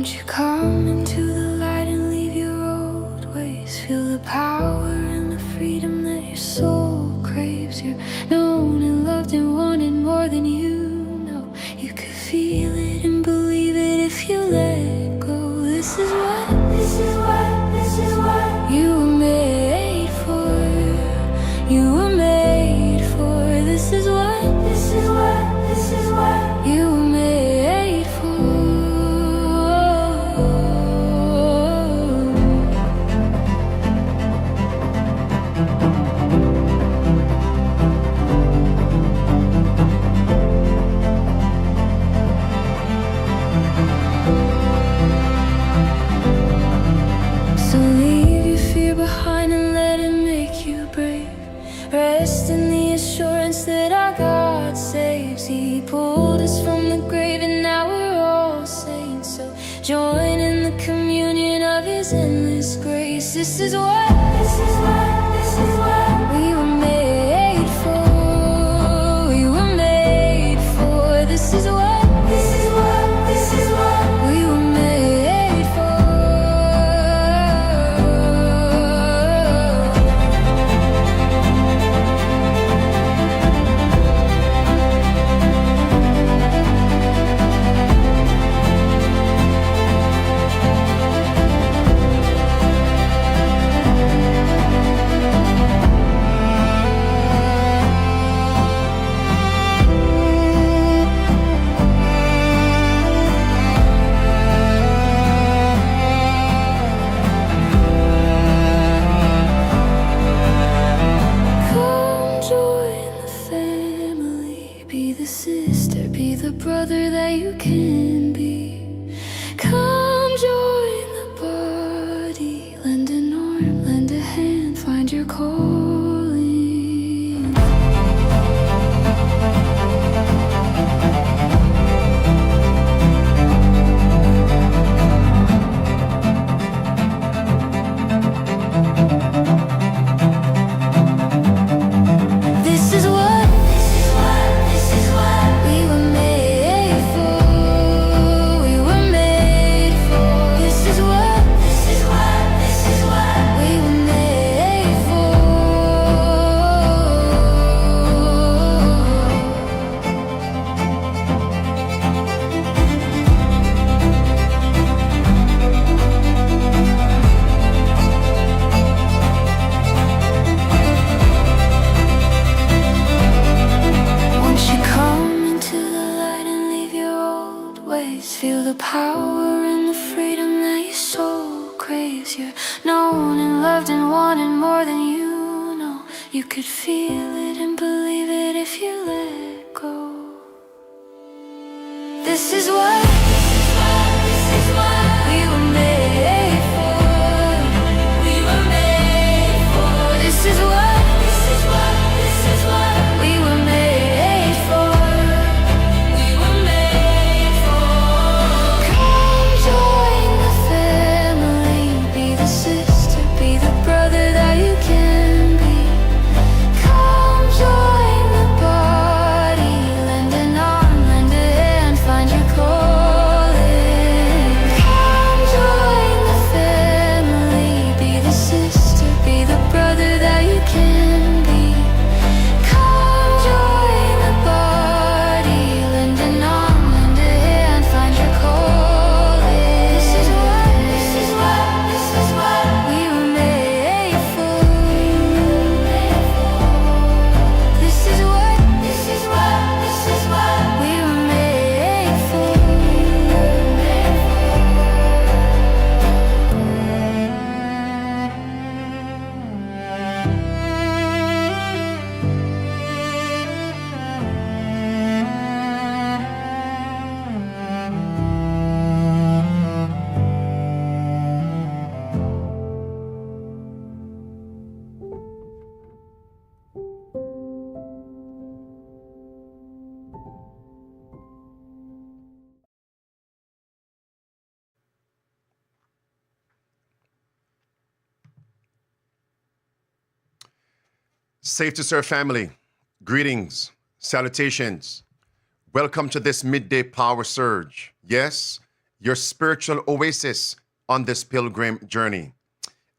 Won't you come into the light and leave your old ways? Feel the power and the freedom that your soul craves. You're known and loved and wanted more than you know. You could feel it and believe it if you let go. This is what you were made for. You were made for. This is what you were made for. So leave your fear behind and let it make you brave. Rest in the assurance that our God saves. He pulled us from the grave and now we're all saints. So join in the communion of His endless grace. This is what we were made for. We were made for. This is what we were made for. Come join the family. Be the sister, be the brother that you can be. Come join the body. Lend an arm, lend a hand, find your calling. This is what we were made for. We were made for. This is what we were made for. Once you come into the light and leave your old ways, feel the power and the freedom that your soul craves. You're known and loved and wanted more than you know. You could feel it and believe it if you let go. This is what we were made for. We were made for. This is what we were made for. We were made for. Come join the family. Be the sister, be the brother that you can be. Come join the body. Lend an arm, lend a hand, find your calling. Come join the family. Be the sister, be the brother that you can be. Come join the body. Lend an arm, lend a hand, find your calling. This is what we were made for. This is what we were made for. Safe to Serve family, greetings, salutations. Welcome to this midday power surge. Yes, your spiritual oasis on this pilgrim journey.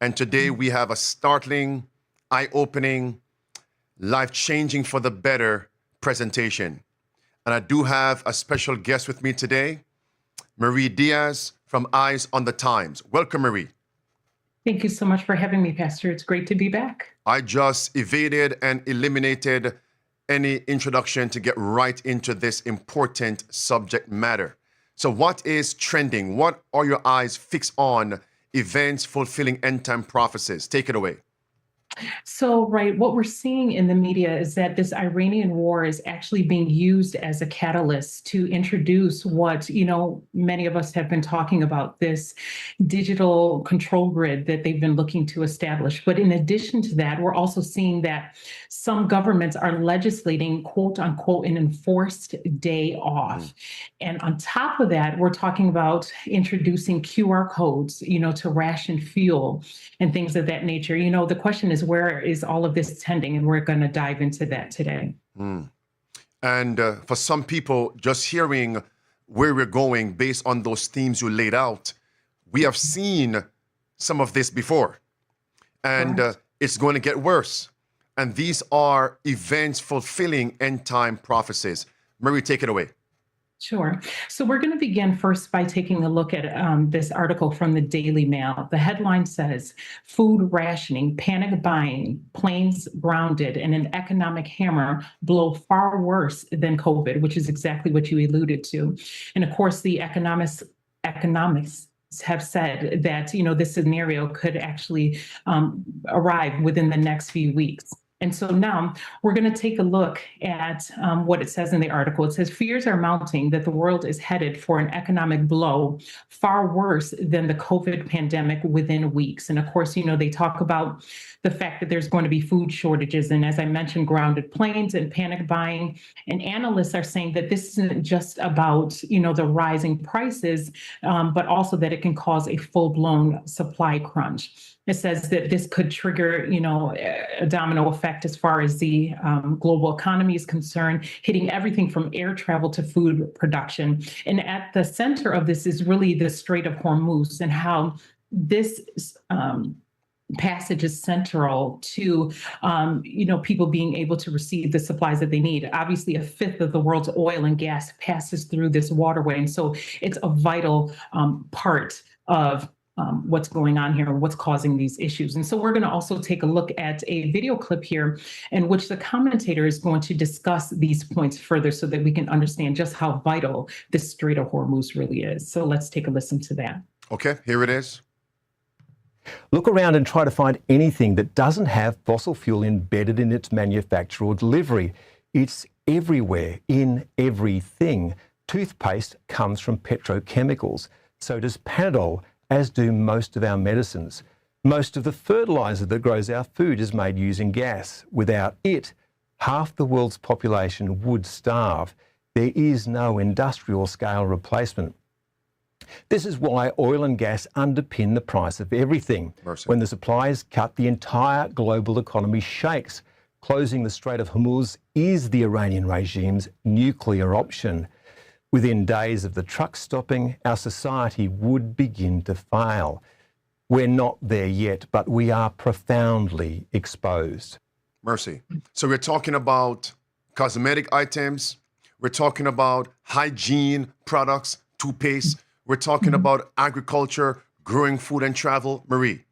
And today we have a startling, eye-opening, life-changing for the better presentation. And I do have a special guest with me today, Marie Diaz from Eyes on the Times. Welcome, Marie. Thank you so much for having me, Pastor. It's great to be back. I just evaded and eliminated any introduction to get right into this important subject matter. So what is trending? What are your eyes fixed on? Events fulfilling end-time prophecies. Take it away. So, right, what we're seeing in the media is that this Iranian war is actually being used as a catalyst to introduce what, many of us have been talking about, this digital control grid that they've been looking to establish. But in addition to that, we're also seeing that some governments are legislating, quote unquote, an enforced day off. And on top of that, we're talking about introducing QR codes, to ration fuel and things of that nature. The question is, where is all of this tending? And we're going to dive into that today. And for some people, just hearing where we're going based on those themes you laid out, we have seen some of this before. And it's going to get worse. And these are events fulfilling end-time prophecies. Marie, take it away. Sure. So we're going to begin first by taking a look at this article from the Daily Mail. The headline says, food rationing, panic buying, planes grounded, and an economic hammer blow far worse than COVID, which is exactly what you alluded to. And of course, the economists have said that, this scenario could actually arrive within the next few weeks. And so now we're going to take a look at what it says in the article. It says, fears are mounting that the world is headed for an economic blow far worse than the COVID pandemic within weeks. And of course, they talk about the fact that there's going to be food shortages. And as I mentioned, grounded planes and panic buying. And analysts are saying that this isn't just about, the rising prices, but also that it can cause a full-blown supply crunch. It says that this could trigger, a domino effect as far as the global economy is concerned, hitting everything from air travel to food production. And at the center of this is really the Strait of Hormuz and how this passage is central to, people being able to receive the supplies that they need. Obviously, a fifth of the world's oil and gas passes through this waterway. And so it's a vital part of what's going on here and what's causing these issues. And so we're going to also take a look at a video clip here in which the commentator is going to discuss these points further so that we can understand just how vital this Strait of Hormuz really is. So let's take a listen to that. Okay, here it is. Look around and try to find anything that doesn't have fossil fuel embedded in its manufacture or delivery. It's everywhere, in everything. Toothpaste comes from petrochemicals. So does Panadol, as do most of our medicines. Most of the fertiliser that grows our food is made using gas. Without it, half the world's population would starve. There is no industrial scale replacement. This is why oil and gas underpin the price of everything. Mercy. When the supply is cut, the entire global economy shakes. Closing the Strait of Hormuz is the Iranian regime's nuclear option. Within days of the truck stopping, our society would begin to fail. We're not there yet, but we are profoundly exposed. Mercy. So we're talking about cosmetic items. We're talking about hygiene products, toothpaste. We're talking about agriculture, growing food and travel. Marie.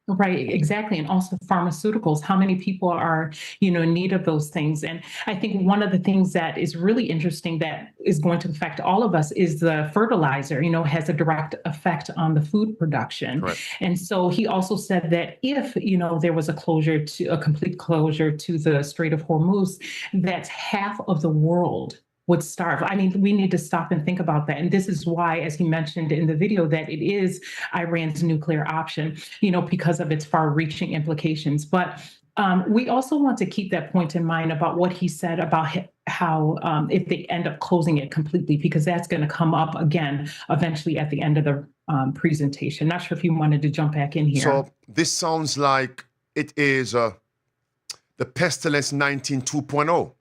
Right, exactly. And also pharmaceuticals, how many people are, in need of those things. And I think one of the things that is really interesting that is going to affect all of us is the fertilizer, has a direct effect on the food production. Right. And so he also said that if, there was a complete closure to the Strait of Hormuz, that half of the world would starve. I mean, we need to stop and think about that. And this is why, as he mentioned in the video, that it is Iran's nuclear option, because of its far-reaching implications. But we also want to keep that point in mind about what he said about how if they end up closing it completely, because that's going to come up again eventually at the end of the presentation. Not sure if you wanted to jump back in here. So this sounds like it is the pestilence 19 2.0.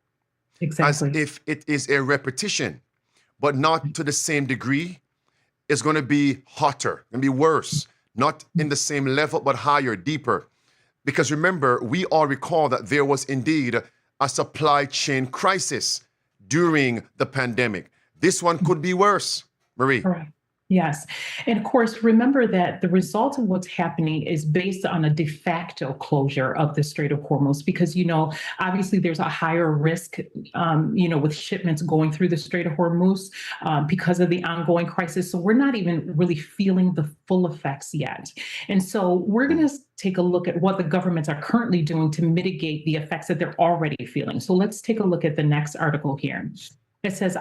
Exactly. As if it is a repetition, but not to the same degree is going to be hotter, going to be worse, not in the same level, but higher, deeper. Because remember, we all recall that there was indeed a supply chain crisis during the pandemic. This one could be worse, Marie. Correct. Yes. And of course, remember that the result of what's happening is based on a de facto closure of the Strait of Hormuz, because, obviously there's a higher risk, with shipments going through the Strait of Hormuz because of the ongoing crisis. So we're not even really feeling the full effects yet. And so we're going to take a look at what the governments are currently doing to mitigate the effects that they're already feeling. So let's take a look at the next article here. It says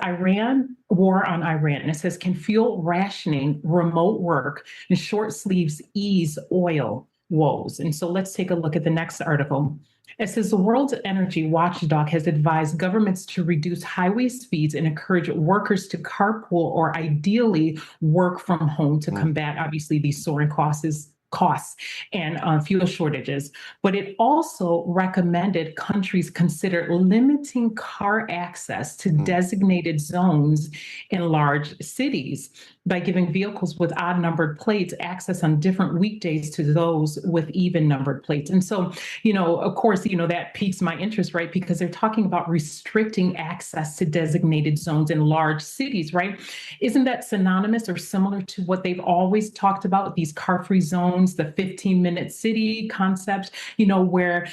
war on Iran. It says, can fuel rationing, remote work, and short sleeves ease oil woes? And so let's take a look at the next article. It says the world's energy watchdog has advised governments to reduce highway speeds and encourage workers to carpool or ideally work from home to combat, obviously, these soaring costs and fuel shortages. But it also recommended countries consider limiting car access to designated zones in large cities by giving vehicles with odd numbered plates access on different weekdays to those with even numbered plates. And so, of course, that piques my interest, right? Because they're talking about restricting access to designated zones in large cities, right? Isn't that synonymous or similar to what they've always talked about, these car-free zones, the 15-minute city concept, where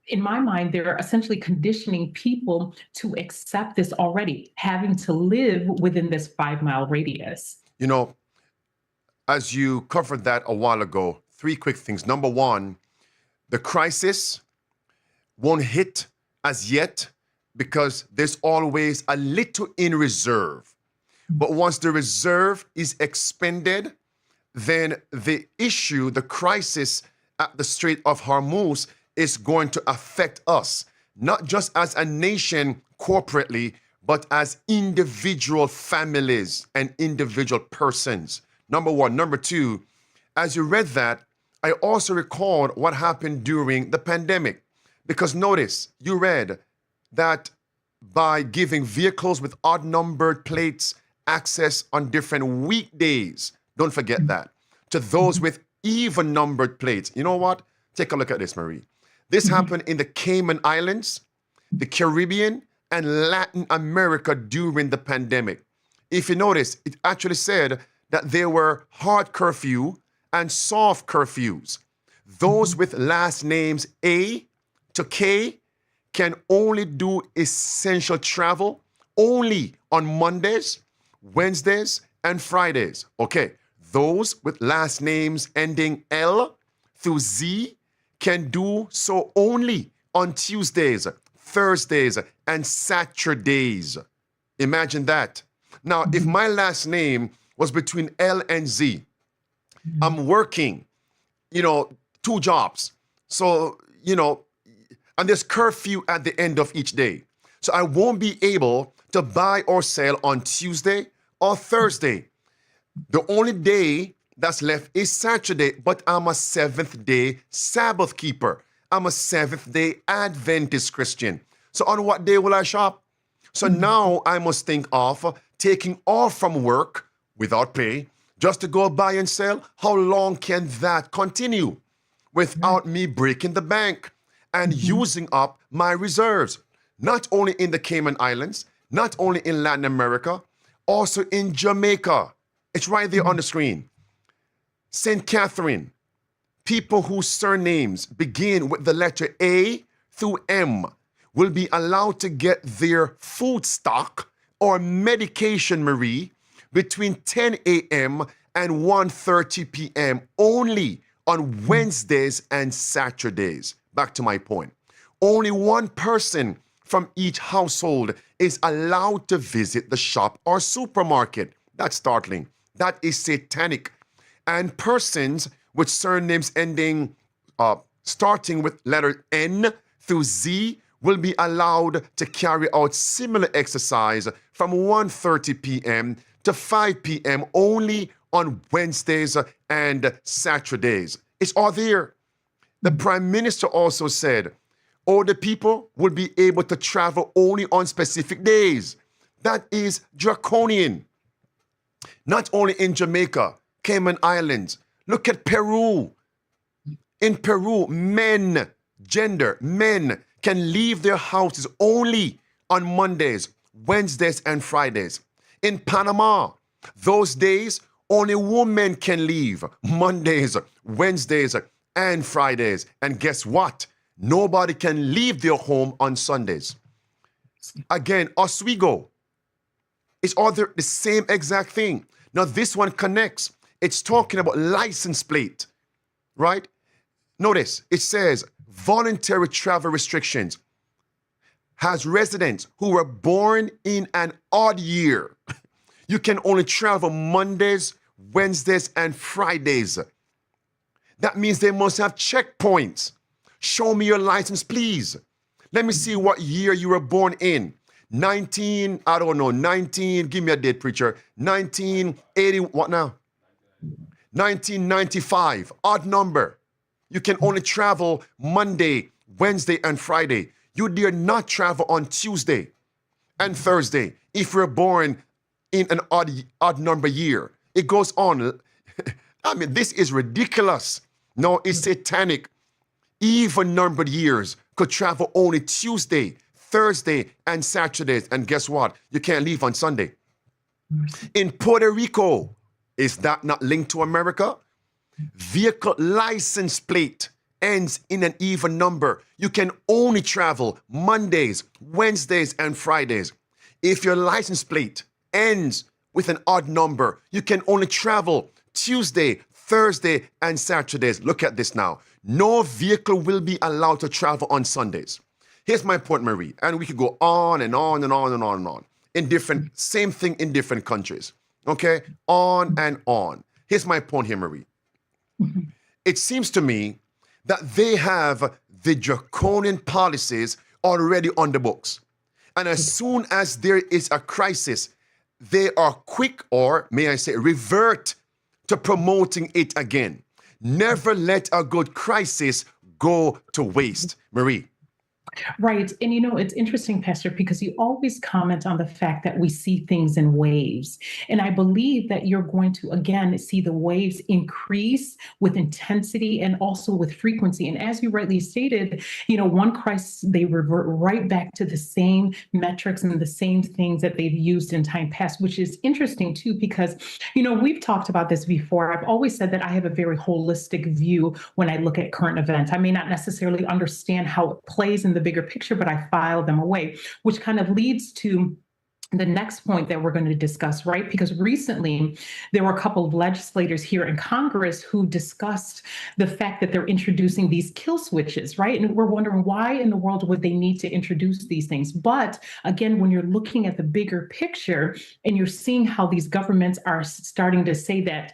in my mind, they're essentially conditioning people to accept this already, having to live within this 5-mile radius. As you covered that a while ago, 3 quick things. Number one, the crisis won't hit as yet because there's always a little in reserve. But once the reserve is expended, then the issue, the crisis at the Strait of Hormuz is going to affect us, not just as a nation corporately, but as individual families and individual persons. Number one. Number two, as you read that, I also recalled what happened during the pandemic. Because notice, you read that by giving vehicles with odd-numbered plates access on different weekdays, don't forget that, to those with even-numbered plates. You know what? Take a look at this, Marie. This happened in the Cayman Islands, the Caribbean, and Latin America during the pandemic. If you notice, it actually said that there were hard curfew and soft curfews. Those with last names A to K can only do essential travel only on Mondays, Wednesdays, and Fridays. Okay, those with last names ending L through Z can do so only on Tuesdays, Thursdays, and Saturdays. Imagine that. Now, if my last name was between L and Z, I'm working, 2 jobs. So, and there's curfew at the end of each day. So I won't be able to buy or sell on Tuesday or Thursday. The only day that's left is Saturday, but I'm a Seventh-day Sabbath keeper. I'm a Seventh-day Adventist Christian. So on what day will I shop? So now I must think of taking off from work without pay just to go buy and sell. How long can that continue without me breaking the bank and using up my reserves? Not only in the Cayman Islands, not only in Latin America, also in Jamaica. It's right there on the screen. St. Catherine, people whose surnames begin with the letter A through M will be allowed to get their food stock or medication, Marie, between 10 a.m. and 1:30 p.m. only on Wednesdays and Saturdays. Back to my point. Only one person from each household is allowed to visit the shop or supermarket. That's startling. That is satanic. And persons with surnames ending, starting with letter N through Z will be allowed to carry out similar exercise from 1:30 p.m. to 5 p.m. only on Wednesdays and Saturdays. It's all there. The Prime Minister also said, older people will be able to travel only on specific days. That is draconian. Not only in Jamaica, Cayman Islands. Look at Peru. In Peru, men can leave their houses only on Mondays, Wednesdays, and Fridays. In Panama, those days, only women can leave Mondays, Wednesdays, and Fridays. And guess what? Nobody can leave their home on Sundays. Again, Oswego, it's all the same exact thing. Now, this one connects. It's talking about license plate, right? Notice, it says voluntary travel restrictions has residents who were born in an odd year. You can only travel Mondays, Wednesdays, and Fridays. That means they must have checkpoints. Show me your license, please. Let me see what year you were born in. 19, give me a date, preacher. 1980, what now? 1995, odd number. You can only travel Monday, Wednesday, and Friday. You dare not travel on Tuesday and Thursday if you're born in an odd number year. It goes on. I mean, this is ridiculous. No, it's satanic. Even numbered years could travel only Tuesday, Thursday, and Saturdays. And guess what? You can't leave on Sunday. In Puerto Rico, is that not linked to America? Vehicle license plate ends in an even number. You can only travel Mondays, Wednesdays, and Fridays. If your license plate ends with an odd number, you can only travel Tuesday, Thursday, and Saturdays. Look at this now. No vehicle will be allowed to travel on Sundays. Here's my point, Marie, and we could go on and on and on and on and on. Same thing in different countries, okay? On and on. Here's my point here, Marie. It seems to me that they have the draconian policies already on the books. And as soon as there is a crisis, they are quick, or may I say, revert to promoting it again. Never let a good crisis go to waste. Marie. Right. And it's interesting, Pastor, because you always comment on the fact that we see things in waves. And I believe that you're going to, again, see the waves increase with intensity and also with frequency. And as you rightly stated, one crisis, they revert right back to the same metrics and the same things that they've used in time past, which is interesting too, because, we've talked about this before. I've always said that I have a very holistic view when I look at current events. I may not necessarily understand how it plays in the bigger picture, but I file them away, which kind of leads to the next point that we're going to discuss, right? Because recently there were a couple of legislators here in Congress who discussed the fact that they're introducing these kill switches, right? And we're wondering why in the world would they need to introduce these things? But again, when you're looking at the bigger picture and you're seeing how these governments are starting to say that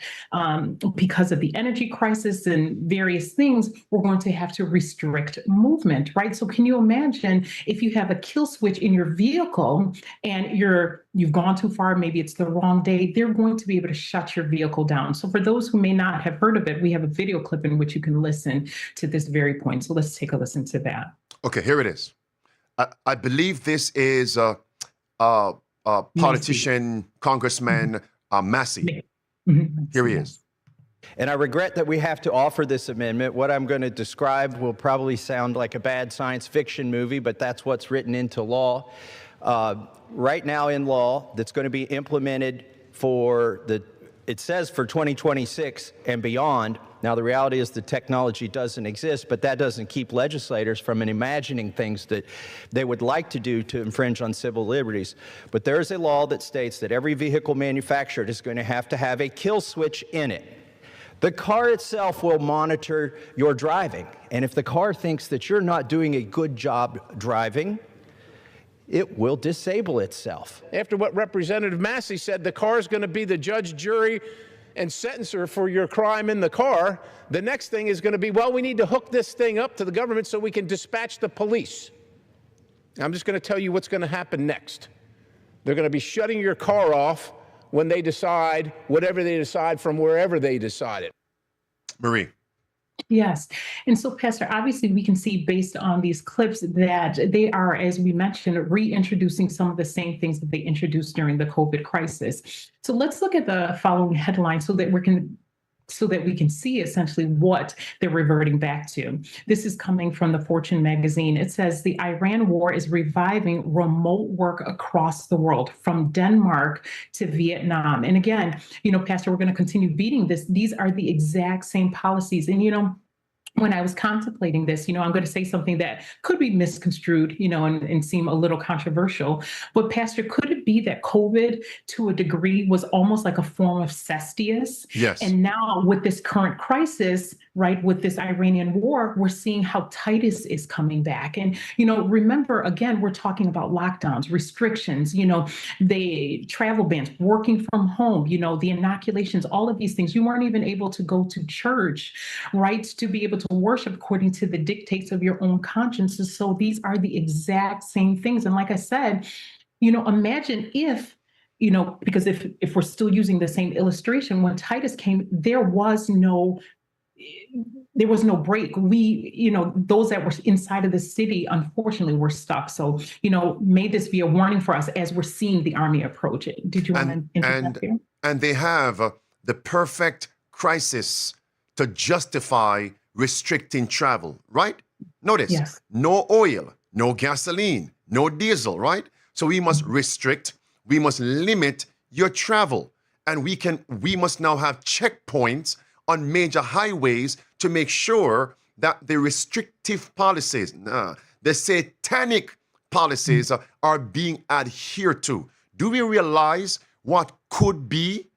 because of the energy crisis and various things, we're going to have to restrict movement, right? So can you imagine if you have a kill switch in your vehicle and you've gone too far, maybe it's the wrong day, they're going to be able to shut your vehicle down. So for those who may not have heard of it, we have a video clip in which you can listen to this very point. So let's take a listen to that. Okay, here it is. I believe this is politician, Congressman Massey. Here he is. And I regret that we have to offer this amendment. What I'm going to describe will probably sound like a bad science fiction movie, but that's what's written into law. Right now in law that's going to be implemented it says for 2026 and beyond. Now, the reality is the technology doesn't exist, but that doesn't keep legislators from imagining things that they would like to do to infringe on civil liberties. But there is a law that states that every vehicle manufactured is going to have a kill switch in it. The car itself will monitor your driving. And if the car thinks that you're not doing a good job driving, it will disable itself. After what Representative Massey said, the car is going to be the judge, jury, and sentencer for your crime in the car. The next thing is going to be, well, we need to hook this thing up to the government so we can dispatch the police. I'm just going to tell you what's going to happen next. They're going to be shutting your car off when they decide whatever they decide from wherever they decide it. Marie, Yes. And so, Pastor, obviously, we can see based on these clips that they are, as we mentioned, reintroducing some of the same things that they introduced during the COVID crisis. So let's look at the following headline so that we can see essentially what they're reverting back to. This is coming from the Fortune magazine. It says the Iran war is reviving remote work across the world, from Denmark to Vietnam. And again, Pastor, we're going to continue beating this. These are the exact same policies. And, when I was contemplating this, I'm going to say something that could be misconstrued, and seem a little controversial. But Pastor, could it be that COVID to a degree was almost like a form of cestius? Yes. And now with this current crisis, right, with this Iranian war, we're seeing how Titus is coming back. And, remember, again, we're talking about lockdowns, restrictions, the travel bans, working from home, the inoculations, all of these things. You weren't even able to go to church, right, to be able to worship according to the dictates of your own consciences. So these are the exact same things. And like I said, imagine if, because if we're still using the same illustration, when Titus came, there was no break. We, those that were inside of the city, unfortunately, were stuck. So, may this be a warning for us as we're seeing the army approach it. Did you want to interject here? And they have the perfect crisis to justify restricting travel, right? Notice, Yes. no oil, no gasoline, no diesel, right? So we must restrict, we must limit your travel. And we must now have checkpoints on major highways to make sure that the restrictive policies, the satanic policies are being adhered to. Do we realize what could be,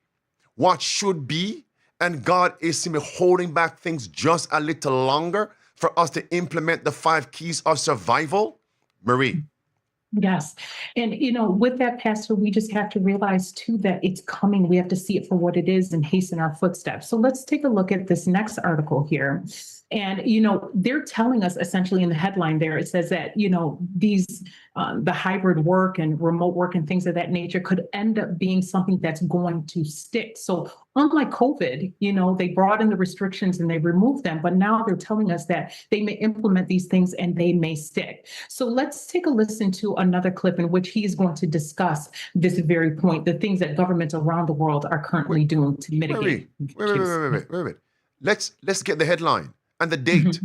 what should be? And God is simply holding back things just a little longer for us to implement the 5 keys of survival? Marie. Yes. And, with that, Pastor, we just have to realize, too, that it's coming. We have to see it for what it is and hasten our footsteps. So let's take a look at this next article here. And, they're telling us essentially in the headline there, it says that, these the hybrid work and remote work and things of that nature could end up being something that's going to stick. So unlike COVID, they brought in the restrictions and they removed them, but now they're telling us that they may implement these things and they may stick. So let's take a listen to another clip in which he's going to discuss this very point, the things that governments around the world are currently doing to mitigate. Wait. Let's get the headline and the date,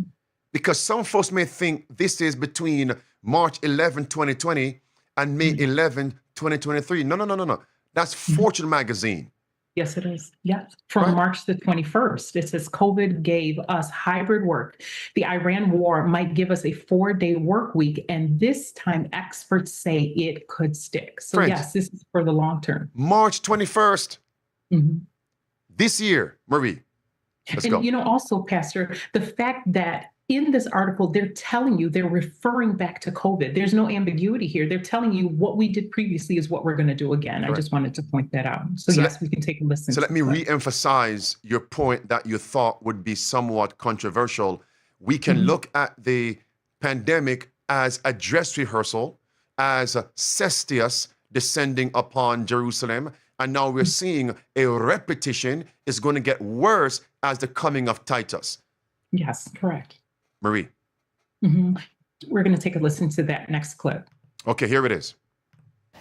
because some folks may think this is between March 11, 2020 and May 11, 2023. No. That's Fortune magazine. Yes, it is. Yes. From March the 21st, it says COVID gave us hybrid work. The Iran war might give us a 4-day work week, and this time experts say it could stick. So Friends, yes, this is for the long term. March 21st, this year, Marie. Let's go. Also, Pastor, the fact that in this article, they're telling you, they're referring back to COVID. There's no ambiguity here. They're telling you what we did previously is what we're going to do again. I just wanted to point that out. So yes, we can take a listen. So let me re-emphasize your point that you thought would be somewhat controversial. We can look at the pandemic as a dress rehearsal, as a cestius descending upon Jerusalem. And now we're seeing a repetition is going to get worse as the coming of Titus. Yes, correct. Marie. We're going to take a listen to that next clip. Okay, here it is.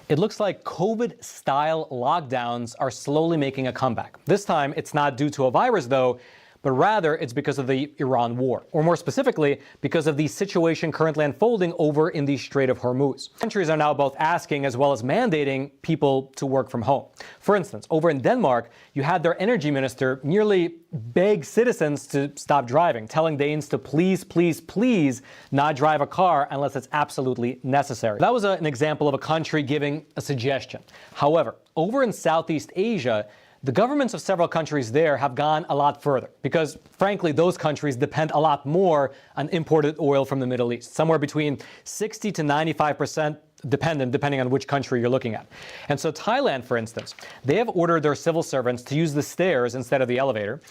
It looks like COVID-style lockdowns are slowly making a comeback. This time, it's not due to a virus, though, but rather it's because of the Iran war, or more specifically, because of the situation currently unfolding over in the Strait of Hormuz. Countries are now both asking as well as mandating people to work from home. For instance, over in Denmark, you had their energy minister nearly beg citizens to stop driving, telling Danes to please not drive a car unless it's absolutely necessary. That was an example of a country giving a suggestion. However, over in Southeast Asia, the governments of several countries there have gone a lot further because, frankly, those countries depend a lot more on imported oil from the Middle East, somewhere between 60 to 95% depending on which country you're looking at. And so Thailand, for instance, they have ordered their civil servants to use the stairs instead of the elevator,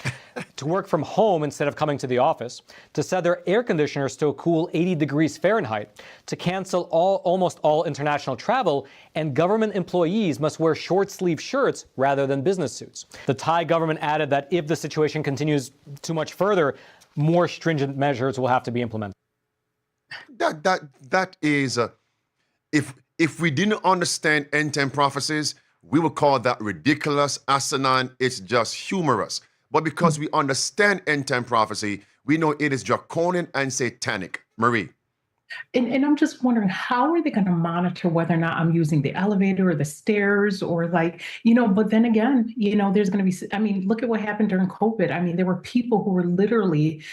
to work from home instead of coming to the office, to set their air conditioners to a cool 80 degrees Fahrenheit, to cancel almost all international travel, and government employees must wear short-sleeve shirts rather than business suits. The Thai government added that if the situation continues too much further, more stringent measures will have to be implemented? That is, if we didn't understand end time prophecies, we would call that ridiculous, asinine. It's just humorous. But because we understand end time prophecy, we know it is draconian and satanic. Marie. And I'm just wondering, how are they going to monitor whether or not I'm using the elevator or the stairs or like, but then again, there's going to be, I mean, look at what happened during COVID. I mean, there were people who were literally,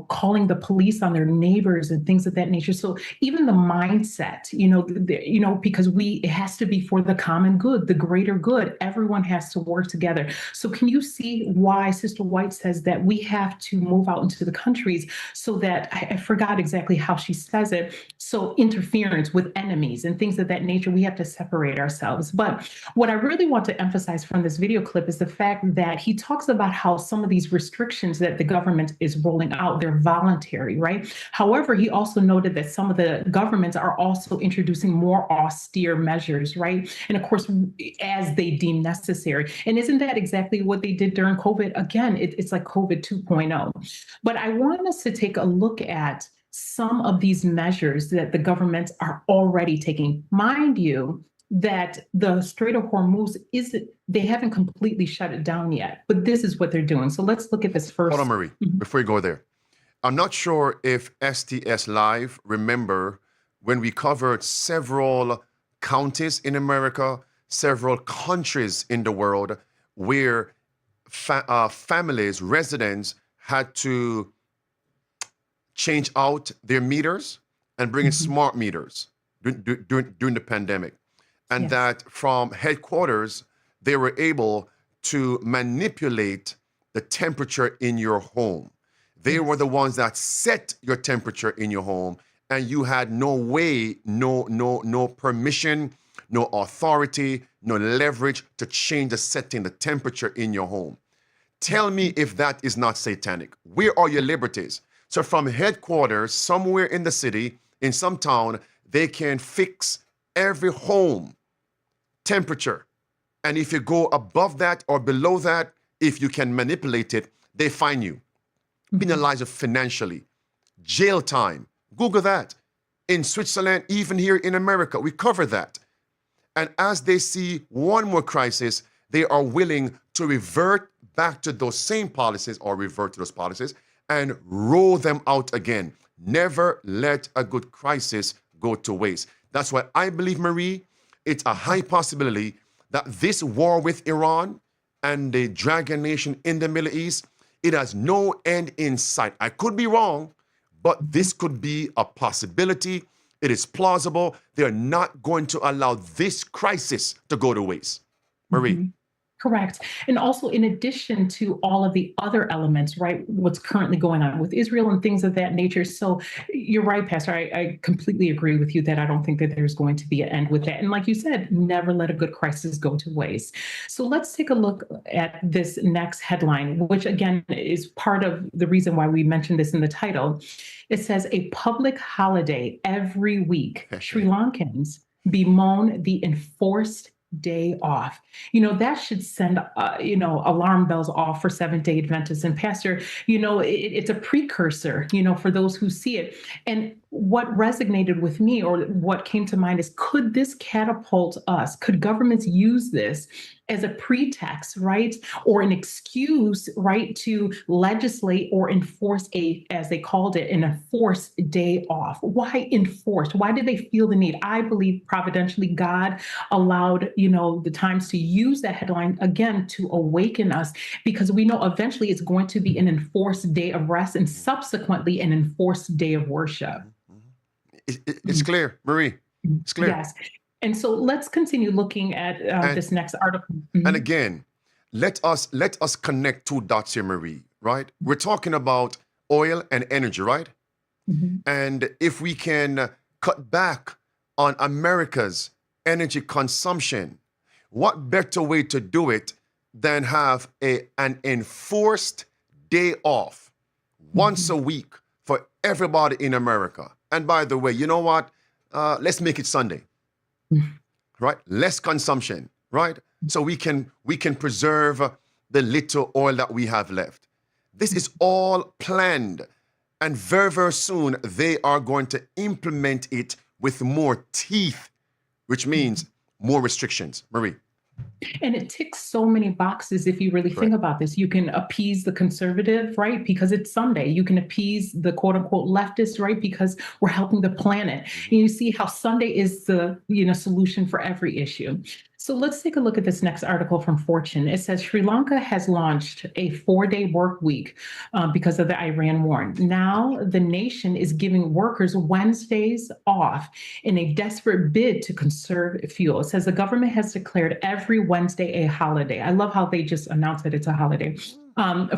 calling the police on their neighbors and things of that nature. So even the mindset, because it has to be for the common good, the greater good, everyone has to work together. So can you see why Sister White says that we have to move out into the countries so that, I forgot exactly how she says it. So interference with enemies and things of that nature, we have to separate ourselves. But what I really want to emphasize from this video clip is the fact that he talks about how some of these restrictions that the government is rolling out, they're voluntary, right? However, he also noted that some of the governments are also introducing more austere measures, right? And of course, as they deem necessary. And isn't that exactly what they did during COVID? Again, it's like COVID 2.0. But I want us to take a look at some of these measures that the governments are already taking. Mind you, that the Strait of Hormuz they haven't completely shut it down yet, but this is what they're doing. So let's look at this first. Hold on, Marie, before you go there. I'm not sure if STS Live remember when we covered several counties in America, several countries in the world where families, residents had to change out their meters and bring in smart meters during the pandemic. And that from headquarters, they were able to manipulate the temperature in your home. They were the ones that set your temperature in your home, and you had no way, no permission, no authority, no leverage to change the setting, the temperature in your home. Tell me if that is not satanic. Where are your liberties? So from headquarters, somewhere in the city, in some town, they can fix every home temperature. And if you go above that or below that, if you can manipulate it, they fine you, penalize you financially, jail time. Google that. In Switzerland, even here in America, we cover that. And as they see one more crisis, they are willing to revert back to those same policies or revert to those policies and roll them out again. Never let a good crisis go to waste. That's why I believe, Marie, it's a high possibility that this war with Iran and the dragon nation in the Middle East, it has no end in sight. I could be wrong, but this could be a possibility. It is plausible. They're not going to allow this crisis to go to waste. Marie. Correct. And also, in addition to all of the other elements, right, what's currently going on with Israel and things of that nature. So you're right, Pastor. I completely agree with you that I don't think that there's going to be an end with that. And like you said, never let a good crisis go to waste. So let's take a look at this next headline, which again is part of the sreason why we mentioned this in the title. It says, a public holiday every week. Sri Lankans bemoan the enforced day off. That should send, alarm bells off for Seventh-day Adventists. And Pastor, it's a precursor, for those who see it. And what resonated with me or what came to mind is, could this catapult us? Could governments use this as a pretext, right? Or an excuse, right, to legislate or enforce as they called it, an enforced day off? Why enforced? Why did they feel the need? I believe providentially God allowed, the times to use that headline again to awaken us, because we know eventually it's going to be an enforced day of rest and subsequently an enforced day of worship. It's clear, Marie. It's clear. Yes. And so let's continue looking at this next article. And again, let us connect two dots here, Marie, right? We're talking about oil and energy, right? And if we can cut back on America's energy consumption, what better way to do it than have an enforced day off once a week for everybody in America? And by the way, you know what? Let's make it Sunday, right? Less consumption, right? So we can preserve the little oil that we have left. This is all planned. And very, very soon, they are going to implement it with more teeth, which means more restrictions. Marie. And it ticks so many boxes if you really think about this. You can appease the conservative, right? Because it's Sunday. You can appease the quote unquote leftist, right? Because we're helping the planet. And you see how Sunday is the solution for every issue. So let's take a look at this next article from Fortune. It says Sri Lanka has launched a 4-day work week because of the Iran war. Now the nation is giving workers Wednesdays off in a desperate bid to conserve fuel. It says the government has declared every Wednesday a holiday. I love how they just announced that it's a holiday.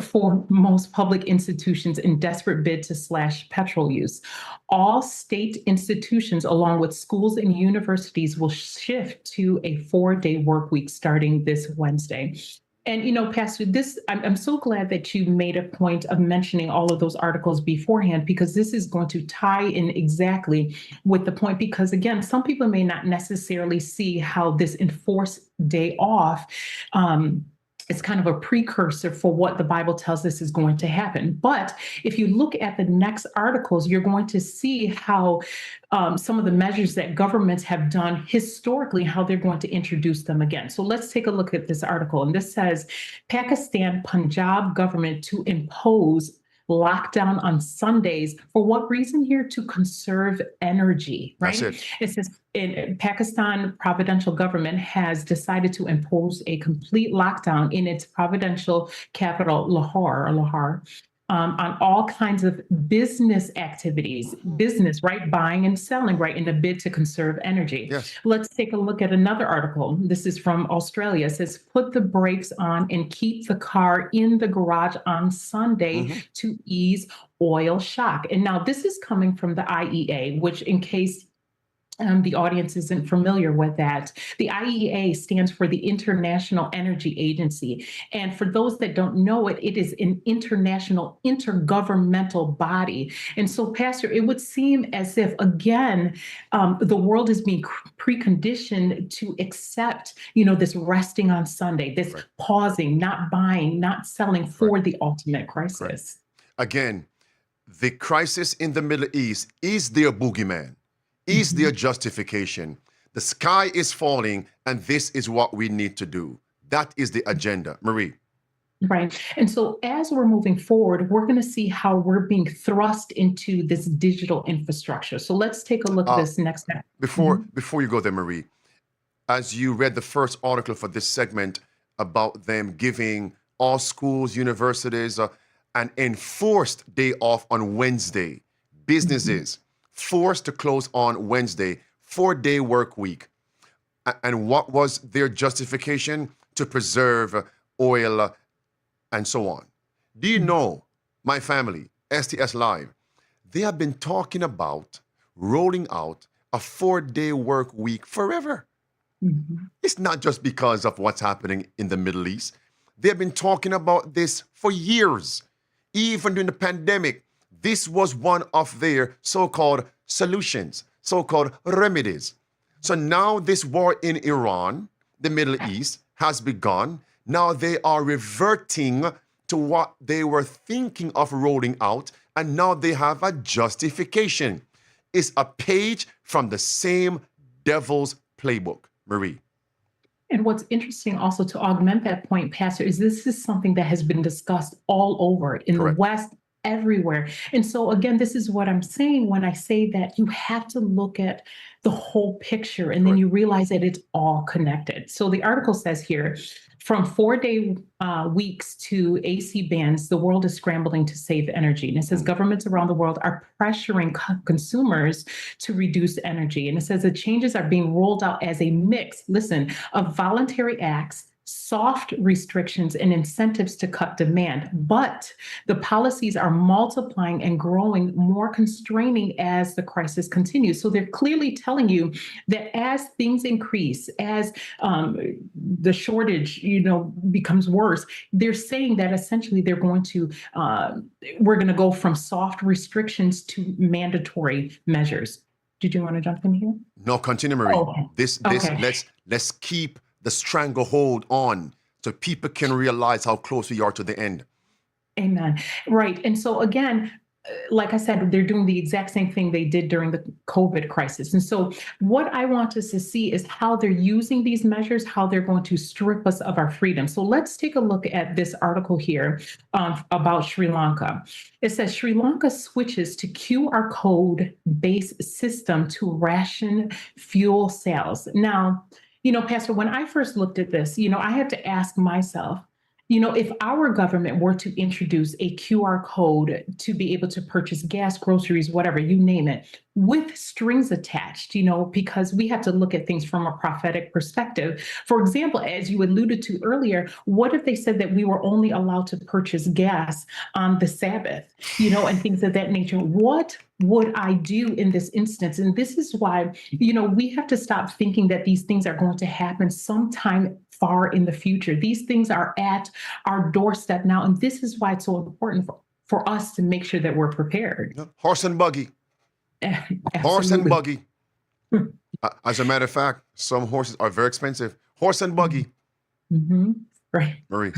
For most public institutions in desperate bid to slash petrol use. All state institutions, along with schools and universities, will shift to a 4-day work week starting this Wednesday. And, Pastor, I'm so glad that you made a point of mentioning all of those articles beforehand, because this is going to tie in exactly with the point, because again, some people may not necessarily see how this enforced day off it's kind of a precursor for what the Bible tells us is going to happen. But if you look at the next articles, you're going to see how some of the measures that governments have done historically, how they're going to introduce them again. So let's take a look at this article. And this says, Pakistan Punjab government to impose lockdown on Sundays. For what reason here? To conserve energy, right? That's it. It says in Pakistan providential government has decided to impose a complete lockdown in its providential capital, Lahore, on all kinds of business activities, right? Buying and selling, right? In a bid to conserve energy. Yes. Let's take a look at another article. This is from Australia. It says, put the brakes on and keep the car in the garage on Sunday to ease oil shock. And now this is coming from the IEA, which in case the audience isn't familiar with that. The IEA stands for the International Energy Agency. And for those that don't know it, it is an international intergovernmental body. And so, Pastor, it would seem as if, again, the world is being preconditioned to accept, this resting on Sunday, this pausing, not buying, not selling for the ultimate crisis. Again, the crisis in the Middle East is their boogeyman. Is their justification. The sky is falling, and this is what we need to do. That is the agenda. Marie. Right. And so as we're moving forward, we're going to see how we're being thrust into this digital infrastructure. So let's take a look at this next step. Before you go there, Marie, as you read the first article for this segment about them giving all schools, universities, an enforced day off on Wednesday, businesses, forced to close on Wednesday, 4-day work week. And what was their justification? To preserve oil and so on. Do you know, my family, STS Live, they have been talking about rolling out a 4-day work week forever. It's not just because of what's happening in the Middle East. They've been talking about this for years. Even during the pandemic, this was one of their so-called solutions, so-called remedies. So now this war in Iran, the Middle East, has begun. Now they are reverting to what they were thinking of rolling out, and now they have a justification. It's a page from the same devil's playbook. Marie. And what's interesting also to augment that point, Pastor, is this is something that has been discussed all over in the West, everywhere. And so again, this is what I'm saying when I say that you have to look at the whole picture and then you realize that it's all connected. So the article says here, from 4-day weeks to AC bans, the world is scrambling to save energy. And it says governments around the world are pressuring consumers to reduce energy. And it says the changes are being rolled out as a mix, listen, of voluntary acts, soft restrictions and incentives to cut demand, but the policies are multiplying and growing more constraining as the crisis continues. So they're clearly telling you that as things increase, as the shortage, becomes worse, they're saying that essentially they're going to, we're going to go from soft restrictions to mandatory measures. Did you want to jump in here? No, continue, Marie. Let's keep the stranglehold on so people can realize how close we are to the end. Amen. Right. And so again, like I said, they're doing the exact same thing they did during the COVID crisis. And so what I want us to see is how they're using these measures, how they're going to strip us of our freedom. So let's take a look at this article here about Sri Lanka. It says Sri Lanka switches to QR code-based system to ration fuel sales. Now, Pastor, when I first looked at this, I had to ask myself, if our government were to introduce a QR code to be able to purchase gas, groceries, whatever, you name it, with strings attached, because we have to look at things from a prophetic perspective. For example, as you alluded to earlier, what if they said that we were only allowed to purchase gas on the Sabbath, and things of that nature? What would I do in this instance? And this is why, we have to stop thinking that these things are going to happen sometime far in the future. These things are at our doorstep now. And this is why it's so important for us to make sure that we're prepared. Horse and buggy. Horse and buggy. As a matter of fact, some horses are very expensive. Horse and buggy. Mm-hmm. Right. Marie.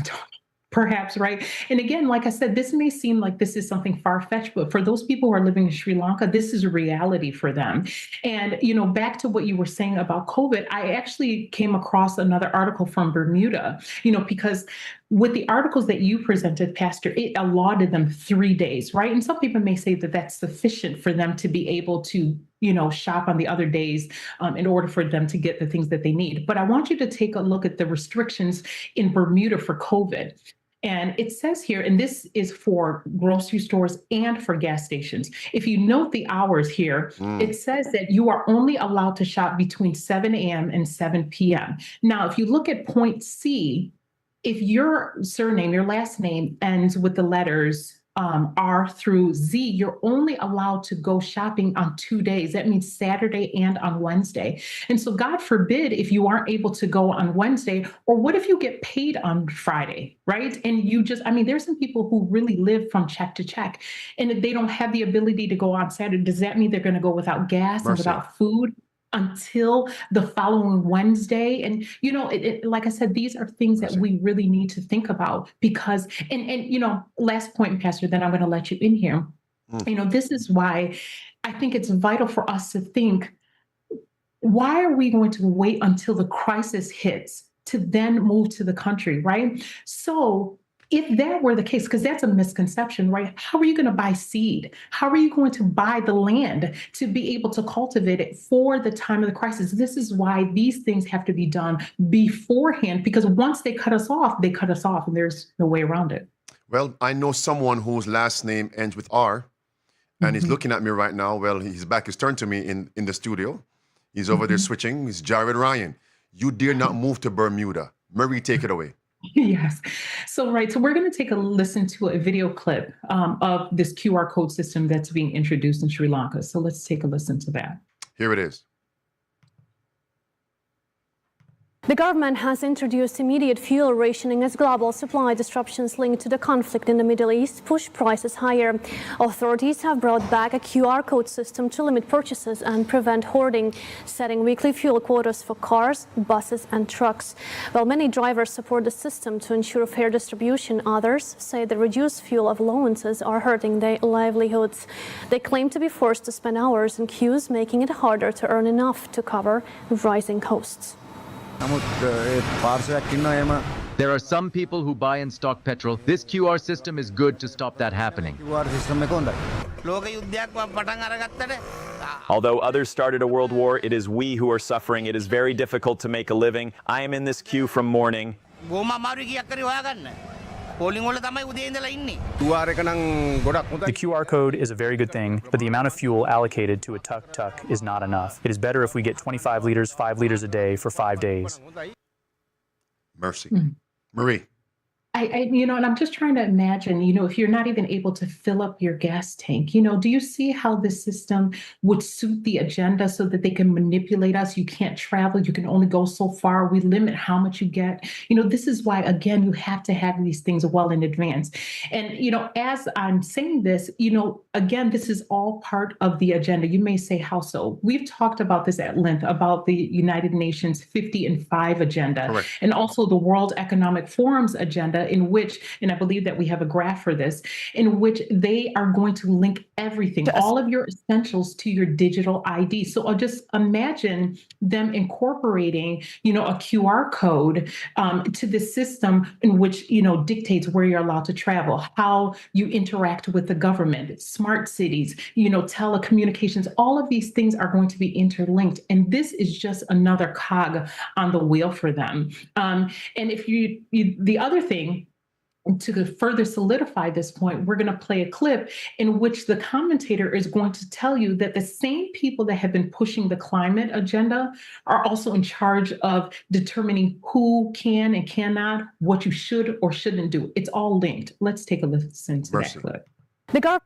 Perhaps, right? And again, like I said, this may seem like this is something far-fetched, but for those people who are living in Sri Lanka, this is a reality for them. And, back to what you were saying about COVID, I actually came across another article from Bermuda, because with the articles that you presented, Pastor, it allotted them 3 days, right? And some people may say that that's sufficient for them to be able to shop on the other days in order for them to get the things that they need. But I want you to take a look at the restrictions in Bermuda for COVID. And it says here, and this is for grocery stores and for gas stations. If you note the hours here, it says that you are only allowed to shop between 7 a.m. and 7 p.m. Now, if you look at point C, if your surname, your last name ends with the letters R through Z, you're only allowed to go shopping on 2 days. That means Saturday and on Wednesday. And so God forbid if you aren't able to go on Wednesday, or what if you get paid on Friday, right? And there's some people who really live from check to check and if they don't have the ability to go on Saturday. Does that mean they're going to go without gas and without food until the following Wednesday? And, like I said, these are things that we really need to think about because, and last point, Pastor, then I'm going to let you in here. This is why I think it's vital for us to think, why are we going to wait until the crisis hits to then move to the country, right? So if that were the case, because that's a misconception, right? How are you going to buy seed? How are you going to buy the land to be able to cultivate it for the time of the crisis? This is why these things have to be done beforehand, because once they cut us off, and there's no way around it. Well, I know someone whose last name ends with R, and he's looking at me right now. Well, his back is turned to me in the studio. He's over there switching. He's Jared Ryan. You dare not move to Bermuda. Marie, take it away. Yes. So we're going to take a listen to a video clip of this QR code system that's being introduced in Sri Lanka. So let's take a listen to that. Here it is. The government has introduced immediate fuel rationing as global supply disruptions linked to the conflict in the Middle East push prices higher. Authorities have brought back a QR code system to limit purchases and prevent hoarding, setting weekly fuel quotas for cars, buses and trucks. While many drivers support the system to ensure fair distribution, others say the reduced fuel allowances are hurting their livelihoods. They claim to be forced to spend hours in queues, making it harder to earn enough to cover rising costs. There are some people who buy and stock petrol. This QR system is good to stop that happening. Although others started a world war, it is we who are suffering. It is very difficult to make a living. I am in this queue from morning. The QR code is a very good thing, but the amount of fuel allocated to a tuk-tuk is not enough. It is better if we get 25 liters, 5 liters a day for 5 days. Mercy. Marie. And I'm just trying to imagine, if you're not even able to fill up your gas tank, do you see how this system would suit the agenda so that they can manipulate us? You can't travel. You can only go so far. We limit how much you get. This is why, again, you have to have these things well in advance. And, as I'm saying this, again, this is all part of the agenda. You may say, how so? We've talked about this at length, about the United Nations 50 and 5 agenda, Correct. and also the World Economic Forum's agenda in which, and I believe that we have a graph for this, in which they are going to link everything, all of your essentials to your digital ID. So I'll just imagine them incorporating, a QR code to the system in which, dictates where you're allowed to travel, how you interact with the government, smart cities, telecommunications, all of these things are going to be interlinked. And this is just another cog on the wheel for them. And if the other thing, to further solidify this point, we're going to play a clip in which the commentator is going to tell you that the same people that have been pushing the climate agenda are also in charge of determining who can and cannot, what you should or shouldn't do. It's all linked. Let's take a listen to that clip.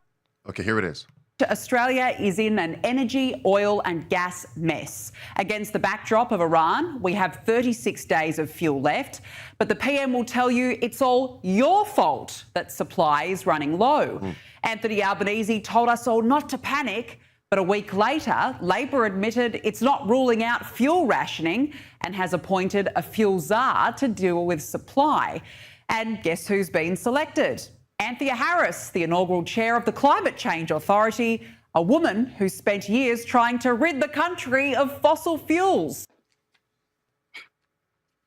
Okay, here it is. Australia is in an energy, oil and gas mess. Against the backdrop of Iran, we have 36 days of fuel left, but the PM will tell you it's all your fault that supply is running low. Anthony Albanese told us all not to panic, but a week later, Labor admitted it's not ruling out fuel rationing and has appointed a fuel czar to deal with supply. And guess who's been selected? Anthea Harris, the inaugural chair of the Climate Change Authority, a woman who spent years trying to rid the country of fossil fuels.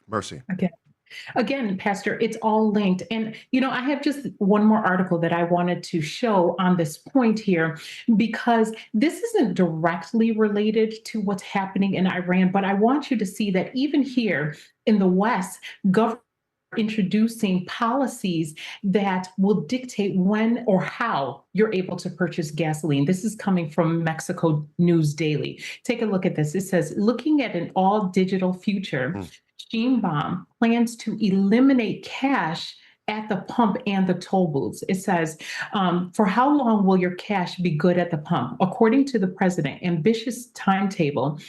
Mercy. Okay. Again, Pastor, it's all linked. And, I have just one more article that I wanted to show on this point here, because this isn't directly related to what's happening in Iran, but I want you to see that even here in the West, government introducing policies that will dictate when or how you're able to purchase gasoline. This is coming from Mexico News Daily. Take a look at this. It says, looking at an all-digital future, Sheinbaum plans to eliminate cash at the pump and the toll booths. It says, for how long will your cash be good at the pump? According to the president, ambitious timetable,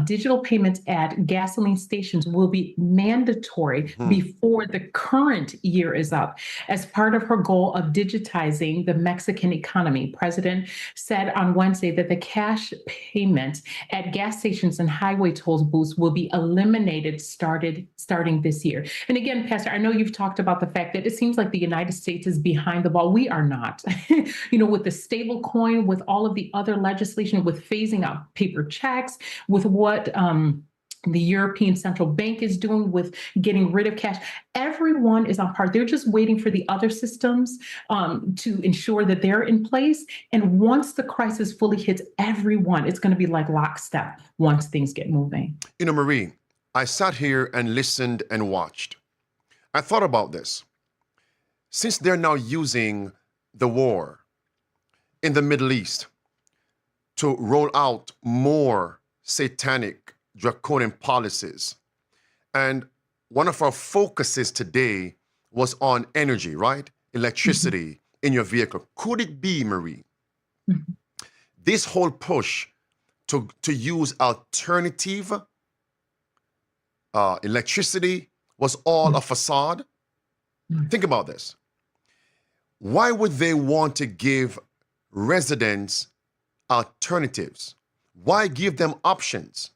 digital payments at gasoline stations will be mandatory before the current year is up. As part of her goal of digitizing the Mexican economy, President said on Wednesday that the cash payments at gas stations and highway toll booths will be eliminated starting this year. And again, Pastor, I know you've talked about the fact that it seems like the United States is behind the ball. We are not. With the stable coin, with all of the other legislation, with phasing out paper checks, with what the European Central Bank is doing with getting rid of cash, everyone is on par. They're just waiting for the other systems to ensure that they're in place. And once the crisis fully hits everyone, it's going to be like lockstep once things get moving. Marie, I sat here and listened and watched. I thought about this. Since they're now using the war in the Middle East to roll out more satanic, draconian policies, and one of our focuses today was on energy, right? Electricity in your vehicle. Could it be, Marie, this whole push to use alternative electricity was all a facade? Think about this. Why would they want to give residents alternatives? Why give them options?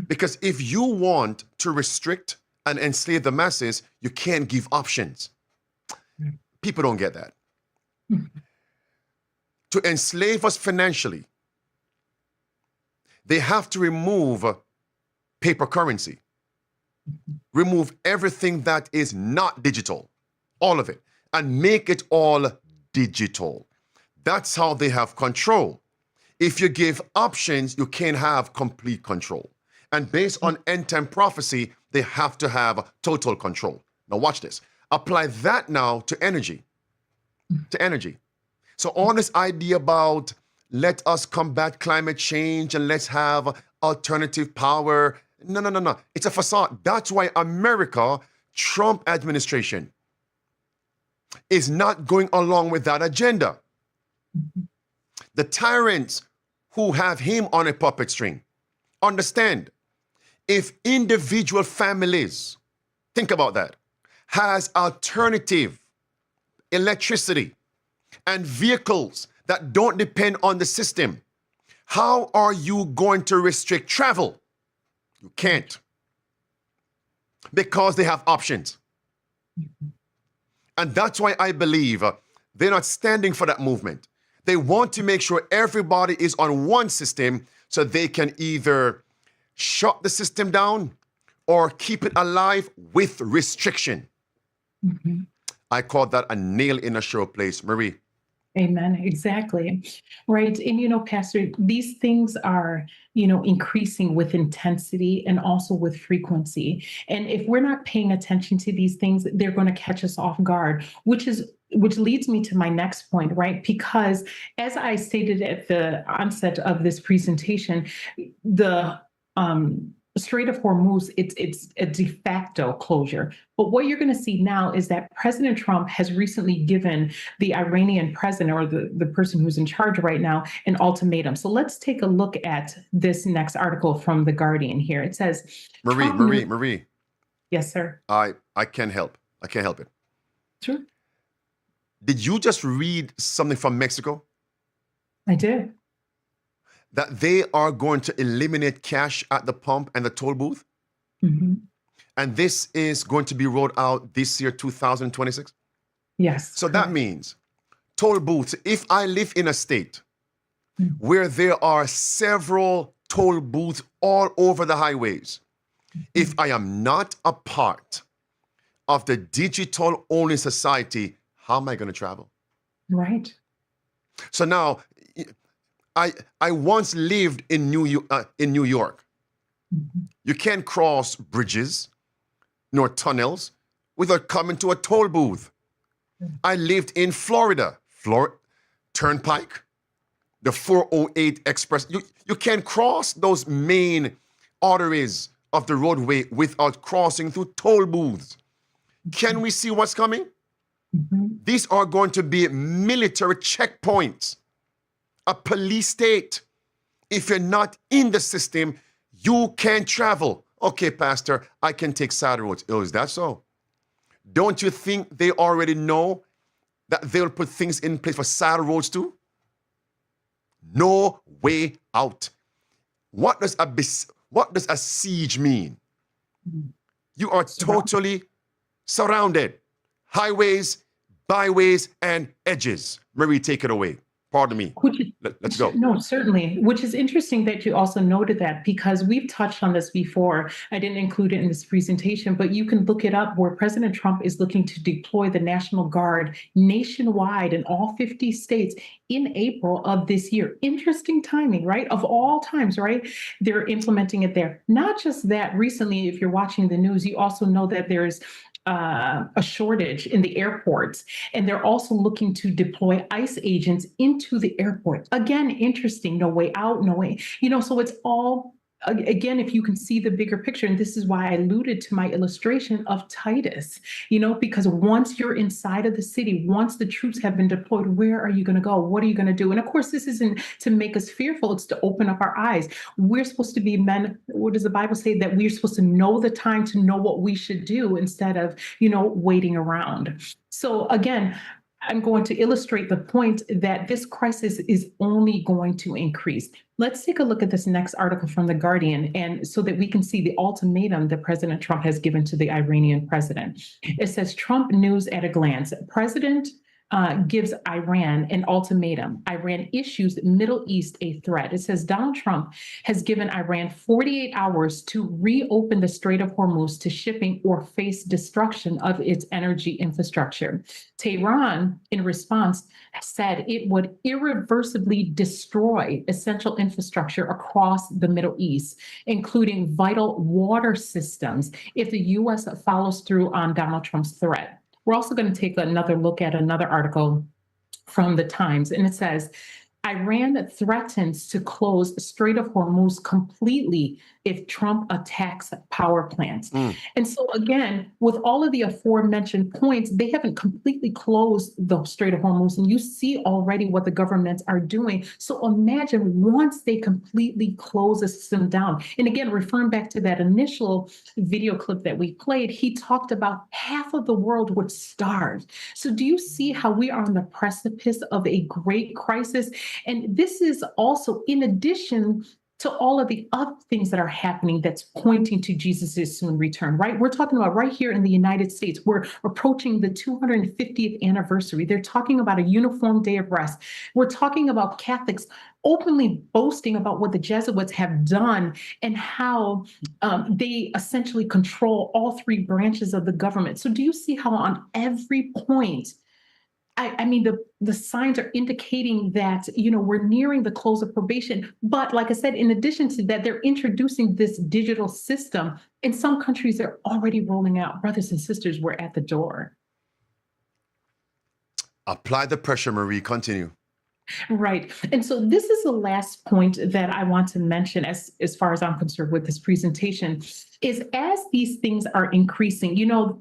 Because if you want to restrict and enslave the masses, you can't give options. People don't get that. To enslave us financially, they have to remove paper currency. Remove everything that is not digital, all of it, and make it all digital. That's how they have control. If you give options, you can't have complete control. And based on end-time prophecy, they have to have total control. Now watch this. Apply that now to energy. So all this idea about let us combat climate change and let's have alternative power, no. It's a facade. That's why America, Trump administration, is not going along with that agenda. The tyrants who have him on a puppet string understand, if individual families, think about that, has alternative electricity and vehicles that don't depend on the system, how are you going to restrict travel? You can't. Because they have options. And that's why I believe they're not standing for that movement. They want to make sure everybody is on one system so they can either shut the system down or keep it alive with restriction. Mhm. I call that a nail in a sure place, Marie. Amen. Exactly. Right. And, Pastor, these things are, increasing with intensity and also with frequency. And if we're not paying attention to these things, they're going to catch us off guard, which leads me to my next point, right? Because as I stated at the onset of this presentation, the Strait of Hormuz, it's a de facto closure. But what you're going to see now is that President Trump has recently given the Iranian president, or the person who's in charge right now, an ultimatum. So let's take a look at this next article from The Guardian here. It says, Marie. Yes, sir. I can't help. I can't help it. Sure. Did you just read something from Mexico? I did. That they are going to eliminate cash at the pump and the toll booth? Mm-hmm. And this is going to be rolled out this year, 2026? Yes. So that means toll booths, if I live in a state where there are several toll booths all over the highways, if I am not a part of the digital-only society, how am I going to travel? Right. So now, I once lived in New York. You can't cross bridges nor tunnels without coming to a toll booth. I lived in Florida, Turnpike, the 408 Express. You can't cross those main arteries of the roadway without crossing through toll booths. Can we see what's coming? These are going to be military checkpoints. A police state. If you're not in the system, you can't travel. Okay, Pastor, I can take side roads. Oh, is that so? Don't you think they already know that they'll put things in place for side roads too? No way out. What does a siege mean? You are totally surrounded. Highways, byways, and edges. Marie, take it away. Pardon me. Let's go. No, certainly. Which is interesting that you also noted that, because we've touched on this before. I didn't include it in this presentation, but you can look it up, where President Trump is looking to deploy the National Guard nationwide in all 50 states in April of this year. Interesting timing, right? Of all times, right? They're implementing it there. Not just that, recently, if you're watching the news, you also know that there's a shortage in the airports, and they're also looking to deploy ICE agents into the airport. Again, interesting. No way out, no way. So it's all, again, if you can see the bigger picture, and this is why I alluded to my illustration of Titus, because once you're inside of the city, once the troops have been deployed, where are you going to go? What are you going to do? And of course, this isn't to make us fearful. It's to open up our eyes. We're supposed to be men. What does the Bible say? That we're supposed to know the time to know what we should do instead of, waiting around. So again, I'm going to illustrate the point that this crisis is only going to increase. Let's take a look at this next article from The Guardian, and so that we can see the ultimatum that President Trump has given to the Iranian president. It says, Trump news at a glance. President gives Iran an ultimatum. Iran issues Middle East a threat. It says Donald Trump has given Iran 48 hours to reopen the Strait of Hormuz to shipping or face destruction of its energy infrastructure. Tehran, in response, said it would irreversibly destroy essential infrastructure across the Middle East, including vital water systems, if the U.S. follows through on Donald Trump's threat. We're also going to take another look at another article from the Times, and it says, Iran threatens to close Strait of Hormuz completely if Trump attacks power plants. And so again, with all of the aforementioned points, they haven't completely closed the Strait of Hormuz, and you see already what the governments are doing. So imagine once they completely close the system down. And again, referring back to that initial video clip that we played, he talked about half of the world would starve. So do you see how we are on the precipice of a great crisis? And this is also in addition to all of the other things that are happening that's pointing to Jesus' soon return, right? We're talking about right here in the United States, we're approaching the 250th anniversary. They're talking about a uniform day of rest. We're talking about Catholics openly boasting about what the Jesuits have done and how they essentially control all three branches of the government. So do you see how on every point, I mean, the signs are indicating that, we're nearing the close of probation. But like I said, in addition to that, they're introducing this digital system. In some countries, they're already rolling out. Brothers and sisters, we're at the door. Apply the pressure, Marie. Continue. Right. And so this is the last point that I want to mention as far as I'm concerned with this presentation is as these things are increasing,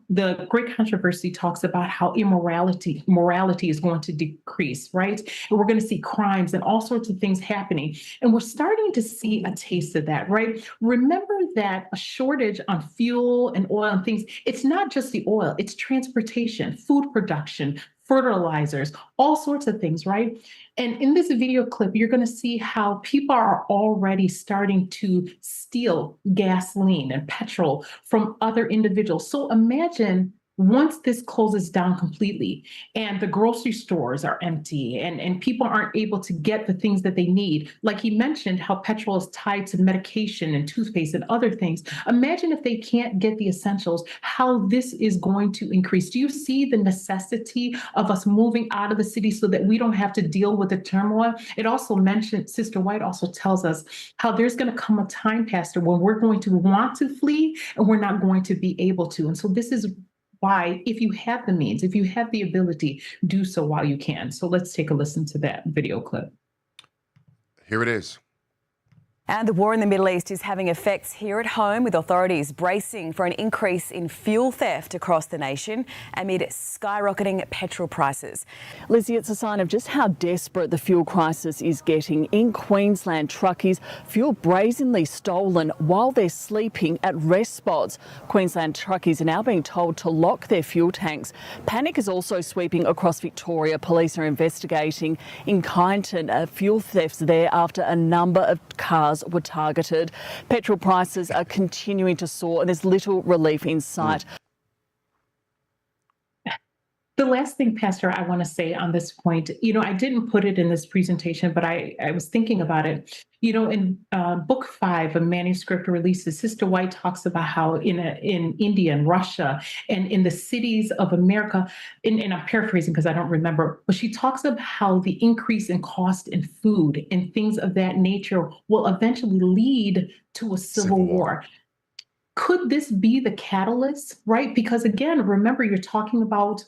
the great controversy talks about how morality is going to decrease, right? And we're going to see crimes and all sorts of things happening. And we're starting to see a taste of that, right? Remember that a shortage on fuel and oil and things, it's not just the oil, it's transportation, food production, fertilizers, all sorts of things, right? And in this video clip, you're going to see how people are already starting to steal gasoline and petrol from other individuals. So imagine once this closes down completely and the grocery stores are empty and people aren't able to get the things that they need, like he mentioned, how petrol is tied to medication and toothpaste and other things. Imagine if they can't get the essentials, how this is going to increase. Do you see the necessity of us moving out of the city so that we don't have to deal with the turmoil? It also mentioned, Sister White also tells us how there's going to come a time, Pastor, when we're going to want to flee and we're not going to be able to. And so this is why, if you have the means, if you have the ability, do so while you can. So let's take a listen to that video clip. Here it is. And the war in the Middle East is having effects here at home, with authorities bracing for an increase in fuel theft across the nation amid skyrocketing petrol prices. Lizzie, it's a sign of just how desperate the fuel crisis is getting. In Queensland, truckies, fuel brazenly stolen while they're sleeping at rest spots. Queensland truckies are now being told to lock their fuel tanks. Panic is also sweeping across Victoria. Police are investigating in Kyneton fuel thefts there after a number of cars were targeted. Petrol prices are continuing to soar and there's little relief in sight. The last thing, Pastor, I want to say on this point, I didn't put it in this presentation, but I was thinking about it. In book 5 of manuscript releases, Sister White talks about how in India and Russia and in the cities of America, and I'm paraphrasing because I don't remember, but she talks about how the increase in cost in food and things of that nature will eventually lead to a civil war. Could this be the catalyst, right? Because again, remember, you're talking about,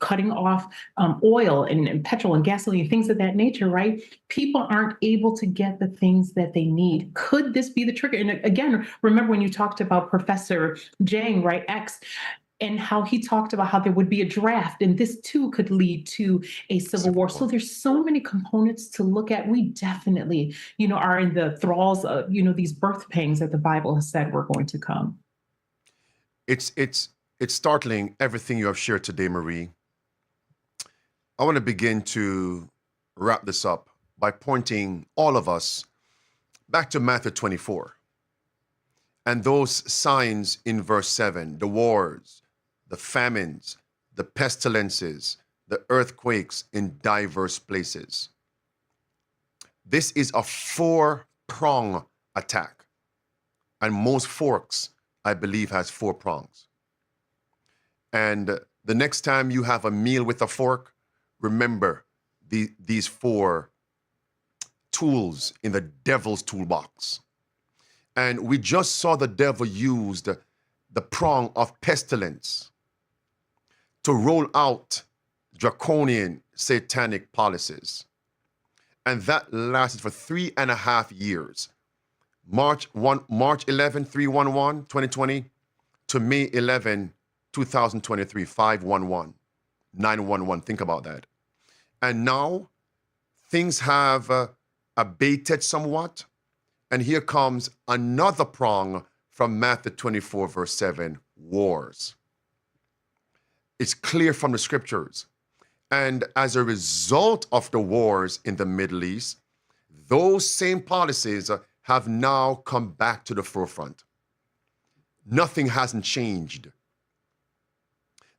cutting off oil and petrol and gasoline, things of that nature, right? People aren't able to get the things that they need. Could this be the trigger? And again, remember when you talked about Professor Jang, right, X, and how he talked about how there would be a draft, and this too could lead to a civil war. So there's so many components to look at. We definitely, are in the thralls of, these birth pangs that the Bible has said were going to come. It's startling, everything you have shared today, Marie. I want to begin to wrap this up by pointing all of us back to Matthew 24. And those signs in verse 7, the wars, the famines, the pestilences, the earthquakes in diverse places. This is a 4-prong attack. And most forks, I believe, has 4 prongs. And the next time you have a meal with a fork, remember these 4 tools in the devil's toolbox. And we just saw the devil use the prong of pestilence to roll out draconian satanic policies. And that lasted for 3.5 years. March 11, 311, 2020 to May 11, 2023, 511, 911. Think about that. And now things have abated somewhat. And here comes another prong from Matthew 24, verse 7, wars. It's clear from the scriptures. And as a result of the wars in the Middle East, those same policies have now come back to the forefront. Nothing hasn't changed.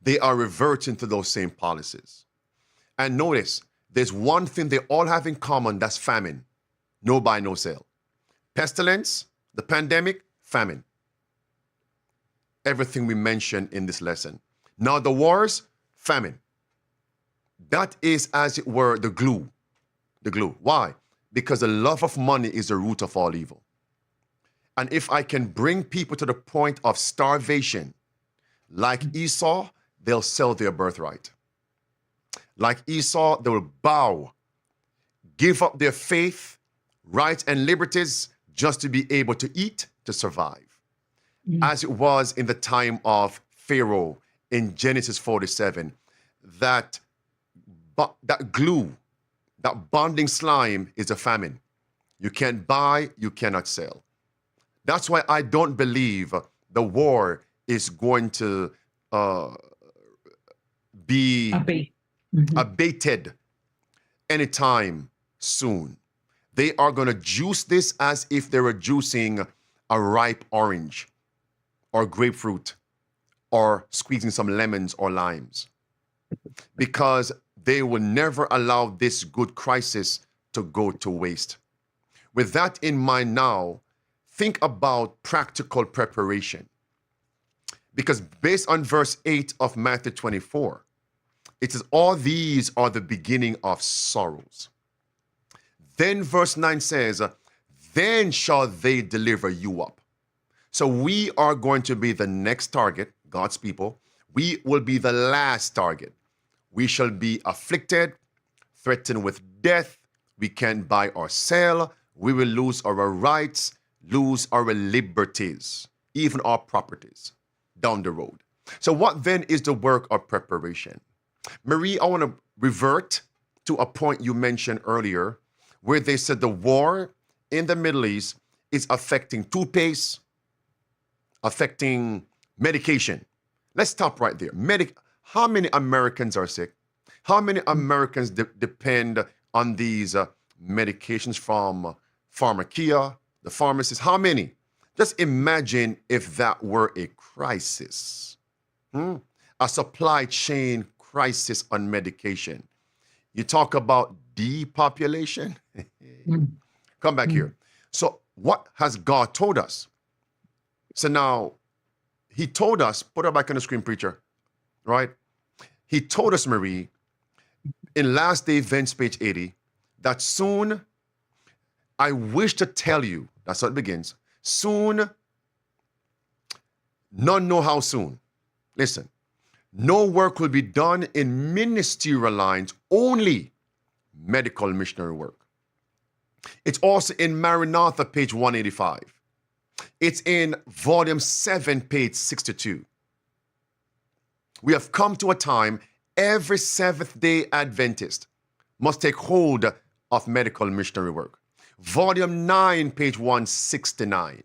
They are reverting to those same policies. And notice, there's one thing they all have in common, that's famine. No buy, no sell. Pestilence, the pandemic, famine. Everything we mentioned in this lesson. Now the wars, famine. That is, as it were, the glue. The glue. Why? Because the love of money is the root of all evil. And if I can bring people to the point of starvation, like Esau, they'll sell their birthright. Like Esau, they will bow, give up their faith, rights, and liberties just to be able to eat, to survive. As it was in the time of Pharaoh in Genesis 47, that glue, that bonding slime is a famine. You can't buy, you cannot sell. That's why I don't believe the war is going to be abated anytime soon. They are going to juice this as if they were juicing a ripe orange or grapefruit or squeezing some lemons or limes, because they will never allow this good crisis to go to waste. With that in mind now, think about practical preparation. Because based on verse 8 of Matthew 24, it says, all these are the beginning of sorrows. Then verse 9 says, then shall they deliver you up. So we are going to be the next target, God's people. We will be the last target. We shall be afflicted, threatened with death. We can't buy or sell. We will lose our rights, lose our liberties, even our properties down the road. So what then is the work of preparation? Marie, I want to revert to a point you mentioned earlier, where they said the war in the Middle East is affecting toothpaste, affecting medication. Let's stop right there. How many Americans are sick? How many Americans depend on these medications from pharmacia, the pharmacists? How many? Just imagine if that were a crisis, a supply chain crisis on medication. You talk about depopulation. Come back here. So what has God told us? So now, he told us, put it back on the screen, preacher, right? He told us, Marie, in Last Day Events, page 80, that soon, I wish to tell you, that's how it begins, soon, none know how soon. Listen, no work will be done in ministerial lines, only medical missionary work. It's also in Maranatha, page 185. It's in volume 7, page 62. We have come to a time every Seventh-day Adventist must take hold of medical missionary work. Volume 9, page 169.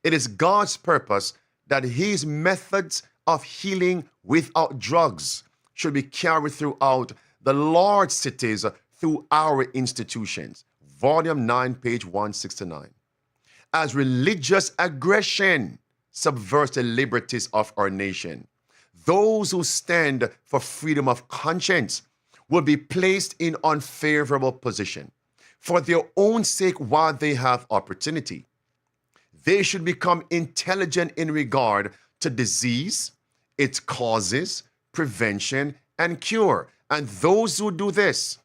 It is God's purpose that his methods of healing without drugs should be carried throughout the large cities through our institutions. Volume 9, page 169. As religious aggression subverts the liberties of our nation, those who stand for freedom of conscience will be placed in unfavorable position for their own sake while they have opportunity. They should become intelligent in regard to disease, its causes, prevention, and cure. And those who do this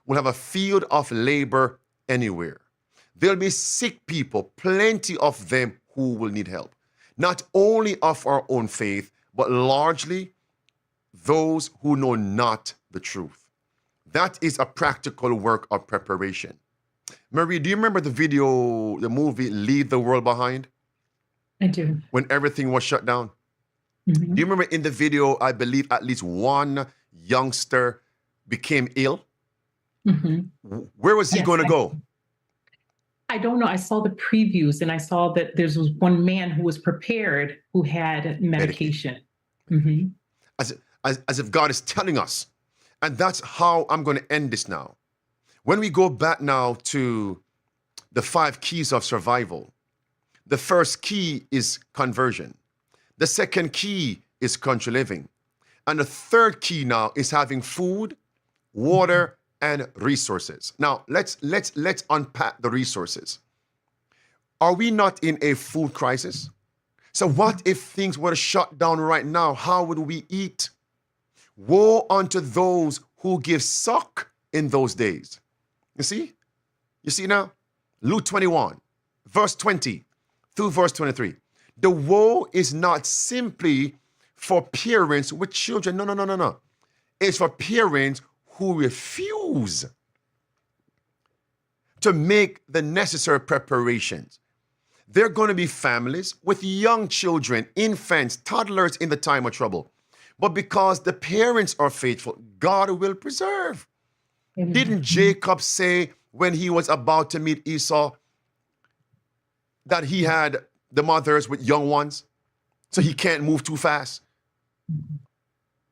will have a field of labor anywhere. There'll be sick people, plenty of them who will need help, not only of our own faith, but largely those who know not the truth. That is a practical work of preparation. Marie, do you remember the movie Leave the World Behind? I do. When everything was shut down? Do you remember in the video, I believe at least one youngster became ill? Where was he going to go? I don't know. I saw the previews and I saw that there was one man who was prepared who had medication. As if God is telling us. And that's how I'm going to end this now. When we go back now to the 5 keys of survival. The first key is conversion. The second key is country living. And the third key now is having food, water, and resources. Now, let's unpack the resources. Are we not in a food crisis? So what if things were to shut down right now? How would we eat? Woe unto those who give suck in those days. You see? You see now? Luke 21, verse 20 through verse 23. The woe is not simply for parents with children. No. It's for parents who refuse to make the necessary preparations. There are going to be families with young children, infants, toddlers in the time of trouble. But because the parents are faithful, God will preserve. Amen. Didn't Jacob say when he was about to meet Esau that he had the mothers with young ones, so he can't move too fast?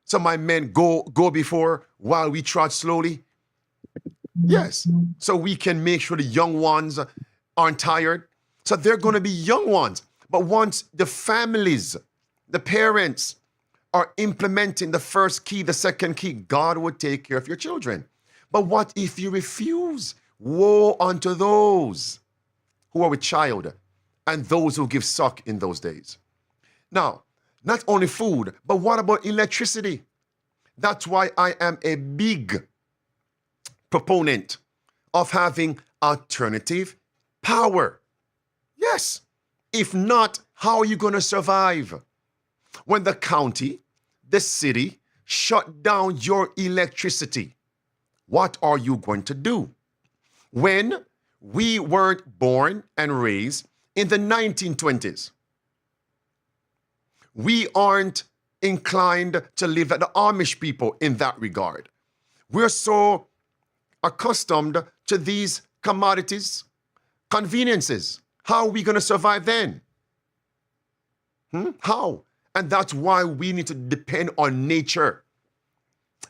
So my men go before while we trot slowly. Yes, so we can make sure the young ones aren't tired. So they're going to be young ones. But once the families, the parents are implementing the first key, the second key, God would take care of your children. But what if you refuse? Woe unto those who are with child and those who give suck in those days. Now, not only food, but what about electricity? That's why I am a big proponent of having alternative power. Yes. If not, how are you going to survive? When the county, the city, shut down your electricity, what are you going to do? When we weren't born and raised in the 1920s, we aren't inclined to live like the Amish people in that regard. We're so accustomed to these commodities, conveniences. How are we going to survive then? How? And that's why we need to depend on nature.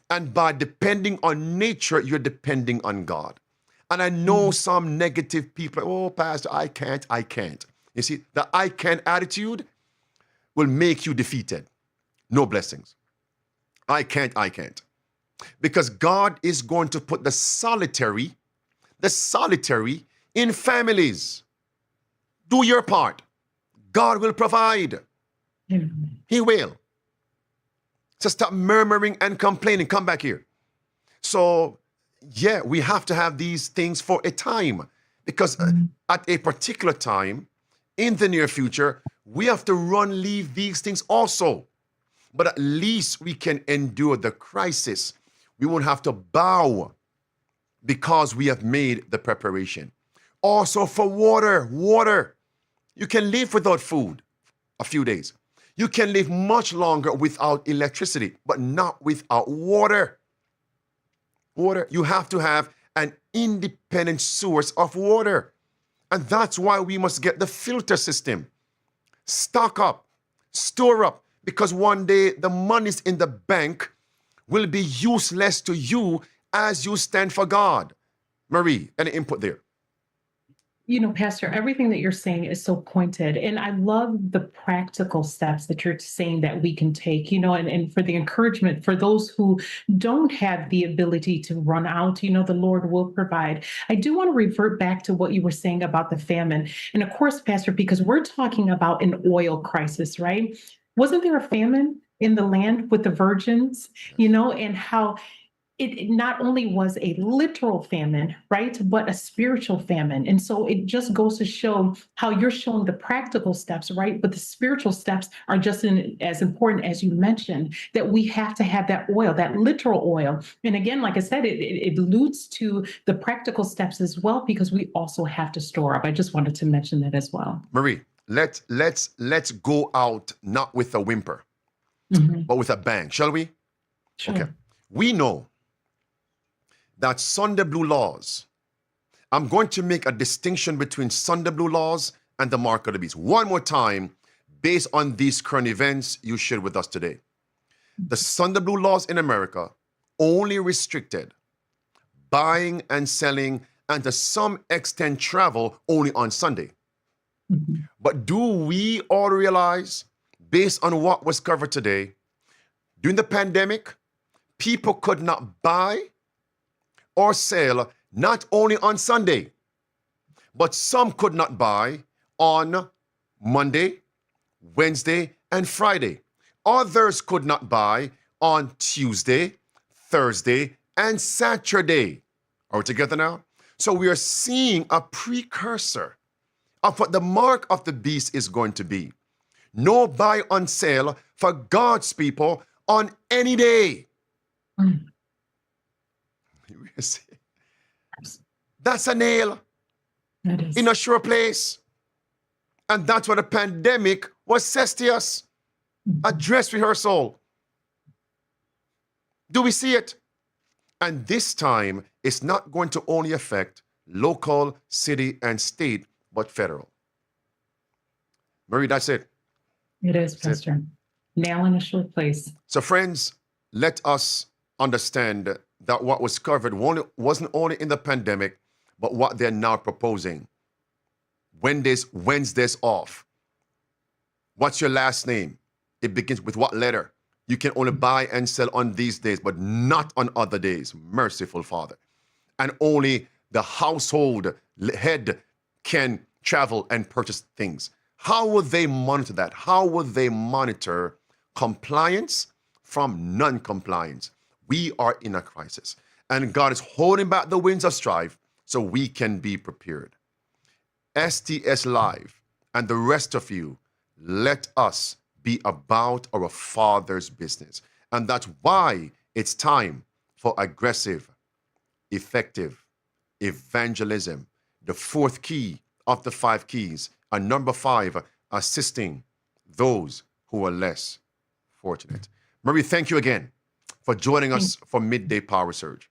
And by depending on nature, you're depending on God. And I know some negative people, oh, Pastor, I can't. You see, the I can't attitude will make you defeated. No blessings. I can't. Because God is going to put the solitary in families. Do your part. God will provide. He will. So stop murmuring and complaining. Come back here. So, yeah, we have to have these things for a time. Because at a particular time, in the near future, we have to leave these things also. But at least we can endure the crisis. We won't have to bow because we have made the preparation. Also for water. You can live without food a few days. You can live much longer without electricity, but not without water. Water, you have to have an independent source of water. And that's why we must get the filter system. Stock up, store up, because one day the monies in the bank will be useless to you as you stand for God. Marie, any input there? You know, Pastor, everything that you're saying is so pointed. And I love the practical steps that you're saying that we can take, and for the encouragement for those who don't have the ability to run out, the Lord will provide. I do want to revert back to what you were saying about the famine. And of course, Pastor, because we're talking about an oil crisis, right? Wasn't there a famine in the land with the virgins, and how it not only was a literal famine, right, but a spiritual famine. And so it just goes to show how you're showing the practical steps, right? But the spiritual steps are just as important as you mentioned, that we have to have that oil, that literal oil. And again, like I said, it alludes to the practical steps as well, because we also have to store up. I just wanted to mention that as well. Marie, let's go out not with a whimper, but with a bang, shall we? Sure. Okay. We know that Sunday blue laws, I'm going to make a distinction between Sunday blue laws and the mark of the beast. One more time, based on these current events you shared with us today. The Sunday blue laws in America only restricted buying and selling and to some extent travel only on Sunday. But do we all realize, based on what was covered today, during the pandemic, people could not buy or sell not only on Sunday, but some could not buy on Monday, Wednesday, and Friday. Others could not buy on Tuesday, Thursday, and Saturday. Are we together now? So we are seeing a precursor of what the mark of the beast is going to be. No buy on sale for God's people on any day. That's a nail in a sure place. And that's what the pandemic was says to us. A dress rehearsal. Do we see it? And this time, it's not going to only affect local, city, and state, but federal. Marie, that's it. It is, Pastor. Nail in a short place. So, friends, let us understand that what was covered wasn't only in the pandemic, but what they're now proposing. Wednesdays off. What's your last name? It begins with what letter? You can only buy and sell on these days, but not on other days. Merciful Father. And only the household head can travel and purchase things. How will they monitor that? How will they monitor compliance from non-compliance? We are in a crisis, and God is holding back the winds of strife so we can be prepared. STS Live and the rest of you, let us be about our Father's business. And that's why it's time for aggressive, effective evangelism. The fourth key of the 5 keys, and number 5, assisting those who are less fortunate. Marie, thank you again for joining us for Midday Power Surge.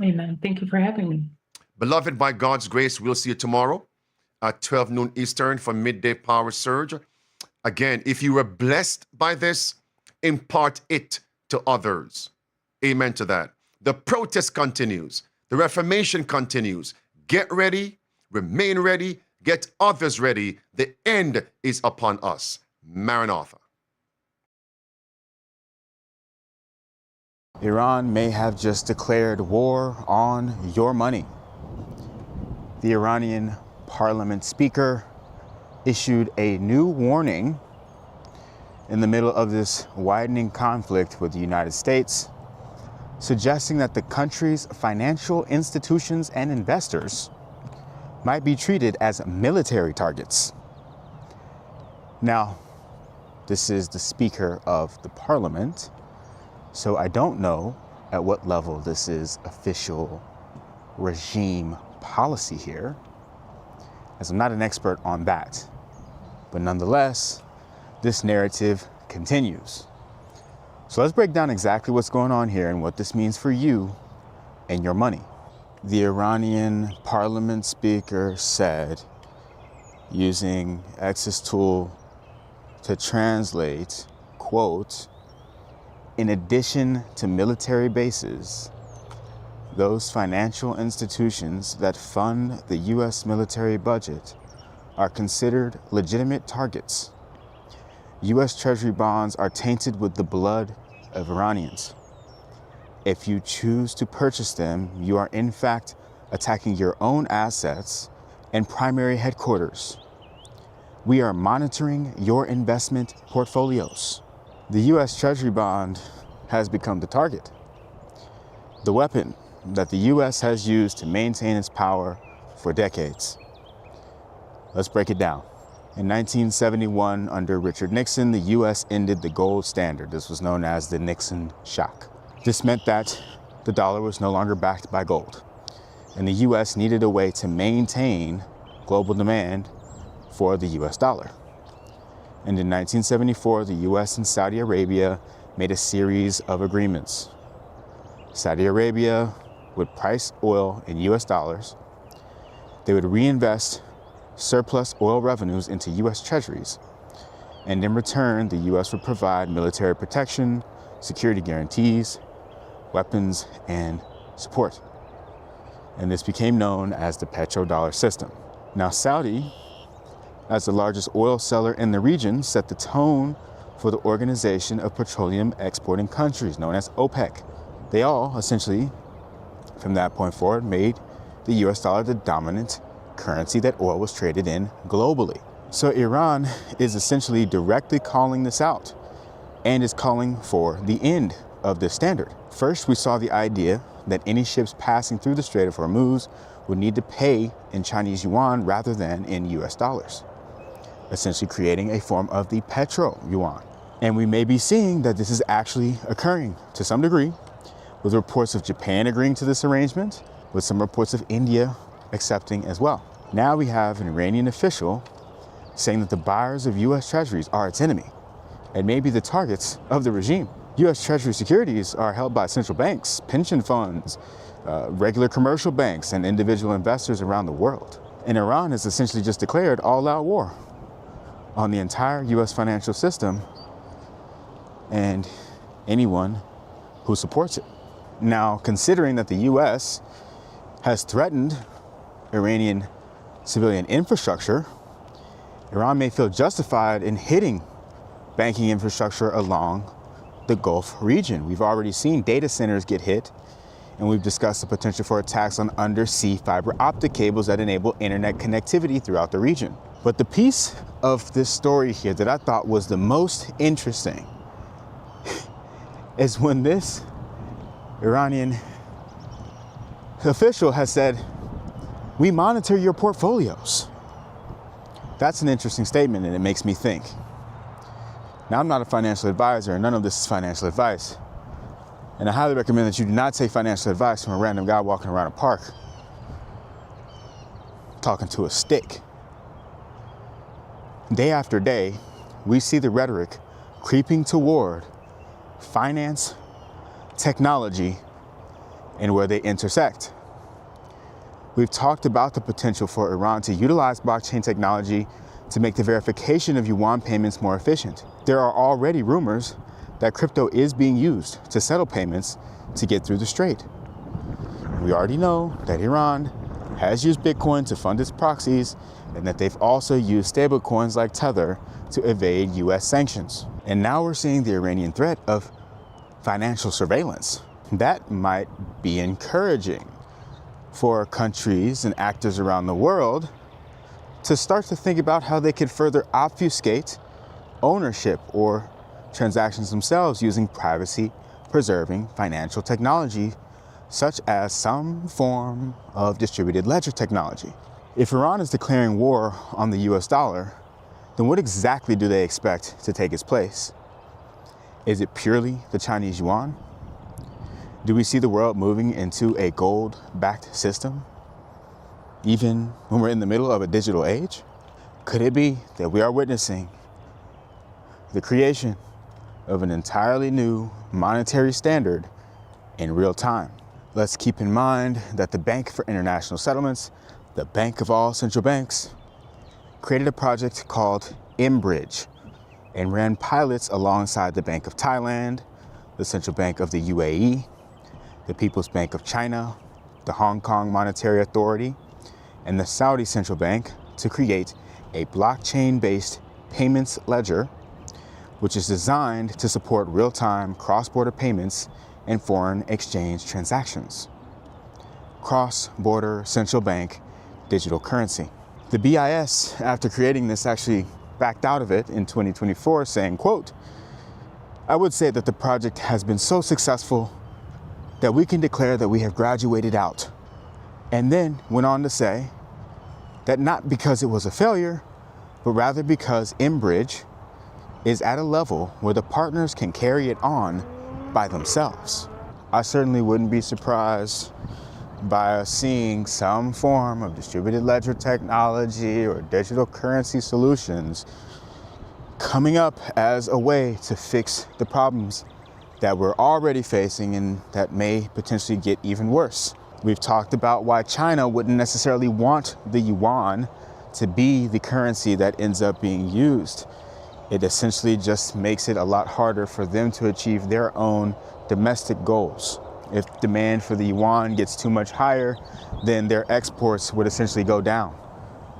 Amen. Thank you for having me. Beloved, by God's grace, we'll see you tomorrow at 12 noon Eastern for Midday Power Surge. Again, if you were blessed by this, impart it to others. Amen to that. The protest continues. The Reformation continues. Get ready, remain ready, get others ready. The end is upon us. Maranatha. Iran may have just declared war on your money. The Iranian parliament speaker issued a new warning in the middle of this widening conflict with the United States, suggesting that the country's financial institutions and investors might be treated as military targets. Now, this is the Speaker of the Parliament, so I don't know at what level this is official regime policy here, as I'm not an expert on that. But nonetheless, this narrative continues. So let's break down exactly what's going on here and what this means for you and your money. The Iranian parliament speaker said, using X's tool to translate, quote, in addition to military bases, those financial institutions that fund the U.S. military budget are considered legitimate targets. U.S. Treasury bonds are tainted with the blood of Iranians. If you choose to purchase them, you are in fact attacking your own assets and primary headquarters. We are monitoring your investment portfolios. The U.S. Treasury bond has become the target, the weapon that the U.S. has used to maintain its power for decades. Let's break it down. In 1971, under Richard Nixon, the U.S. ended the gold standard. This was known as the Nixon shock. This meant that the dollar was no longer backed by gold, and the U.S. needed a way to maintain global demand for the U.S. dollar. And in 1974, the U.S. and Saudi Arabia made a series of agreements. Saudi Arabia would price oil in U.S. dollars. They would reinvest surplus oil revenues into U.S. treasuries. And in return, the U.S. would provide military protection, security guarantees, weapons, and support. And this became known as the petrodollar system. Now, Saudi, as the largest oil seller in the region, set the tone for the Organization of Petroleum Exporting Countries, known as OPEC. They all, essentially, from that point forward, made the US dollar the dominant currency that oil was traded in globally. So Iran is essentially directly calling this out and is calling for the end of this standard. First, we saw the idea that any ships passing through the Strait of Hormuz would need to pay in Chinese yuan rather than in US dollars, essentially creating a form of the petro yuan. And we may be seeing that this is actually occurring to some degree, with reports of Japan agreeing to this arrangement, with some reports of India accepting as well. Now we have an Iranian official saying that the buyers of US treasuries are its enemy and may be the targets of the regime. US Treasury securities are held by central banks, pension funds, regular commercial banks, and individual investors around the world. And Iran has essentially just declared all-out war on the entire US financial system and anyone who supports it. Now, considering that the US has threatened Iranian civilian infrastructure, Iran may feel justified in hitting banking infrastructure along the Gulf region. We've already seen data centers get hit, and we've discussed the potential for attacks on undersea fiber optic cables that enable internet connectivity throughout the region. But the piece of this story here that I thought was the most interesting is when this Iranian official has said, "We monitor your portfolios." That's an interesting statement, and it makes me think. Now, I'm not a financial advisor, and none of this is financial advice. And I highly recommend that you do not take financial advice from a random guy walking around a park talking to a stick. Day after day, we see the rhetoric creeping toward finance, technology, and where they intersect. We've talked about the potential for Iran to utilize blockchain technology to make the verification of yuan payments more efficient. There are already rumors that crypto is being used to settle payments to get through the strait. We already know that Iran has used Bitcoin to fund its proxies, and that they've also used stablecoins like Tether to evade US sanctions. And now we're seeing the Iranian threat of financial surveillance. That might be encouraging for countries and actors around the world to start to think about how they could further obfuscate ownership or transactions themselves using privacy-preserving financial technology, such as some form of distributed ledger technology. If Iran is declaring war on the US dollar, then what exactly do they expect to take its place? Is it purely the Chinese yuan? Do we see the world moving into a gold-backed system, even when we're in the middle of a digital age? Could it be that we are witnessing the creation of an entirely new monetary standard in real time? Let's keep in mind that the Bank for International Settlements, the bank of all central banks, created a project called mBridge and ran pilots alongside the Bank of Thailand, the Central Bank of the UAE, the People's Bank of China, the Hong Kong Monetary Authority, and the Saudi Central Bank to create a blockchain-based payments ledger, which is designed to support real-time cross-border payments and foreign exchange transactions. Cross-border central bank digital currency. The BIS, after creating this, actually backed out of it in 2024, saying, quote, "I would say that the project has been so successful that we can declare that we have graduated out." And then went on to say that not because it was a failure, but rather because mBridge is at a level where the partners can carry it on by themselves. I certainly wouldn't be surprised by us seeing some form of distributed ledger technology or digital currency solutions coming up as a way to fix the problems that we're already facing and that may potentially get even worse. We've talked about why China wouldn't necessarily want the yuan to be the currency that ends up being used. It essentially just makes it a lot harder for them to achieve their own domestic goals. If demand for the yuan gets too much higher, then their exports would essentially go down.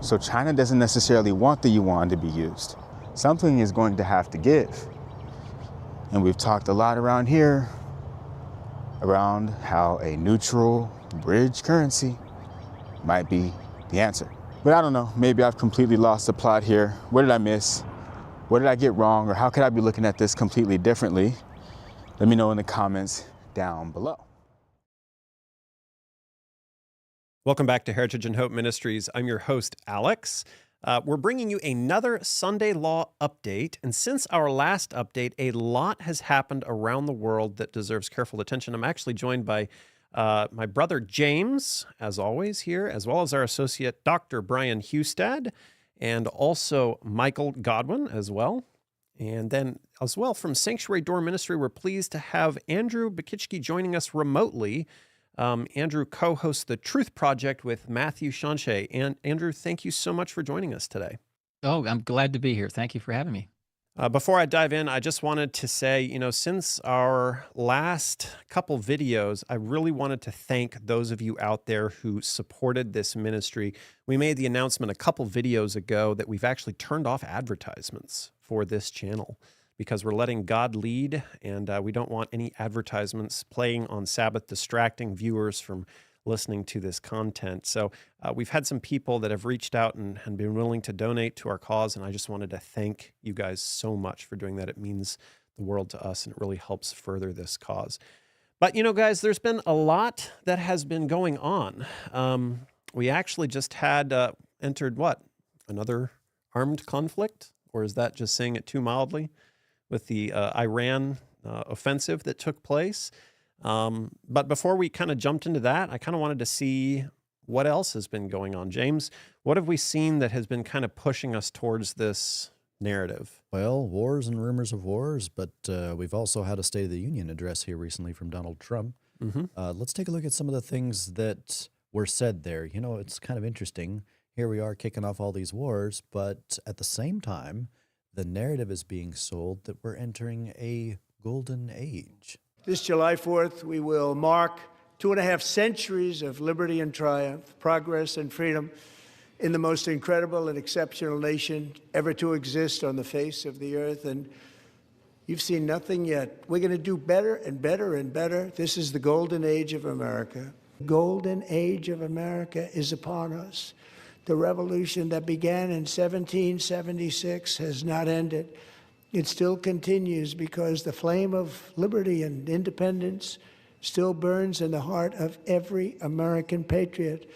So China doesn't necessarily want the yuan to be used. Something is going to have to give. And we've talked a lot around here around how a neutral bridge currency might be the answer. But I don't know, maybe I've completely lost the plot here. What did I miss? What did I get wrong? Or how could I be looking at this completely differently? Let me know in the comments down below. Welcome back to Heritage and Hope Ministries. I'm your host, Alex. We're bringing you another Sunday Law update. And since our last update, a lot has happened around the world that deserves careful attention. I'm actually joined by my brother James, as always, here, as well as our associate, Dr. Brian Hustad, and also Michael Godwin as well. And then as well from Sanctuary Door Ministry, we're pleased to have Andrew Bakitschke joining us remotely. Andrew co-hosts the Truth Project with Matthew Shanchay. And Andrew, thank you so much for joining us today. Oh, I'm glad to be here. Thank you for having me. Before I dive in, I just wanted to say, since our last couple videos, I really wanted to thank those of you out there who supported this ministry. We made the announcement a couple videos ago that we've actually turned off advertisements for this channel because we're letting God lead, and we don't want any advertisements playing on Sabbath distracting viewers from listening to this content. So we've had some people that have reached out and been willing to donate to our cause, and I just wanted to thank you guys so much for doing that. It means the world to us, and it really helps further this cause. But, guys, there's been a lot that has been going on. We actually just had entered, another armed conflict? Or is that just saying it too mildly? With the Iran offensive that took place. But before we kind of jumped into that, I kind of wanted to see what else has been going on. James, what have we seen that has been kind of pushing us towards this narrative? Well, wars and rumors of wars, but we've also had a State of the Union address here recently from Donald Trump. Mm-hmm. Let's take a look at some of the things that were said there. It's kind of interesting. Here we are kicking off all these wars, but at the same time, the narrative is being sold that we're entering a golden age. This July 4th, we will mark 2.5 centuries of liberty and triumph, progress and freedom in the most incredible and exceptional nation ever to exist on the face of the earth. And you've seen nothing yet. We're going to do better and better and better. This is the golden age of America. The golden age of America is upon us. The revolution that began in 1776 has not ended. It still continues because the flame of liberty and independence still burns in the heart of every American patriot.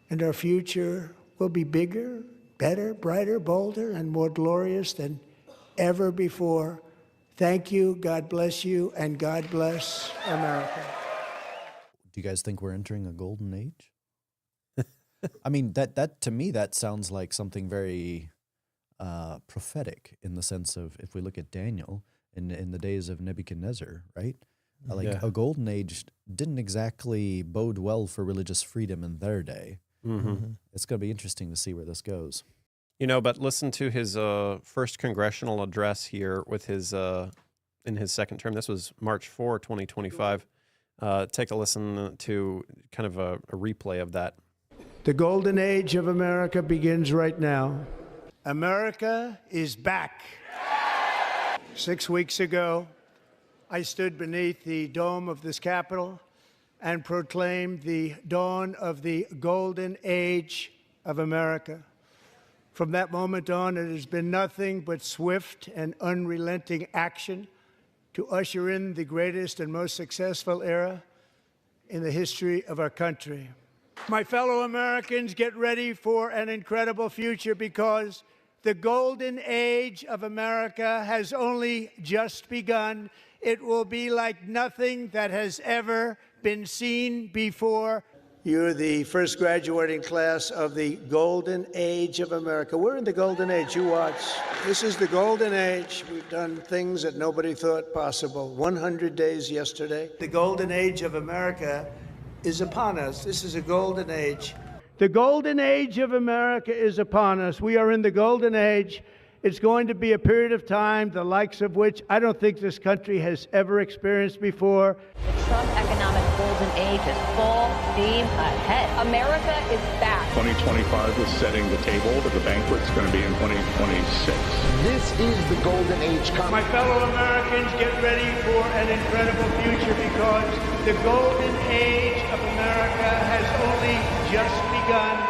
And our future will be bigger, better, brighter, bolder, and more glorious than ever before. Thank you, God bless you, and God bless America. Do you guys think we're entering a golden age? I mean, that to me, that sounds like something very prophetic in the sense of if we look at Daniel in the days of Nebuchadnezzar, right? A golden age didn't exactly bode well for religious freedom in their day. Mm-hmm. It's going to be interesting to see where this goes. But listen to his first congressional address here with his in his second term. This was March 4, 2025. Take a listen to kind of a replay of that. The golden age of America begins right now. America is back. 6 weeks ago, I stood beneath the dome of this Capitol and proclaimed the dawn of the golden age of America. From that moment on, it has been nothing but swift and unrelenting action to usher in the greatest and most successful era in the history of our country. My fellow Americans, get ready for an incredible future because the golden age of America has only just begun. It will be like nothing that has ever been seen before. You're the first graduating class of the golden age of America. We're in the golden age. You watch. This is the golden age. We've done things that nobody thought possible. 100 days yesterday. The golden age of America is upon us. This is a golden age. The golden age of America is upon us. We are in the golden age, It's going to be a period of time the likes of which I don't think this country has ever experienced before. The Trump economic golden age is full steam ahead. America is back. 2025 is setting the table, but the banquet's going to be in 2026. This is the golden age. My fellow Americans, get ready for an incredible future because the golden age of America has only just begun.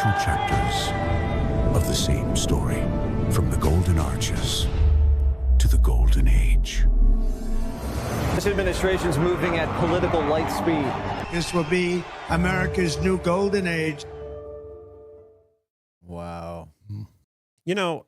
Two chapters of the same story, from the golden arches to the golden age. This administration's moving at political light speed. This will be America's new golden age. Wow. You know,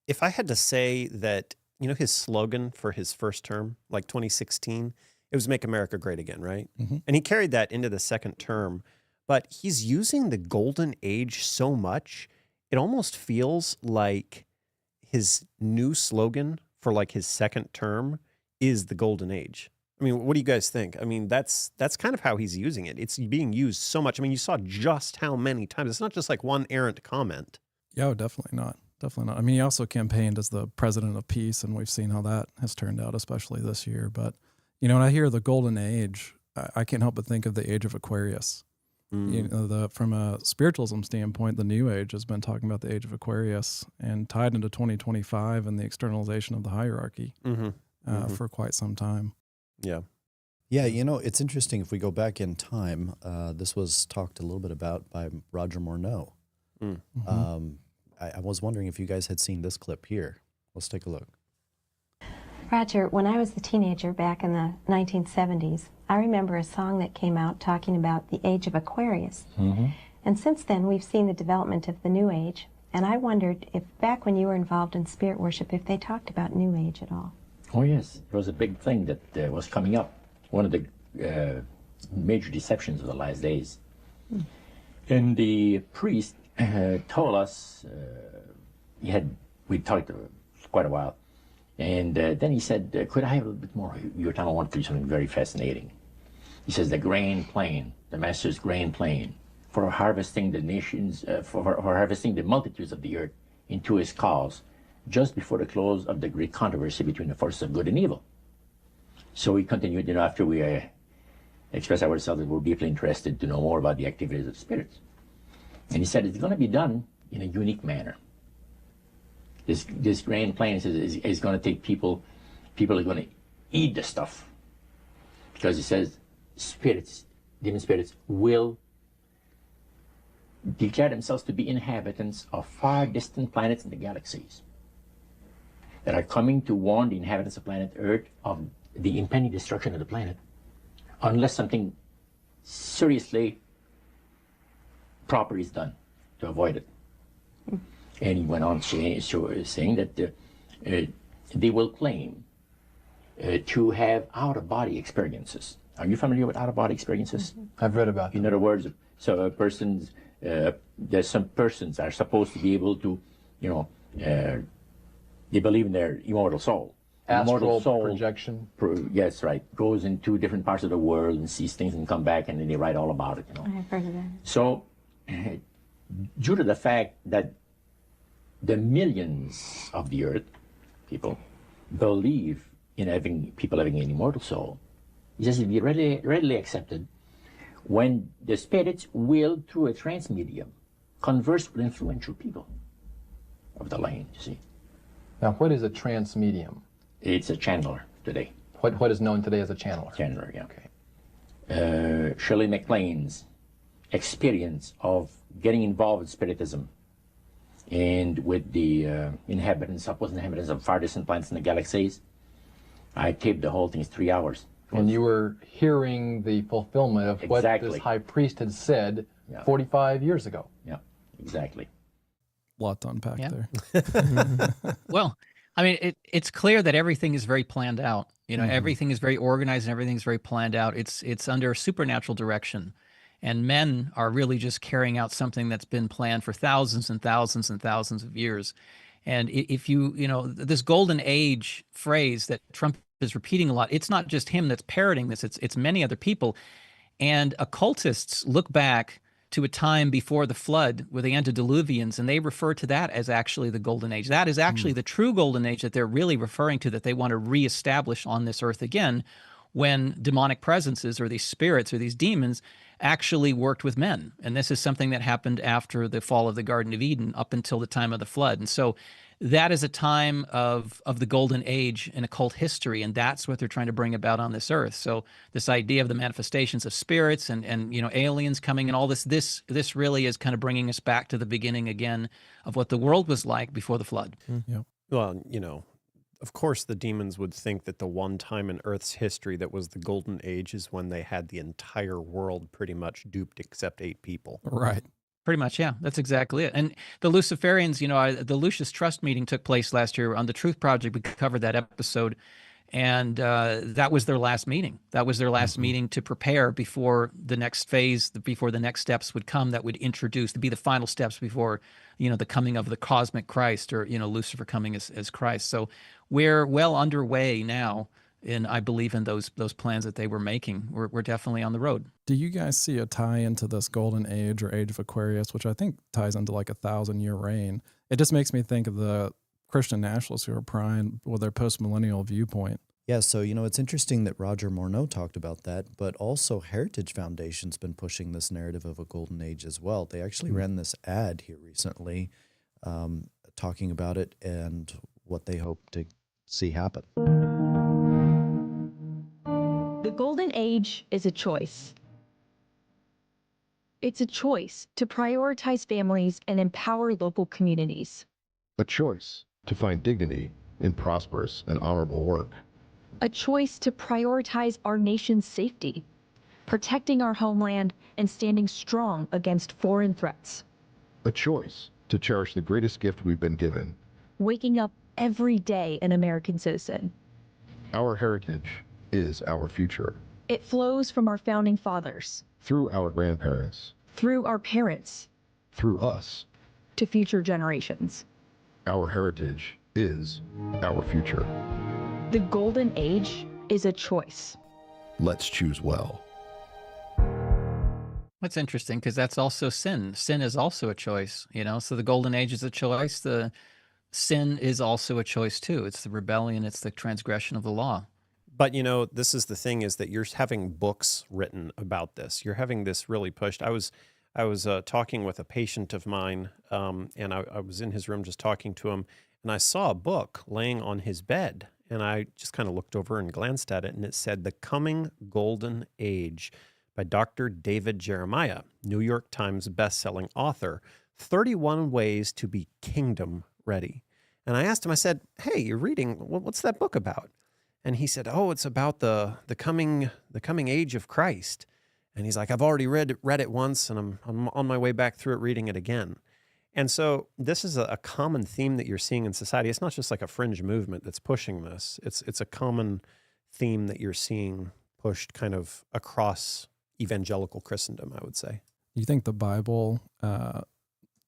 if I had to say that, you know, his slogan for his first term, like 2016, it was "Make America Great Again," right? And he carried that into the second term. But he's using the golden age so much, it almost feels like his new slogan for like his second term is the golden age. I mean, what do you guys think? I mean, that's kind of how he's using it. It's being used so much. I mean, you saw just how many times. It's not just like one errant comment. Yeah, definitely not. Definitely not. I mean, he also campaigned as the president of peace, and we've seen how that has turned out, especially this year. But, you know, when I hear the golden age, I can't help but think of the age of Aquarius. You know, from a spiritualism standpoint, the New Age has been talking about the age of Aquarius and tied into 2025 and the externalization of the hierarchy for quite some time. Yeah. Yeah, you know, it's interesting if we go back in time. This was talked a little bit about by Roger Morneau. I was wondering if you guys had seen this clip here. Let's take a look. Roger, when I was a teenager back in the 1970s, I remember a song that came out talking about the age of Aquarius. And since then, we've seen the development of the New Age. And I wondered if back when you were involved in spirit worship, if they talked about New Age at all. Oh, yes. It was a big thing that was coming up. One of the major deceptions of the last days. And the priest told us, we talked for quite a while. And then he said, could I have a little bit more? Your time I want to do something very fascinating. He says, the grain plain, the master's grain plain, for harvesting the nations, for harvesting the multitudes of the earth into his cause, just before the close of the great controversy between the forces of good and evil. So we continued, you know, after we expressed ourselves that we're deeply interested to know more about the activities of spirits. And he said, it's going to be done in a unique manner. This grain plane is going to take people are going to eat the stuff. Because he says spirits, demon spirits, will declare themselves to be inhabitants of far distant planets in the galaxies that are coming to warn the inhabitants of planet Earth of the impending destruction of the planet unless something seriously proper is done to avoid it. And he went on saying that they will claim to have out-of-body experiences. Are you familiar with out-of-body experiences? I've read about them. In other words, so there's some persons are supposed to be able to, you know, they believe in their immortal soul. Astral projection. Yes, right. Goes into different parts of the world and sees things and come back and then they write all about it, you know. I've heard of that. So, due to the fact that the millions of the earth, people, believe in people having an immortal soul, it has to be readily accepted when the spirits will, through a trance medium, converse with influential people of the land, you see. Now, what is a trance medium? It's a channeler today. What is known today as a channeler? Channeler, yeah. Okay. Shirley MacLaine's experience of getting involved with spiritism and with the supposed inhabitants of far distant planets in the galaxies, I taped the whole thing. It's 3 hours. And you were hearing the fulfillment of what this high priest had said 45 years ago. Yeah, exactly. A lot to unpack there. Well, I mean, it's clear that everything is very planned out. You know, everything is very organized and everything's very planned out. It's under supernatural direction. And men are really just carrying out something that's been planned for thousands and thousands and thousands of years. And if you know, this golden age phrase that Trump is repeating a lot, it's not just him that's parroting this, it's many other people. And occultists look back to a time before the flood with the antediluvians, and they refer to that as actually the golden age. That is actually the true golden age that they're really referring to, that they want to reestablish on this earth again, when demonic presences or these spirits or these demons actually worked with men. And this is something that happened after the fall of the Garden of Eden up until the time of the flood. And so that is a time of the golden age in occult history, and that's what they're trying to bring about on this earth. So this idea of the manifestations of spirits and you know, aliens coming and all this really is kind of bringing us back to the beginning again of what the world was like before the flood. Yep. Well, you know, of course the demons would think that the one time in Earth's history that was the golden age is when they had the entire world pretty much duped except 8 people. Right. Pretty much, yeah. That's exactly it. And the Luciferians, you know, the Lucius Trust meeting took place last year on the Truth Project. We covered that episode, and that was their last meeting. That was their last meeting to prepare before the next phase, before the next steps would come that would introduce, to be the final steps before, you know, the coming of the cosmic Christ, or, you know, Lucifer coming as Christ. So we're well underway now. And I believe in those plans that they were making. We're definitely on the road. Do you guys see a tie into this golden age or age of Aquarius, which I think ties into like 1,000-year reign? It just makes me think of the Christian nationalists who are primed with their post-millennial viewpoint. Yeah, so, you know, it's interesting that Roger Morneau talked about that, but also Heritage Foundation's been pushing this narrative of a golden age as well. They actually ran this ad here recently talking about it and what they hope to see happen. The golden age is a choice. It's a choice to prioritize families and empower local communities. A choice to find dignity in prosperous and honorable work. A choice to prioritize our nation's safety, protecting our homeland and standing strong against foreign threats. A choice to cherish the greatest gift we've been given. Waking up every day an American citizen. Our heritage is our future. It flows from our founding fathers, Through our grandparents. through our parents, Through us. to future generations. Our heritage is our future. The golden age is a choice. Let's choose well. That's interesting, because that's also sin. Sin is also a choice, you know? So the golden age is a choice. The sin is also a choice too. It's the rebellion. It's the transgression of the law. But, you know, this is the thing, is that you're having books written about this. You're having this really pushed. I was talking with a patient of mine, and I was in his room just talking to him, and I saw a book laying on his bed, and I just kind of looked over and glanced at it, and it said The Coming Golden Age by Dr. David Jeremiah, New York Times bestselling author, 31 Ways to be Kingdom Ready. And I asked him, I said, hey, you're reading, what's that book about? And he said, oh, it's about the coming age of Christ. And he's like, I've already read it once, and I'm on my way back through it, reading it again. And so this is a common theme that you're seeing in society. It's not just like a fringe movement that's pushing this. It's a common theme that you're seeing pushed kind of across evangelical Christendom, I would say. You think the Bible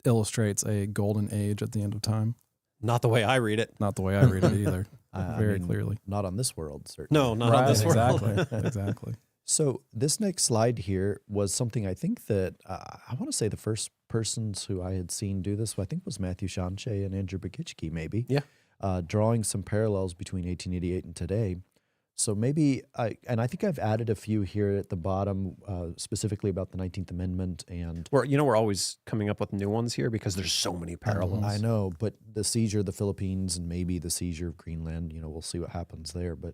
illustrates a golden age at the end of time? Not the way I read it. Not the way I read it either. Very clearly. Not on this world, certainly. No, not on this world. Exactly. Exactly. So this next slide here was something I think that I want to say the first persons who I had seen do this, I think, was Matthew Shanshay and Andrew Bakitschke, maybe. Yeah. Drawing some parallels between 1888 and today. So maybe, and I think I've added a few here at the bottom, specifically about the 19th Amendment and... We're always coming up with new ones here because there's so many parallels. I know, but the seizure of the Philippines and maybe the seizure of Greenland, you know, we'll see what happens there. But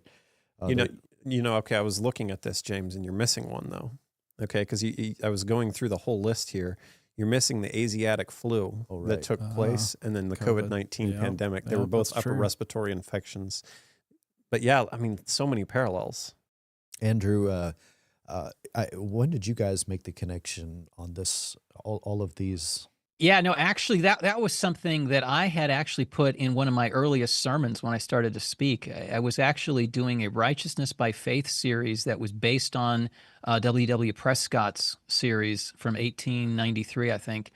okay, I was looking at this, James, and you're missing one though. Okay, because I was going through the whole list here. You're missing the Asiatic flu that took place, and then the COVID-19 pandemic. They were both upper respiratory infections. But yeah, I mean, so many parallels. Andrew, when did you guys make the connection on this? All of these. Yeah, no, actually, that was something that I had actually put in one of my earliest sermons when I started to speak. I was actually doing a Righteousness by Faith series that was based on W.W. Prescott's series from 1893, I think.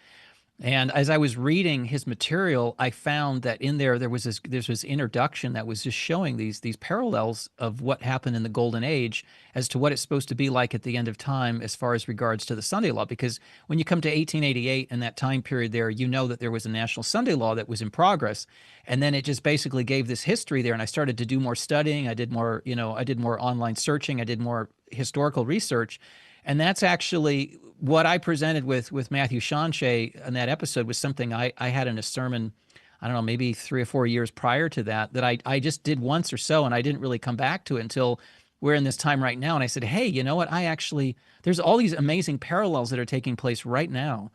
And as I was reading his material, I found that in there was this introduction that was just showing these parallels of what happened in the Golden Age as to what it's supposed to be like at the end of time as far as regards to the Sunday law. Because when you come to 1888 and that time period there, you know that there was a national Sunday law that was in progress. And then it just basically gave this history there. And I started to do more studying. I did more, I did more online searching. I did more historical research. And that's actually what I presented with Matthew Shawnshea in that episode was something I had in a sermon, I don't know, maybe 3 or 4 years prior to that I just did once or so, and I didn't really come back to it until we're in this time right now. And I said, hey, you know what? There's all these amazing parallels that are taking place right now.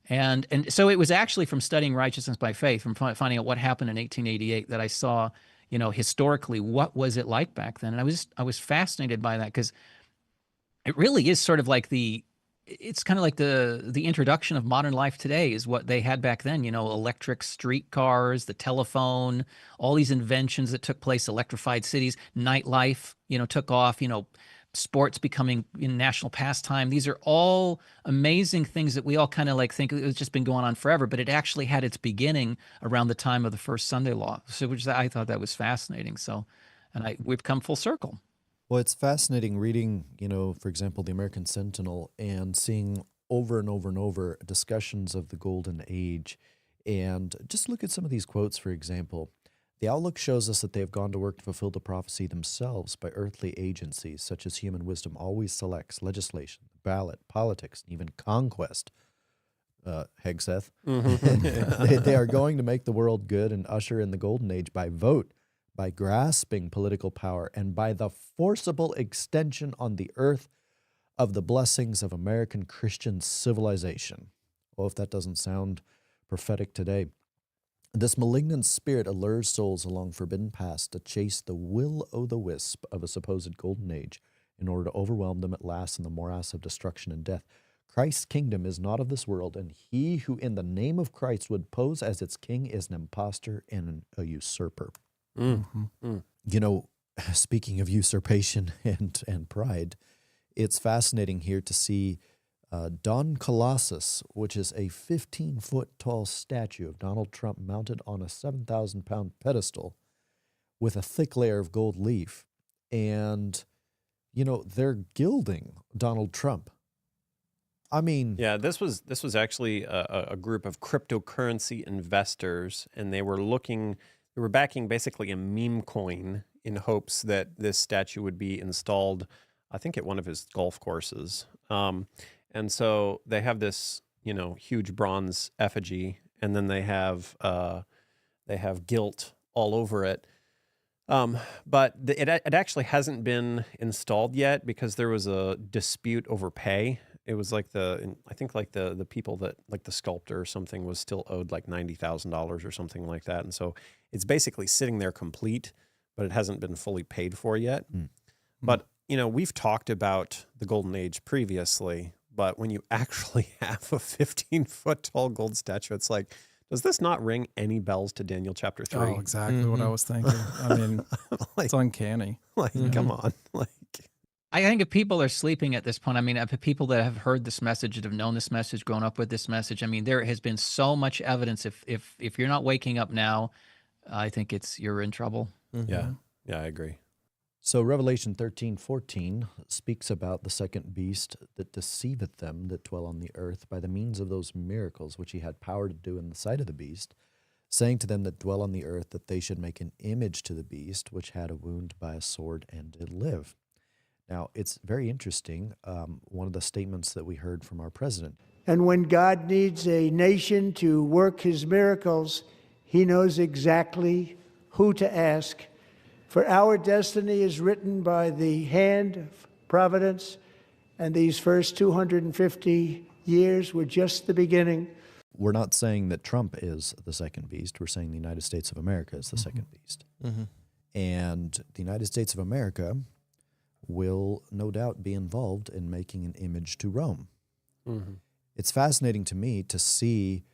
And so it was actually from studying righteousness by faith, from finding out what happened in 1888 that I saw, historically, what was it like back then? And I was fascinated by that because it really is sort of like it's kind of like the introduction of modern life today is what they had back then, electric streetcars, the telephone, all these inventions that took place, electrified cities, nightlife, took off, sports becoming national pastime. These are all amazing things that we all kind of like think it's just been going on forever, but it actually had its beginning around the time of the first Sunday law. So I thought that was fascinating. So, and we've come full circle. Well, it's fascinating reading, for example, the American Sentinel and seeing over and over and over discussions of the Golden Age. And just look at some of these quotes, for example. The outlook shows us that they have gone to work to fulfill the prophecy themselves by earthly agencies, such as human wisdom always selects legislation, ballot, politics, and even conquest. Hegseth. Mm-hmm. They are going to make the world good and usher in the Golden Age by vote, by grasping political power, and by the forcible extension on the earth of the blessings of American Christian civilization. Oh, if that doesn't sound prophetic today. This malignant spirit allures souls along forbidden paths to chase the will-o'-the-wisp of a supposed golden age in order to overwhelm them at last in the morass of destruction and death. Christ's kingdom is not of this world, and he who in the name of Christ would pose as its king is an impostor and a usurper. Mm-hmm. Speaking of usurpation and pride, it's fascinating here to see Don Colossus, which is a 15-foot tall statue of Donald Trump mounted on a 7,000-pound pedestal with a thick layer of gold leaf. And, they're gilding Donald Trump. I mean... Yeah, this was actually a group of cryptocurrency investors, and they were backing basically a meme coin in hopes that this statue would be installed, I think, at one of his golf courses. And so they have this, huge bronze effigy, and then they have gilt all over it. But it actually hasn't been installed yet because there was a dispute over pay. It was like the people that, like the sculptor or something, was still owed like $90,000 or something like that. And so it's basically sitting there complete, but it hasn't been fully paid for yet. Mm. But, we've talked about the Golden Age previously, but when you actually have a 15-foot tall gold statue, it's like, does this not ring any bells to Daniel chapter 3? Oh, exactly what I was thinking. I mean, it's uncanny. Come on. I think if people are sleeping at this point, I mean, if people that have heard this message, that have known this message, grown up with this message, I mean, there has been so much evidence. If you're not waking up now, I think you're in trouble. Mm-hmm. Yeah, I agree. So Revelation 13:14 speaks about the second beast that deceiveth them that dwell on the earth by the means of those miracles which he had power to do in the sight of the beast, saying to them that dwell on the earth that they should make an image to the beast which had a wound by a sword and did live. Now, it's very interesting, one of the statements that we heard from our president. And when God needs a nation to work his miracles, he knows exactly who to ask. For our destiny is written by the hand of providence, and these first 250 years were just the beginning. We're not saying that Trump is the second beast. We're saying the United States of America is the second beast. Mm-hmm. And the United States of America will no doubt be involved in making an image to Rome. Mm-hmm. It's fascinating to me to see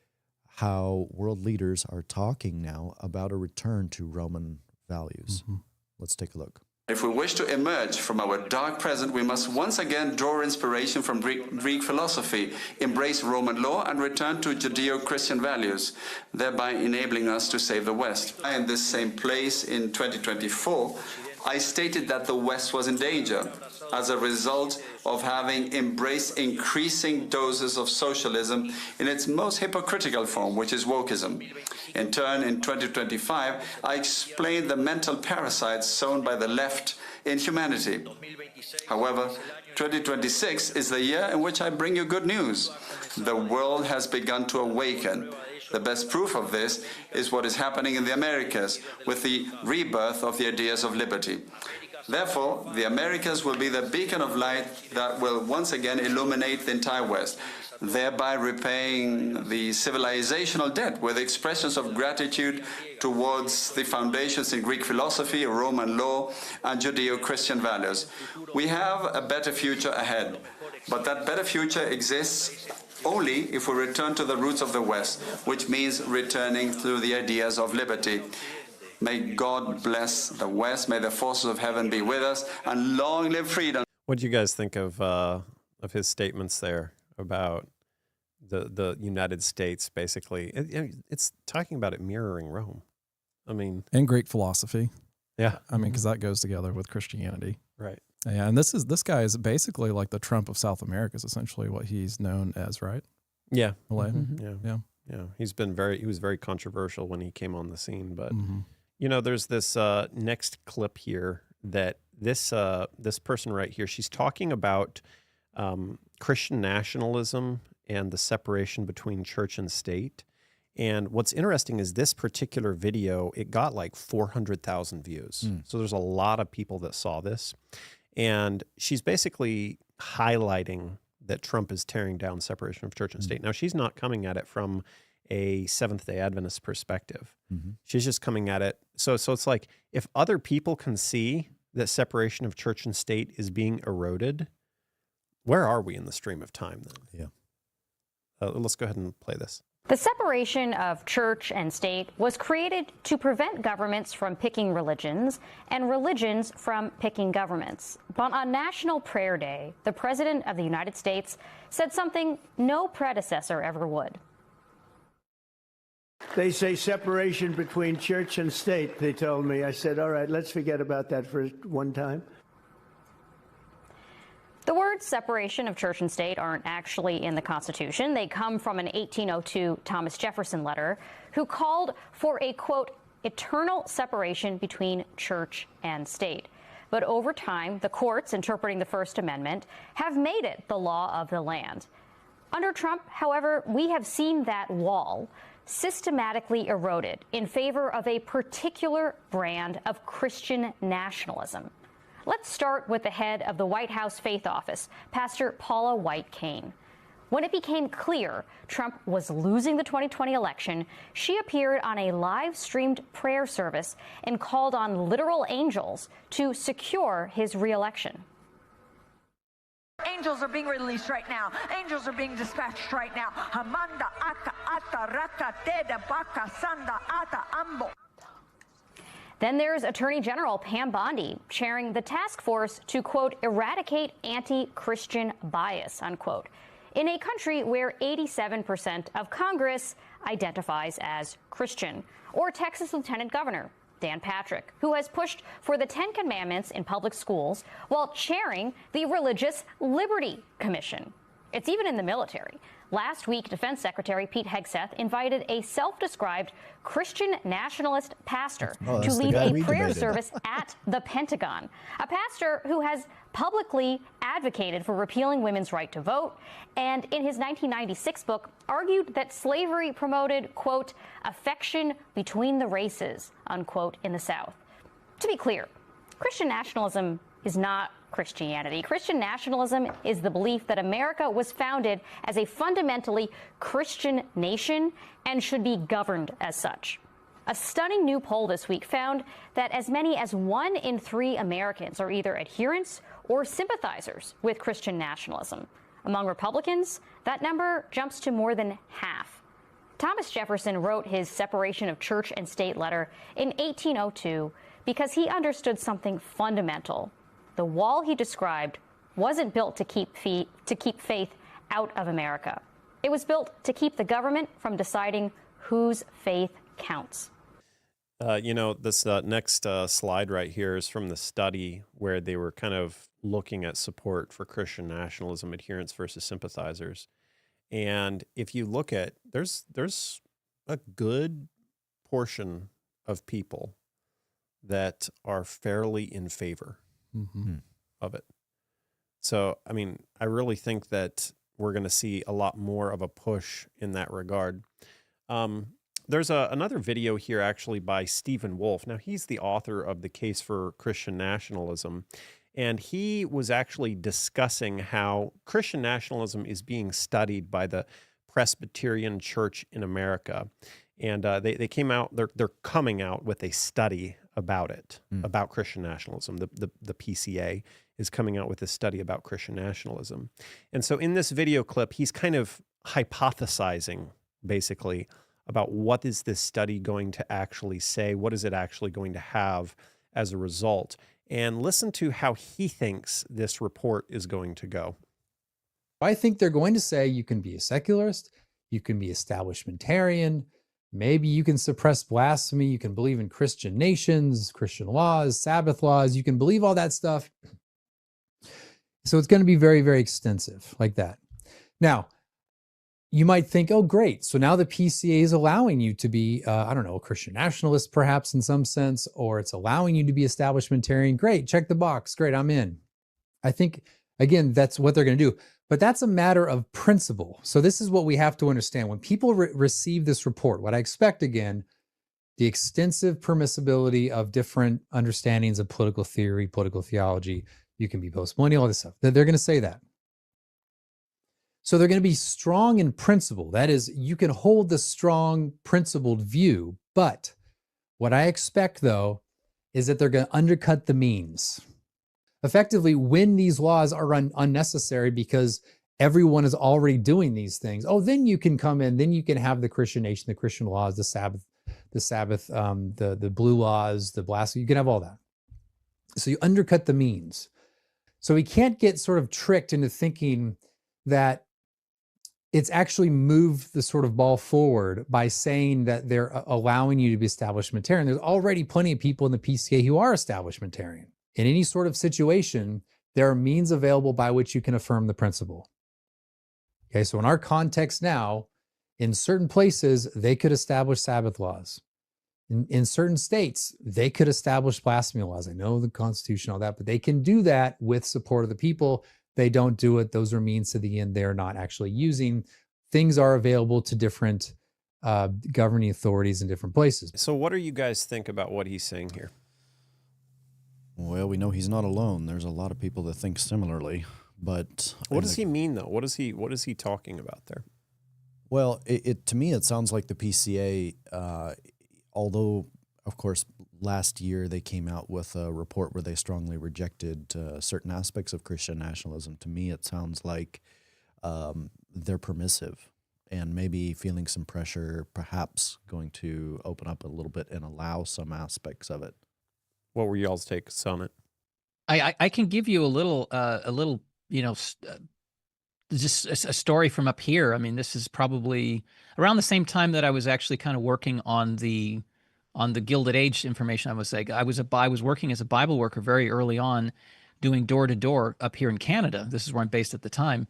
how world leaders are talking now about a return to Roman values. Mm-hmm. Let's take a look. If we wish to emerge from our dark present, we must once again draw inspiration from Greek philosophy, embrace Roman law, and return to Judeo-Christian values, thereby enabling us to save the West. In this same place in 2024, I stated that the West was in danger as a result of having embraced increasing doses of socialism in its most hypocritical form, which is wokeism. In turn, in 2025, I explained the mental parasites sown by the left in humanity. However, 2026 is the year in which I bring you good news. The world has begun to awaken. The best proof of this is what is happening in the Americas with the rebirth of the ideas of liberty. Therefore, the Americas will be the beacon of light that will once again illuminate the entire West, thereby repaying the civilizational debt with expressions of gratitude towards the foundations in Greek philosophy, Roman law, and Judeo-Christian values. We have a better future ahead, but that better future exists only if we return to the roots of the West, which means returning to the ideas of liberty. May God bless the West. May the forces of heaven be with us, and long live freedom. What do you guys think of his statements there about the United States? Basically, it's talking about it mirroring Rome. I mean, and Greek philosophy. Yeah, I mean, because that goes together with Christianity. Right. Yeah, and this guy is basically like the Trump of South America. Is essentially what he's known as, right? Yeah. Yeah. He was very controversial when he came on the scene, but. You know, there's this next clip here that this person right here, she's talking about Christian nationalism and the separation between church and state. And what's interesting is this particular video, it got like 400,000 views. So there's a lot of people that saw this. And she's basically highlighting that Trump is tearing down separation of church and state. Now, she's not coming at it from a Seventh-day Adventist perspective. She's just coming at it. So it's like, if other people can see that separation of church and state is being eroded, where are we in the stream of time then? Yeah. Let's go ahead and play this. The separation of church and state was created to prevent governments from picking religions and religions from picking governments. But on National Prayer Day, the President of the United States said something no predecessor ever would. They say separation between church and state, they told me. I said, all right, let's forget about that for one time. The words separation of church and state aren't actually in the Constitution. They come from an 1802 Thomas Jefferson letter, who called for a, quote, eternal separation between church and state. But over time, the courts interpreting the First Amendment have made it the law of the land. Under Trump, however, we have seen that wall systematically eroded in favor of a particular brand of Christian nationalism. Let's start with the head of the White House Faith Office, Pastor Paula White-Cain. When it became clear Trump was losing the 2020 election, she appeared on a live-streamed prayer service and called on literal angels to secure his re-election. Angels are being released right now. Angels are being dispatched right now. Hamanda aka ata raka teda baka sanda ata ambo. Then there's Attorney General Pam Bondi chairing the task force to, quote, eradicate anti-Christian bias, unquote, in a country where 87% of Congress identifies as Christian. Or Texas Lieutenant Governor Dan Patrick, who has pushed for the 10 Commandments in public schools while chairing the Religious Liberty Commission. It's even in the military. Last week, Defense Secretary Pete Hegseth invited a self-described Christian nationalist pastor to lead a prayer service at the Pentagon. A pastor who has publicly advocated for repealing women's right to vote, and in his 1996 book argued that slavery promoted, quote, affection between the races, unquote, in the South. To be clear, Christian nationalism is not Christianity. Christian nationalism is the belief that America was founded as a fundamentally Christian nation and should be governed as such. A stunning new poll this week found that as many as 1 in 3 Americans are either adherents or sympathizers with Christian nationalism. Among Republicans, that number jumps to more than half. Thomas Jefferson wrote his separation of church and state letter in 1802 because he understood something fundamental. The wall he described wasn't built to keep faith out of America. It was built to keep the government from deciding whose faith counts. You know, this next slide right here is from the study where they were kind of looking at support for Christian nationalism, adherents versus sympathizers. And if you look at, there's a good portion of people that are fairly in favor of it. So, I mean, I really think that we're going to see a lot more of a push in that regard. There's another video here actually by Stephen Wolfe. Now, he's the author of The Case for Christian Nationalism, and he was actually discussing how Christian nationalism is being studied by the Presbyterian Church in America. And they came out, they're coming out with a study about it, about Christian nationalism. The PCA is coming out with a study about Christian nationalism. And so in this video clip, he's kind of hypothesizing, basically, about what is this study going to actually say? What is it actually going to have as a result? And listen to how he thinks this report is going to go. I think they're going to say you can be a secularist, you can be establishmentarian, maybe you can suppress blasphemy, you can believe in Christian nations, Christian laws, Sabbath laws, you can believe all that stuff. So it's going to be very, very extensive like that. Now, you might think, oh, great. So now the PCA is allowing you to be, I don't know, a Christian nationalist, perhaps in some sense, or it's allowing you to be establishmentarian. Great, check the box. Great, I'm in. I think, again, that's what they're going to do. But that's a matter of principle. So this is what we have to understand. When people receive this report, what I expect, again, the extensive permissibility of different understandings of political theory, political theology, you can be postmillennial, all this stuff. They're going to say that. So they're going to be strong in principle. That is, you can hold the strong principled view, but what I expect, though, is that they're going to undercut the means. Effectively, when these laws are unnecessary because everyone is already doing these things, oh, then you can come in, then you can have the Christian nation, the Christian laws, the Sabbath, the blue laws, the blasphemy, you can have all that. So you undercut the means. So we can't get sort of tricked into thinking that it's actually moved the sort of ball forward by saying that they're allowing you to be establishmentarian. There's already plenty of people in the PCA who are establishmentarian. In any sort of situation, there are means available by which you can affirm the principle. Okay, so in our context now, in certain places, they could establish Sabbath laws. In certain states, they could establish blasphemy laws. I know the Constitution, all that, but they can do that with support of the people. They don't do it. Those are means to the end they're not actually using. Things are available to different governing authorities in different places. So what do you guys think about what he's saying here? Well, we know he's not alone. There's a lot of people that think similarly, but what does he mean, though? What is he talking about there? Well, to me, it sounds like the PCA, although, of course, last year they came out with a report where they strongly rejected certain aspects of Christian nationalism. To me, it sounds like they're permissive and maybe feeling some pressure, perhaps going to open up a little bit and allow some aspects of it. What were y'all's takes on it? I can give you a little, just a story from up here. I mean, this is probably around the same time that I was actually kind of working on the Gilded Age information. I was like, I was working as a Bible worker very early on, doing door to door up here in Canada. This is where I'm based at the time,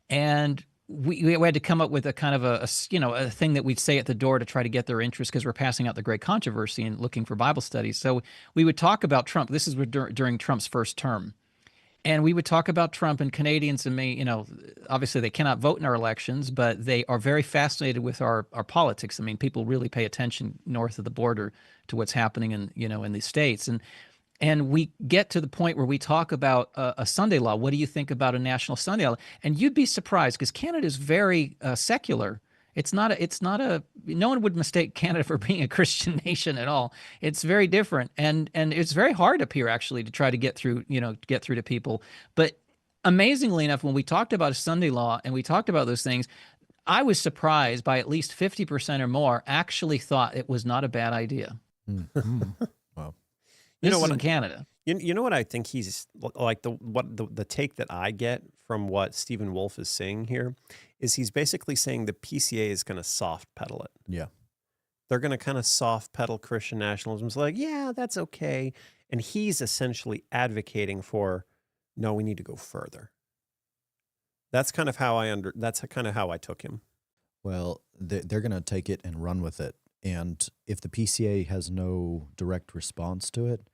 and we had to come up with a kind of a thing that we'd say at the door to try to get their interest because we're passing out the Great Controversy and looking for Bible studies. So we would talk about Trump. This is during Trump's first term. And we would talk about Trump, and Canadians and me, obviously they cannot vote in our elections, but they are very fascinated with our politics. I mean, people really pay attention north of the border to what's happening in these states. And we get to the point where we talk about a Sunday law. What do you think about a national Sunday law? And you'd be surprised because Canada is very secular. No one would mistake Canada for being a Christian nation at all. It's very different. And it's very hard up here actually to try to get through to people. But amazingly enough, when we talked about a Sunday law and we talked about those things, I was surprised by at least 50% or more actually thought it was not a bad idea. Mm-hmm. Wow. This is in Canada. You know what I think he's like the take that I get from what Stephen Wolfe is saying here is he's basically saying the PCA is going to soft pedal it. Yeah. They're going to kind of soft pedal Christian nationalism. It's like, yeah, that's okay. And he's essentially advocating for, no, we need to go further. That's kind of how I took him. Well, they're going to take it and run with it. And if the PCA has no direct response to it,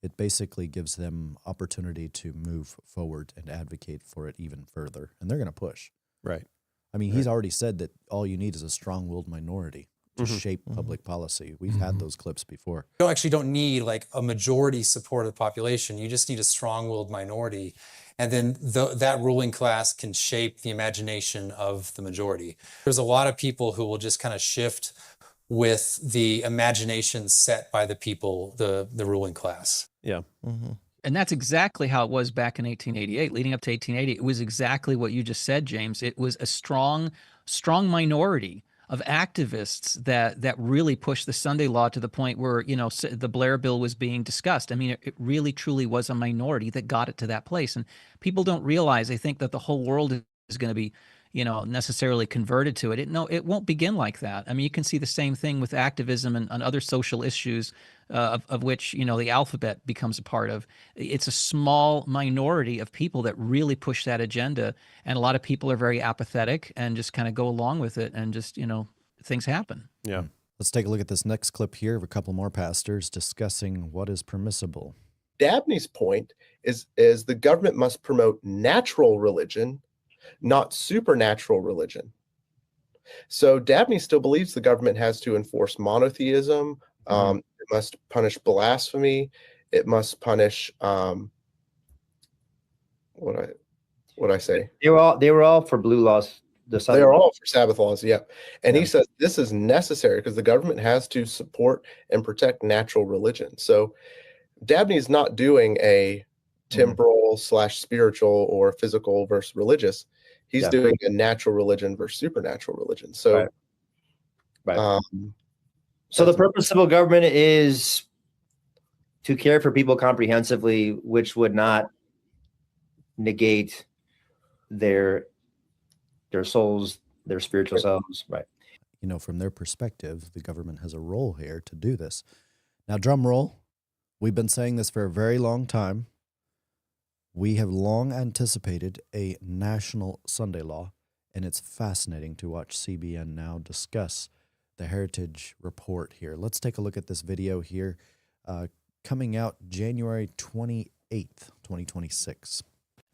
it basically gives them opportunity to move forward and advocate for it even further. And they're going to push. Right. I mean, he's already said that all you need is a strong-willed minority to shape public policy. We've had those clips before. You actually don't need like a majority support of the population. You just need a strong-willed minority. And then that ruling class can shape the imagination of the majority. There's a lot of people who will just kind of shift with the imagination set by the people, the ruling class. Yeah. And that's exactly how it was back in 1888, leading up to 1880. It was exactly what you just said, James. It was a strong minority of activists that really pushed the Sunday law to the point where, you know, the Blair Bill was being discussed. I mean, it really, truly was a minority that got it to that place. And people don't realize, they think that the whole world is going to be, you know, necessarily converted to it. No, it won't begin like that. I mean, you can see the same thing with activism and other social issues of which, you know, the alphabet becomes a part of. It's a small minority of people that really push that agenda. And a lot of people are very apathetic and just kind of go along with it and just, you know, things happen. Yeah. Let's take a look at this next clip here of a couple more pastors discussing what is permissible. Dabney's point is the government must promote natural religion, not supernatural religion. So Dabney still believes the government has to enforce monotheism. It must punish blasphemy. It must punish what I say. They were all for blue laws. They are all for Sabbath laws. Yeah, and he says this is necessary because the government has to support and protect natural religion. So Dabney is not doing a temporal / spiritual or physical versus religious. He's doing a natural religion versus supernatural religion. So, right. So the purposeful government is to care for people comprehensively, which would not negate their souls, their spiritual selves. Right. You know, from their perspective, the government has a role here to do this. Now, drum roll. We've been saying this for a very long time. We have long anticipated a national Sunday law, and it's fascinating to watch CBN now discuss the Heritage Report here. Let's take a look at this video here, coming out January 28th, 2026.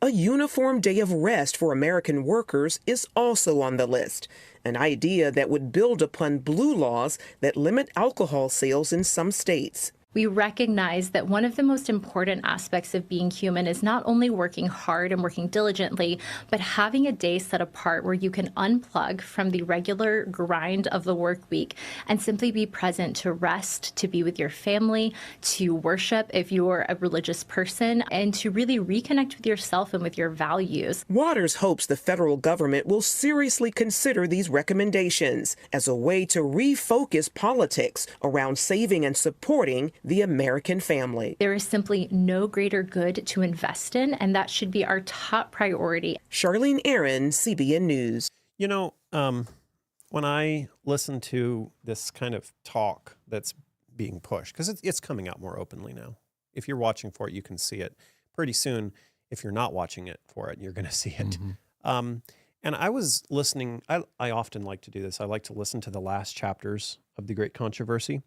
A uniform day of rest for American workers is also on the list, an idea that would build upon blue laws that limit alcohol sales in some states. We recognize that one of the most important aspects of being human is not only working hard and working diligently, but having a day set apart where you can unplug from the regular grind of the work week and simply be present to rest, to be with your family, to worship if you're a religious person, and to really reconnect with yourself and with your values. Waters hopes the federal government will seriously consider these recommendations as a way to refocus politics around saving and supporting the American family. There is simply no greater good to invest in, and that should be our top priority. Charlene Aaron, CBN News. You know, when I listen to this kind of talk that's being pushed, because it's coming out more openly now. If you're watching for it, you can see it. Pretty soon, if you're not watching it for it, you're going to see it. And I was listening. I often like to do this. I like to listen to the last chapters of The Great Controversy,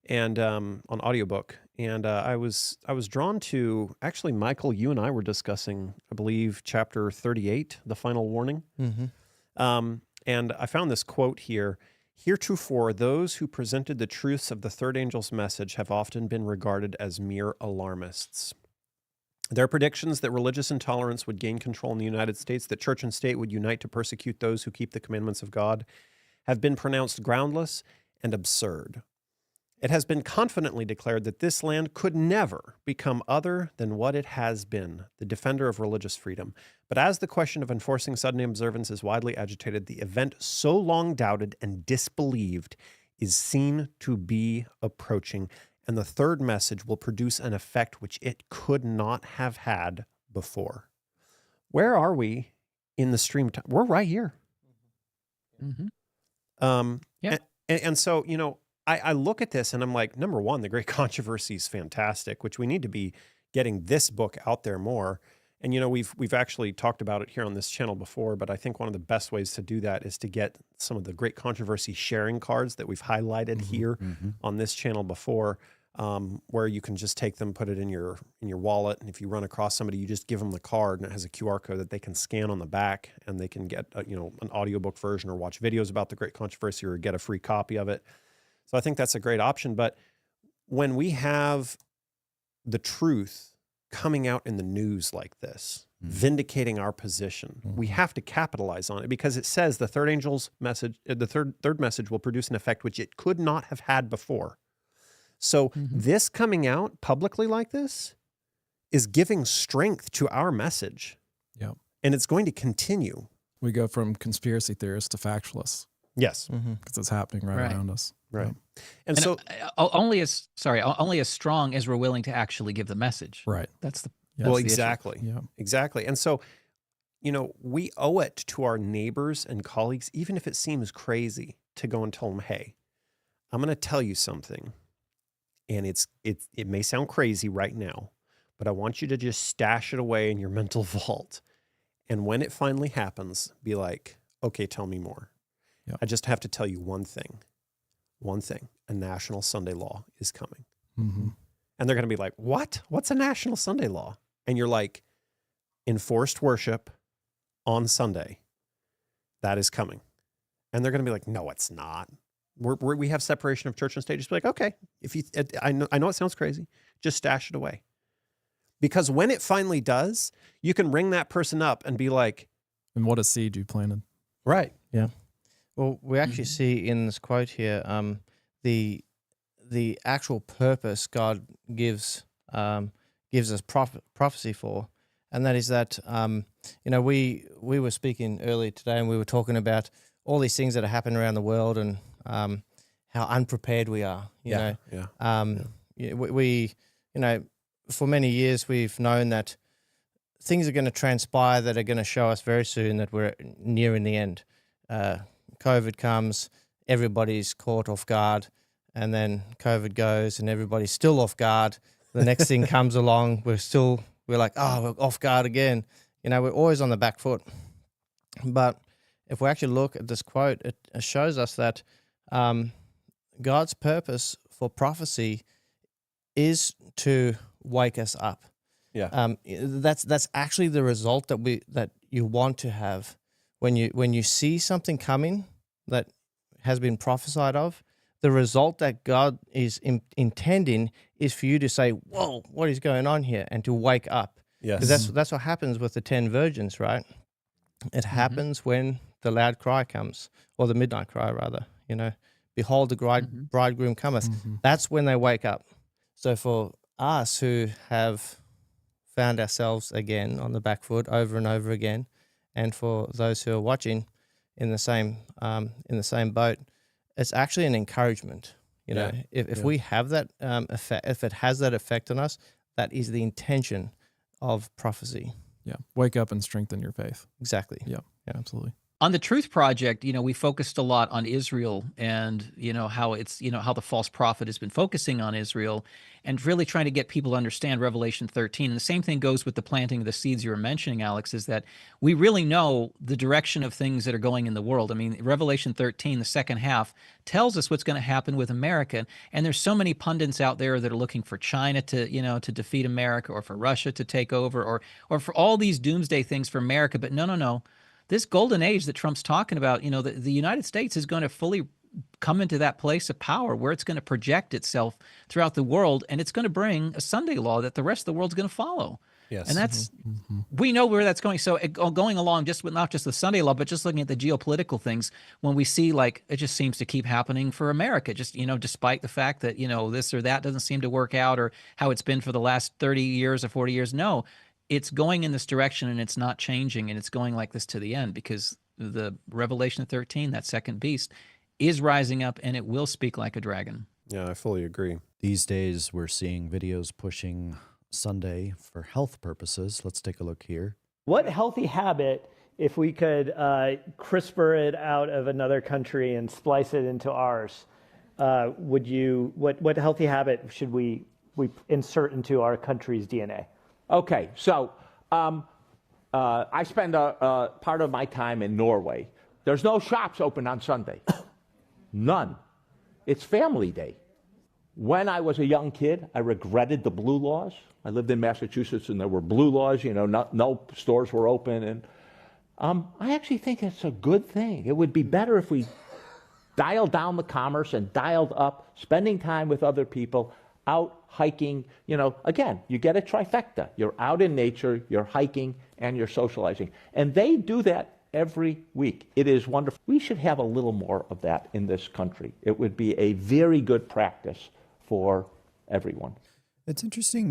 and on audiobook. And I was drawn to, actually, Michael, you and I were discussing, I believe, chapter 38, The Final Warning. And I found this quote here. Heretofore, those who presented the truths of the third angel's message have often been regarded as mere alarmists. Their predictions that religious intolerance would gain control in the United States, that church and state would unite to persecute those who keep the commandments of God, have been pronounced groundless and absurd. It has been confidently declared that this land could never become other than what it has been, the defender of religious freedom. But as the question of enforcing Sunday observance is widely agitated, the event so long doubted and disbelieved is seen to be approaching. And the third message will produce an effect which it could not have had before. Where are we in the stream time? We're right here. Yeah. And so, you know, I look at this and I'm like, number one, the Great Controversy is fantastic, which we need to be getting this book out there more. And, you know, we've actually talked about it here on this channel before, but I think one of the best ways to do that is to get some of the Great Controversy sharing cards that we've highlighted here on this channel before, where you can just take them, put it in your wallet. And if you run across somebody, you just give them the card and it has a QR code that they can scan on the back and they can get, you know, an audiobook version or watch videos about the Great Controversy or get a free copy of it. So I think that's a great option. But when we have the truth coming out in the news like this, vindicating our position, we have to capitalize on it, because it says the third angel's message, the third message will produce an effect which it could not have had before. So this coming out publicly like this is giving strength to our message. Yep. And it's going to continue. We go from conspiracy theorists to factualists. Yes. Because it's happening right around us. Right. Yep. And so only as strong as we're willing to actually give the message. Right. That's the well, the exactly. Yeah. Exactly. And so, you know, we owe it to our neighbors and colleagues, even if it seems crazy, to go and tell them, hey, I'm going to tell you something. And it may sound crazy right now, but I want you to just stash it away in your mental vault. And when it finally happens, be like, okay, tell me more. Yep. I just have to tell you one thing. A national Sunday law is coming. And they're going to be like, what? What's a national Sunday law? And you're like, enforced worship on Sunday. That is coming. And they're going to be like, no, it's not. We have separation of church and state. Just be like, okay, I know it sounds crazy, just stash it away. Because when it finally does, you can ring that person up and be like, and what a seed you planted. Right. Yeah. Well, we actually see in this quote here the actual purpose God gives us prophecy for, and that is that you know, we were speaking earlier today and we were talking about all these things that are happening around the world and how unprepared we are. You know, we you know, for many years we've known that things are going to transpire that are going to show us very soon that we're nearing the end. COVID comes, everybody's caught off guard, and then COVID goes and everybody's still off guard. The next thing comes along, we're like, oh, we're off guard again. You know, we're always on the back foot. But if we actually look at this quote, it shows us that God's purpose for prophecy is to wake us up. Yeah. That's actually the result that you want to have when you see something coming that has been prophesied of. The result that God is intending is for you to say, "Whoa, what is going on here?" and to wake up. Yes. Because that's what happens with the 10 virgins, right? It happens when the loud cry comes, or the midnight cry, rather. You know, behold, the bridegroom cometh. That's when they wake up. So for us who have found ourselves again on the back foot over and over again, and for those who are watching in the same boat, it's actually an encouragement. You know, if we have that effect, if it has that effect on us, that is the intention of prophecy. Yeah. Wake up and strengthen your faith. Exactly. Yeah. Yeah, absolutely. On the Truth Project, you know, we focused a lot on Israel and, you know, how the false prophet has been focusing on Israel and really trying to get people to understand Revelation 13. And the same thing goes with the planting of the seeds you were mentioning, Alex, is that we really know the direction of things that are going in the world. I mean, Revelation 13, the second half, tells us what's going to happen with America. And there's so many pundits out there that are looking for China to, you know, to defeat America, or for Russia to take over, or for all these doomsday things for America. But no. This golden age that Trump's talking about, you know, the United States is going to fully come into that place of power where it's going to project itself throughout the world, and it's going to bring a Sunday law that the rest of the world's going to follow. Yes. And that's, we know where that's going. So going along just with not just the Sunday law, but just looking at the geopolitical things, when we see, like, it just seems to keep happening for America, just, you know, despite the fact that, you know, this or that doesn't seem to work out, or how it's been for the last 30 years or 40 years. No, it's going in this direction, and it's not changing, and it's going like this to the end, because the Revelation 13, that second beast, is rising up, and it will speak like a dragon. Yeah, I fully agree. These days, we're seeing videos pushing Sunday for health purposes. Let's take a look here. What healthy habit, if we could CRISPR it out of another country and splice it into ours, what healthy habit should we insert into our country's DNA? Okay, so I spend a part of my time in Norway. There's no shops open on Sunday. None. It's family day. When I was a young kid, I regretted the blue laws. I lived in Massachusetts and there were blue laws, no stores were open. And I actually think it's a good thing. It would be better if we dialed down the commerce and dialed up spending time with other people, out hiking. Again, you get a trifecta. You're out in nature, you're hiking, and you're socializing. And they do that every week. It is wonderful. We should have a little more of that in this country. It would be a very good practice for everyone. It's interesting,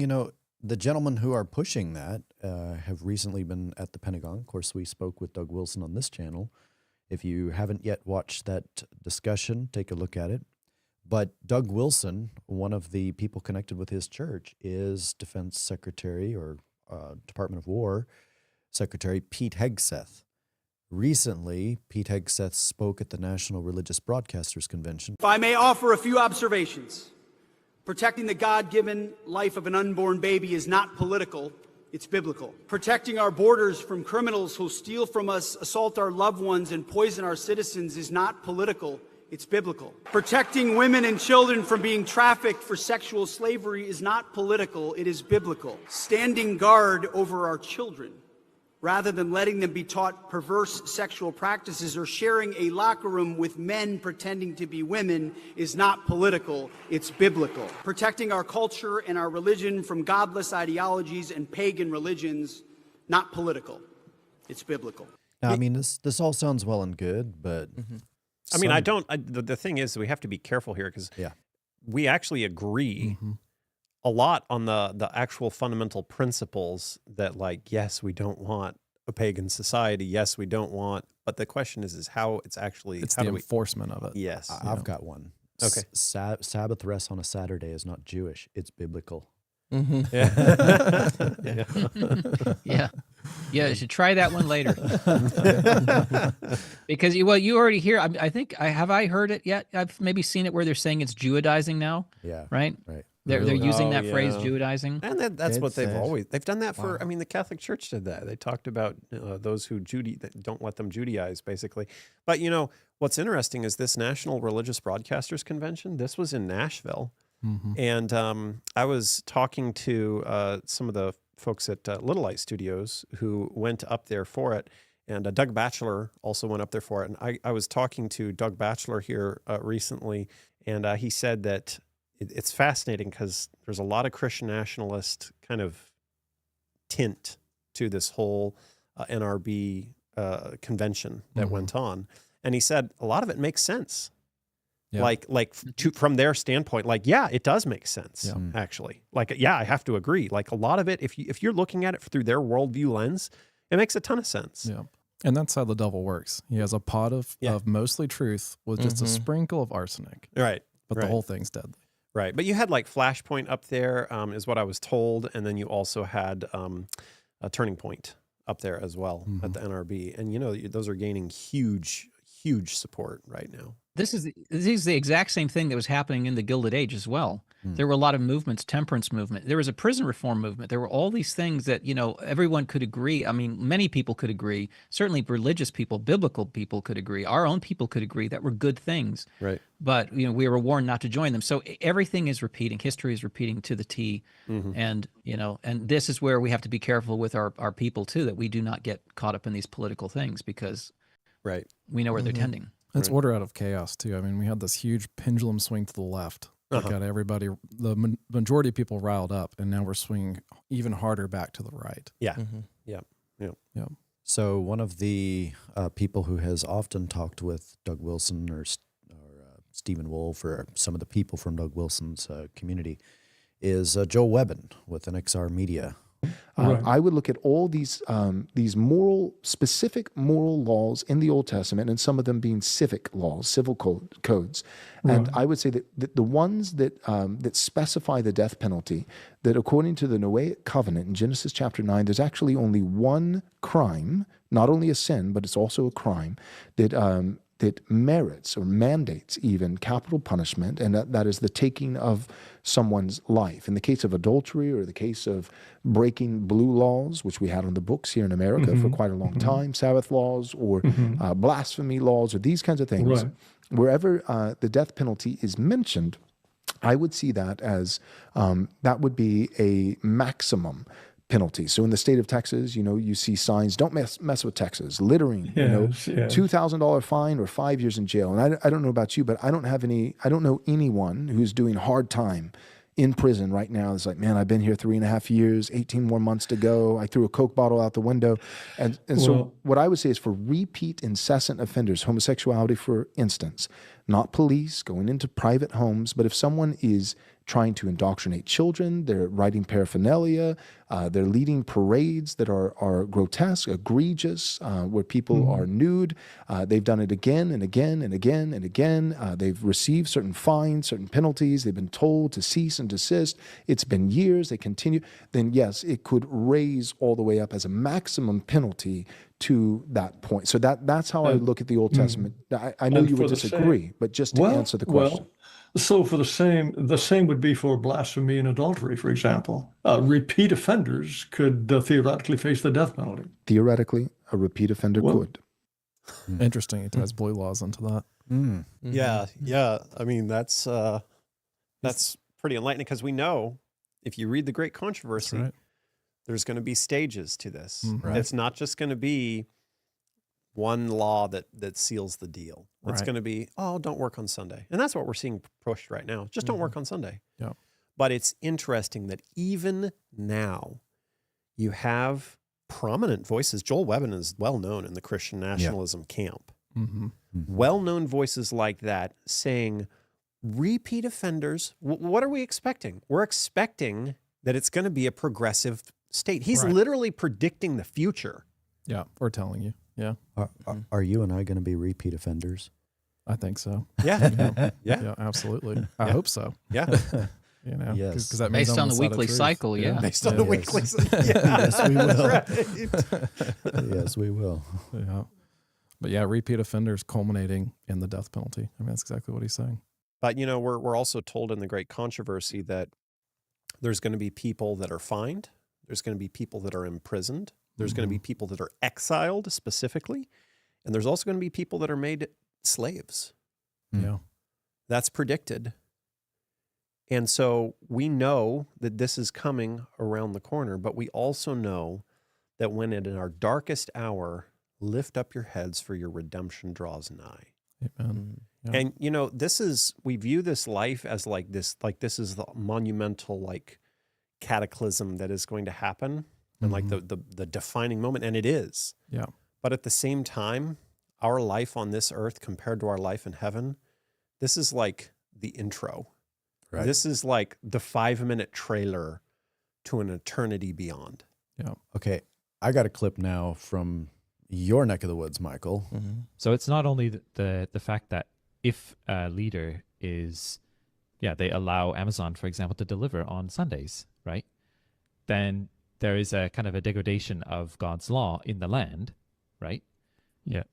the gentlemen who are pushing that have recently been at the Pentagon. Of course, we spoke with Doug Wilson on this channel. If you haven't yet watched that discussion, take a look at it. But Doug Wilson, one of the people connected with his church, is Defense Secretary or Department of War Secretary Pete Hegseth. Recently, Pete Hegseth spoke at the National Religious Broadcasters Convention. If I may offer a few observations. Protecting the God-given life of an unborn baby is not political, it's biblical. Protecting our borders from criminals who steal from us, assault our loved ones, and poison our citizens is not political, it's biblical. Protecting women and children from being trafficked for sexual slavery is not political, it is biblical. Standing guard over our children, rather than letting them be taught perverse sexual practices or sharing a locker room with men pretending to be women, is not political, it's biblical. Protecting our culture and our religion from godless ideologies and pagan religions, not political, it's biblical. Now, I mean, this all sounds well and good, but... I mean, the thing is, we have to be careful here because we actually agree a lot on the actual fundamental principles that, like, yes, we don't want a pagan society. Yes, we don't want, but the question is how it's actually, it's how the do we enforcement of it. Yes. I've got one. Okay. Sabbath rest on a Saturday is not Jewish. It's biblical. Yeah. Yeah, you should try that one later. Because, you already hear, I think, have I heard it yet? I've maybe seen it where they're saying it's Judaizing now. Yeah. Right? Right. They're using that phrase, Judaizing. And that's what they've done that for, I mean, the Catholic Church did that. They talked about those who that don't let them Judaize, basically. But, what's interesting is this National Religious Broadcasters Convention, this was in Nashville. And I was talking to some of the folks at Little Light Studios who went up there for it. And Doug Batchelor also went up there for it. And I was talking to Doug Batchelor here recently, and he said that it's fascinating because there's a lot of Christian nationalist kind of tint to this whole NRB convention that went on. And he said a lot of it makes sense. Yeah. From their standpoint, it does make sense, actually. I have to agree. Like, a lot of it, if you're looking at it through their worldview lens, it makes a ton of sense. Yeah. And that's how the devil works. He has a pot of mostly truth with just a sprinkle of arsenic. Right. But the whole thing's deadly. Right. But you had Flashpoint up there, is what I was told. And then you also had a Turning Point up there as well at the NRB. And, those are gaining huge support right now. This is the exact same thing that was happening in the Gilded Age as well. There were a lot of movements, temperance movement. There was a prison reform movement. There were all these things that, everyone could agree. I mean, many people could agree. Certainly religious people, biblical people could agree. Our own people could agree that were good things. Right. But, we were warned not to join them. So everything is repeating. History is repeating to the T. And, and this is where we have to be careful with our people too, that we do not get caught up in these political things because we know where they're tending. It's order out of chaos too. I mean, we had this huge pendulum swing to the left. That got everybody, the majority of people riled up, and now we're swinging even harder back to the right. Yeah. Yeah. So one of the people who has often talked with Doug Wilson or Stephen Wolf or some of the people from Doug Wilson's community is Joe Webbin with NXR Media. I would look at all these specific moral laws in the Old Testament, and some of them being civic laws, civil codes. And I would say that the ones that specify the death penalty, that according to the Noahic covenant in Genesis chapter 9, there's actually only one crime, not only a sin, but it's also a crime, that merits or mandates even capital punishment, and that is the taking of someone's life. In the case of adultery, or the case of breaking blue laws, which we had on the books here in America for quite a long time, Sabbath laws, or blasphemy laws, or these kinds of things, wherever the death penalty is mentioned, I would see that as that would be a maximum penalty. So in the state of Texas, you see signs, don't mess with Texas, littering, $2,000 fine or 5 years in jail. And I don't know about you, but I don't know anyone who's doing hard time in prison right now. It's like, man, I've been here 3.5 years, 18 more months to go. I threw a Coke bottle out the window. And so what I would say is, for repeat incessant offenders, homosexuality, for instance, not police going into private homes, but if someone is trying to indoctrinate children, they're writing paraphernalia, they're leading parades that are grotesque, egregious, where people are nude. They've done it again and again and again and again. They've received certain fines, certain penalties. They've been told to cease and desist. It's been years. They continue. Then yes, it could raise all the way up as a maximum penalty to that point. So that's how I look at the Old Testament. I know you would disagree, but just to answer the question. So for the same would be for blasphemy and adultery, for example. Repeat offenders could theoretically face the death penalty. Theoretically, a repeat offender could. Interesting. It ties blue laws into that. Yeah. I mean, that's pretty enlightening, because we know, if you read the Great Controversy, there's going to be stages to this. It's not just going to be one law that seals the deal. It's going to be, don't work on Sunday. And that's what we're seeing pushed right now. Just don't work on Sunday. Yeah. But it's interesting that even now you have prominent voices. Joel Webbin is well known in the Christian nationalism camp. Well-known voices like that saying, repeat offenders, what are we expecting? We're expecting that it's going to be a progressive state. He's literally predicting the future. Yeah, or telling you. Yeah. Are you and I going to be repeat offenders? I think so. Yeah. Yeah, absolutely. I hope so. Yeah. Because that means based on the weekly cycle, based on the weekly cycle. Yes, we will. Yes, we will. Yeah. But yeah, repeat offenders culminating in the death penalty. I mean, that's exactly what he's saying. But, we're also told in the Great Controversy that there's going to be people that are fined. There's going to be people that are imprisoned. There's going to be people that are exiled specifically. And there's also going to be people that are made slaves. Yeah. That's predicted. And so we know that this is coming around the corner, but we also know that when in our darkest hour, lift up your heads, for your redemption draws nigh. Amen. Yeah. And, we view this life as this is the monumental, cataclysm that is going to happen. And the defining moment, and it is. Yeah. But at the same time, our life on this earth compared to our life in heaven, this is like the intro. Right. This is like the 5-minute trailer to an eternity beyond. Yeah. Okay. I got a clip now from your neck of the woods, Michael. So it's not only the fact that if a leader is, they allow Amazon, for example, to deliver on Sundays, right? Then there is a kind of a degradation of God's law in the land, right? Yeah.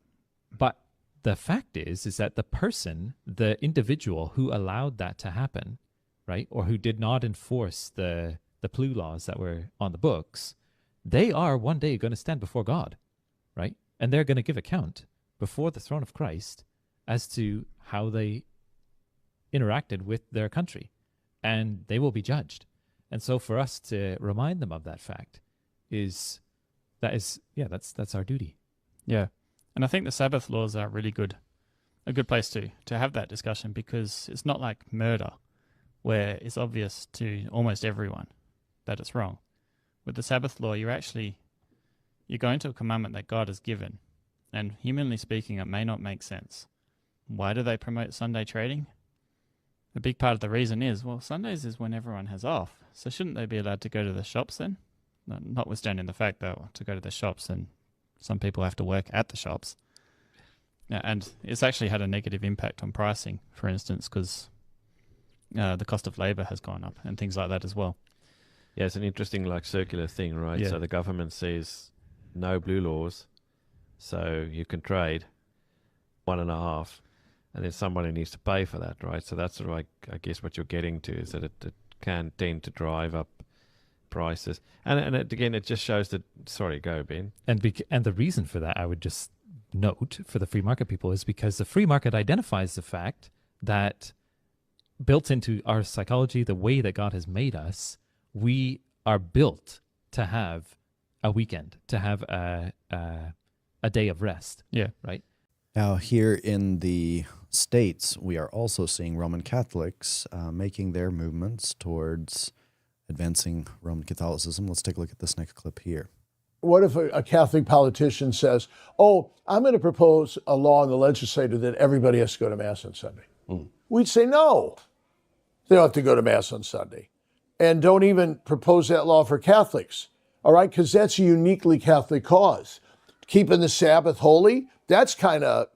But the fact is that the person, the individual who allowed that to happen, right, or who did not enforce the PLU laws that were on the books, they are one day going to stand before God, right? And they're going to give account before the throne of Christ as to how they interacted with their country, and they will be judged. And so for us to remind them of that fact that's our duty. Yeah. And I think the Sabbath laws are really a good place to have that discussion, because it's not like murder, where it's obvious to almost everyone that it's wrong. With the Sabbath law, you're going to a commandment that God has given, and humanly speaking, it may not make sense. Why do they promote Sunday trading? A big part of the reason is, Sundays is when everyone has off, so shouldn't they be allowed to go to the shops then? notwithstanding the fact that to go to the shops, and some people have to work at the shops. And it's actually had a negative impact on pricing, for instance, because the cost of labor has gone up and things like that as well. Yeah, it's an interesting circular thing, right? Yeah. So the government says no blue laws, so you can trade 1.5, and then somebody needs to pay for that, right? So that's sort of I guess what you're getting to is that it can tend to drive up prices, and again, it just shows that. Sorry, go Ben. And the reason for that, I would just note for the free market people, is because the free market identifies the fact that built into our psychology, the way that God has made us, we are built to have a weekend, to have a day of rest. Yeah. Right. Now, here in the States, we are also seeing Roman Catholics making their movements towards advancing Roman Catholicism. Let's take a look at this next clip here. What if a Catholic politician says, oh, I'm going to propose a law in the legislature that everybody has to go to Mass on Sunday? We'd say no. They don't have to go to Mass on Sunday. And don't even propose that law for Catholics, all right? Because that's a uniquely Catholic cause. Keeping the Sabbath holy, that's kind of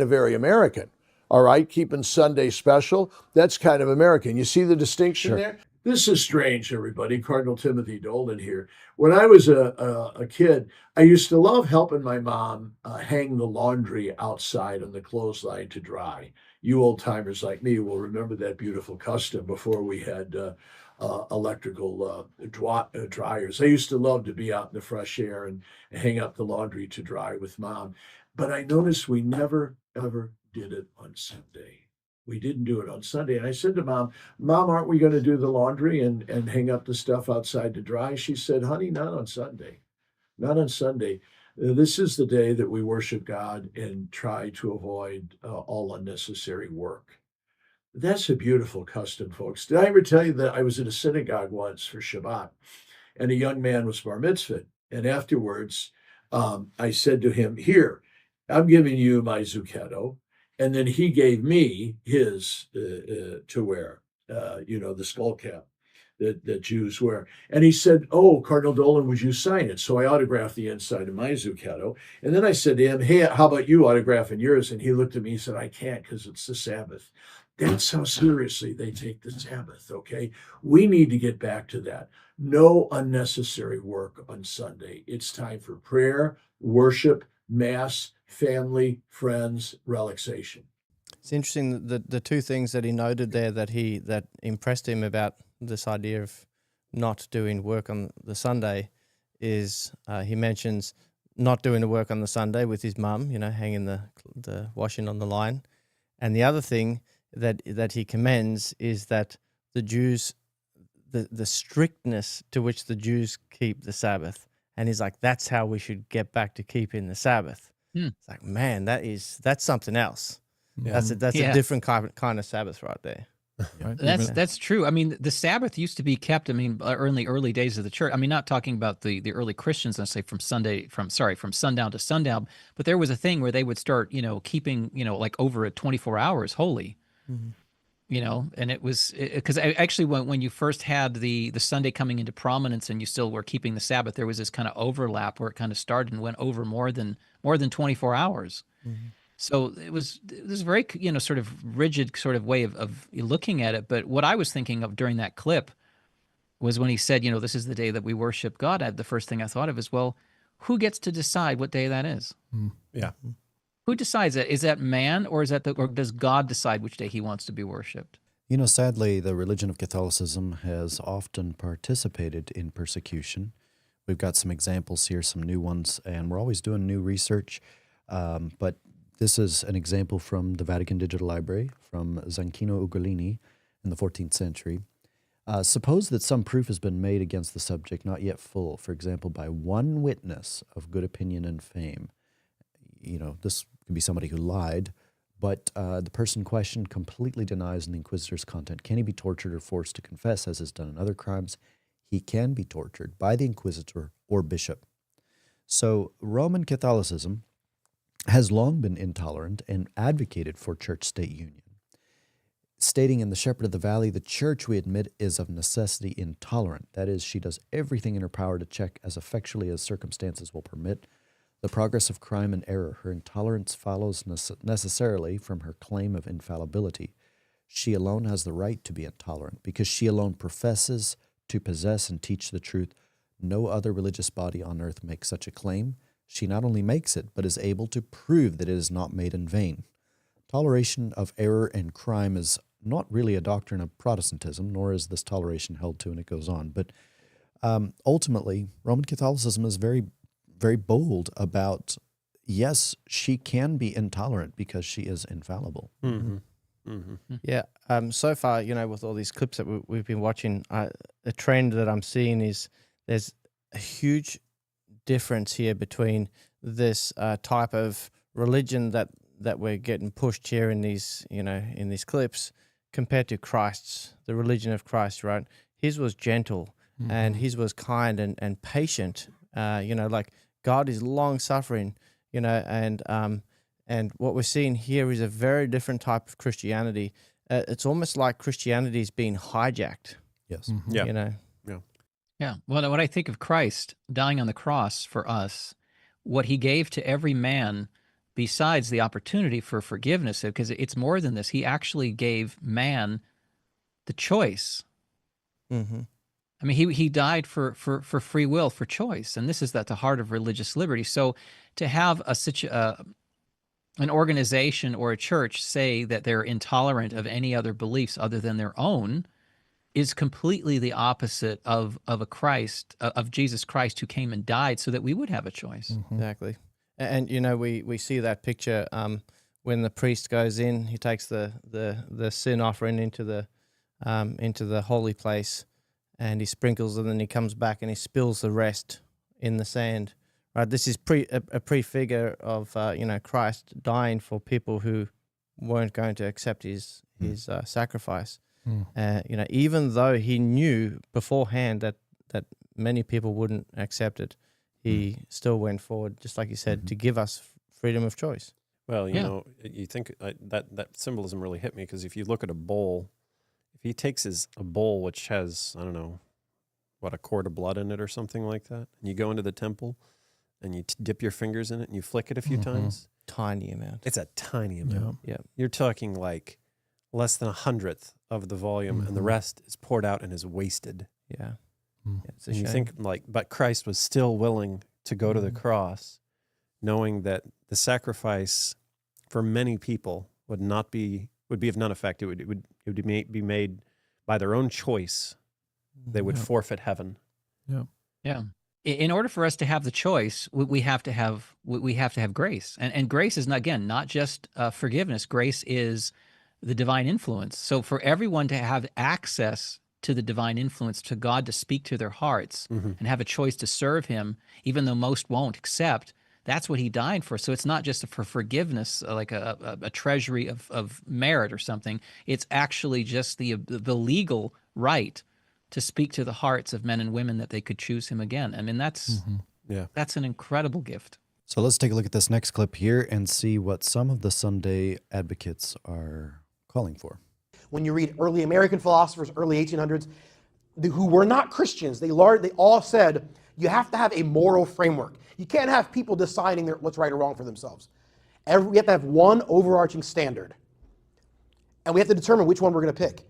very American, all right? Keeping Sunday special, that's kind of American. You see the distinction there? This is strange, everybody. Cardinal Timothy Dolan here. When I was a kid, I used to love helping my mom hang the laundry outside on the clothesline to dry. You old timers like me will remember that beautiful custom before we had electrical dryers. I used to love to be out in the fresh air and hang up the laundry to dry with Mom. But I noticed we never, ever did it on Sunday. We didn't do it on Sunday. And I said to Mom, aren't we going to do the laundry and hang up the stuff outside to dry? She said, honey, not on Sunday. Not on Sunday. This is the day that we worship God and try to avoid all unnecessary work. That's a beautiful custom, folks. Did I ever tell you that I was in a synagogue once for Shabbat, and a young man was bar mitzvahed? And afterwards, I said to him, here, I'm giving you my zucchetto. And then he gave me his to wear, the skull cap that Jews wear. And he said, oh, Cardinal Dolan, would you sign it? So I autographed the inside of my zucchetto. And then I said to him, hey, how about you autographing yours? And he looked at me and said, I can't because it's the Sabbath. That's how seriously they take the Sabbath, okay? We need to get back to that. No unnecessary work on Sunday. It's time for prayer, worship, Mass, family, friends, relaxation. It's interesting that the two things that he noted there that impressed him about this idea of not doing work on the Sunday is he mentions not doing the work on the Sunday with his mum, hanging the washing on the line. And the other thing that he commends is that the Jews, the strictness to which the Jews keep the Sabbath. And he's like, that's how we should get back to keeping the Sabbath. It's like, man, that's something else. Yeah. That's a different kind of Sabbath right there. That's true. I mean, the Sabbath used to be kept, in the early days of the church. I mean, not talking about the early Christians, let's say from sundown to sundown, but there was a thing where they would start, keeping, like over 24 hours holy. Mm-hmm. And it was because actually when you first had the Sunday coming into prominence and you still were keeping the Sabbath, there was this kind of overlap where it kind of started and went over more than 24 hours. Mm-hmm. So it was very, sort of rigid sort of way of looking at it. But what I was thinking of during that clip was when he said, this is the day that we worship God. The first thing I thought of is, well, who gets to decide what day that is? Mm. Yeah. Who decides that? Is that man, or or does God decide which day he wants to be worshipped? Sadly, the religion of Catholicism has often participated in persecution. We've got some examples here, some new ones, and we're always doing new research. But this is an example from the Vatican Digital Library from Zanchino Ugolini in the 14th century. Suppose that some proof has been made against the subject, not yet full, for example, by one witness of good opinion and fame. This could be somebody who lied, but the person questioned completely denies the inquisitor's content. Can he be tortured or forced to confess, as is done in other crimes? He can be tortured by the inquisitor or bishop. So Roman Catholicism has long been intolerant and advocated for church-state union. stating in The Shepherd of the Valley, the church, we admit, is of necessity intolerant. That is, she does everything in her power to check as effectually as circumstances will permit the progress of crime and error. Her intolerance follows necessarily from her claim of infallibility. She alone has the right to be intolerant because she alone professes to possess and teach the truth. No other religious body on earth makes such a claim. She not only makes it, but is able to prove that it is not made in vain. Toleration of error and crime is not really a doctrine of Protestantism, nor is this toleration held to, and it goes on. But ultimately, Roman Catholicism is very, very bold about, yes, she can be intolerant because she is infallible. Mm-hmm. Mm-hmm. Yeah. So far, with all these clips that we've been watching, a trend that I'm seeing is there's a huge difference here between this type of religion that we're getting pushed here in these, in these clips, compared to the religion of Christ, right? His was gentle, and his was kind and patient. Like God is long suffering, and what we're seeing here is a very different type of Christianity. It's almost like Christianity is being hijacked. Yes. Yeah. Yeah. Well, when I think of Christ dying on the cross for us, what he gave to every man, besides the opportunity for forgiveness, because it's more than this, he actually gave man the choice. Mm-hmm. I mean, he died for free will, for choice, and this is at the heart of religious liberty. So to have an organization or a church say that they're intolerant of any other beliefs other than their own is completely the opposite of a Christ, of Jesus Christ, who came and died so that we would have a choice. Mm-hmm. Exactly. And we see that picture when the priest goes in, he takes the sin offering into the holy place, and he sprinkles, and then he comes back and he spills the rest in the sand. Right. This is a prefigure of Christ dying for people who weren't going to accept his sacrifice. Even though he knew beforehand that many people wouldn't accept it, he still went forward, just like you said, to give us freedom of choice. Well, you think that symbolism really hit me, because if you look at a bowl, if he takes a bowl which has, I don't know, a quart of blood in it or something like that, and you go into the temple and you dip your fingers in it and you flick it a few times. Tiny amount. It's a tiny amount. Yeah. You're talking like less than 100th of the volume, and the rest is poured out and is wasted. Yeah. It's a and shame. you think but Christ was still willing to go to the cross, knowing that the sacrifice for many people would be of none effect. It would be made by their own choice. They would forfeit heaven. Yeah. In order for us to have the choice, we have to have grace, and grace is not just forgiveness. Grace is the divine influence. So for everyone to have access to the divine influence, to God to speak to their hearts and have a choice to serve him, even though most won't accept, that's what he died for. So it's not just for forgiveness, like a treasury of merit or something. It's actually just the legal right to speak to the hearts of men and women that they could choose him again. I mean, that's an incredible gift. So let's take a look at this next clip here and see what some of the Sunday advocates are calling for. When you read early American philosophers, early 1800s, who were not Christians, they all said you have to have a moral framework. You can't have people deciding what's right or wrong for themselves. We have to have one overarching standard. And we have to determine which one we're going to pick.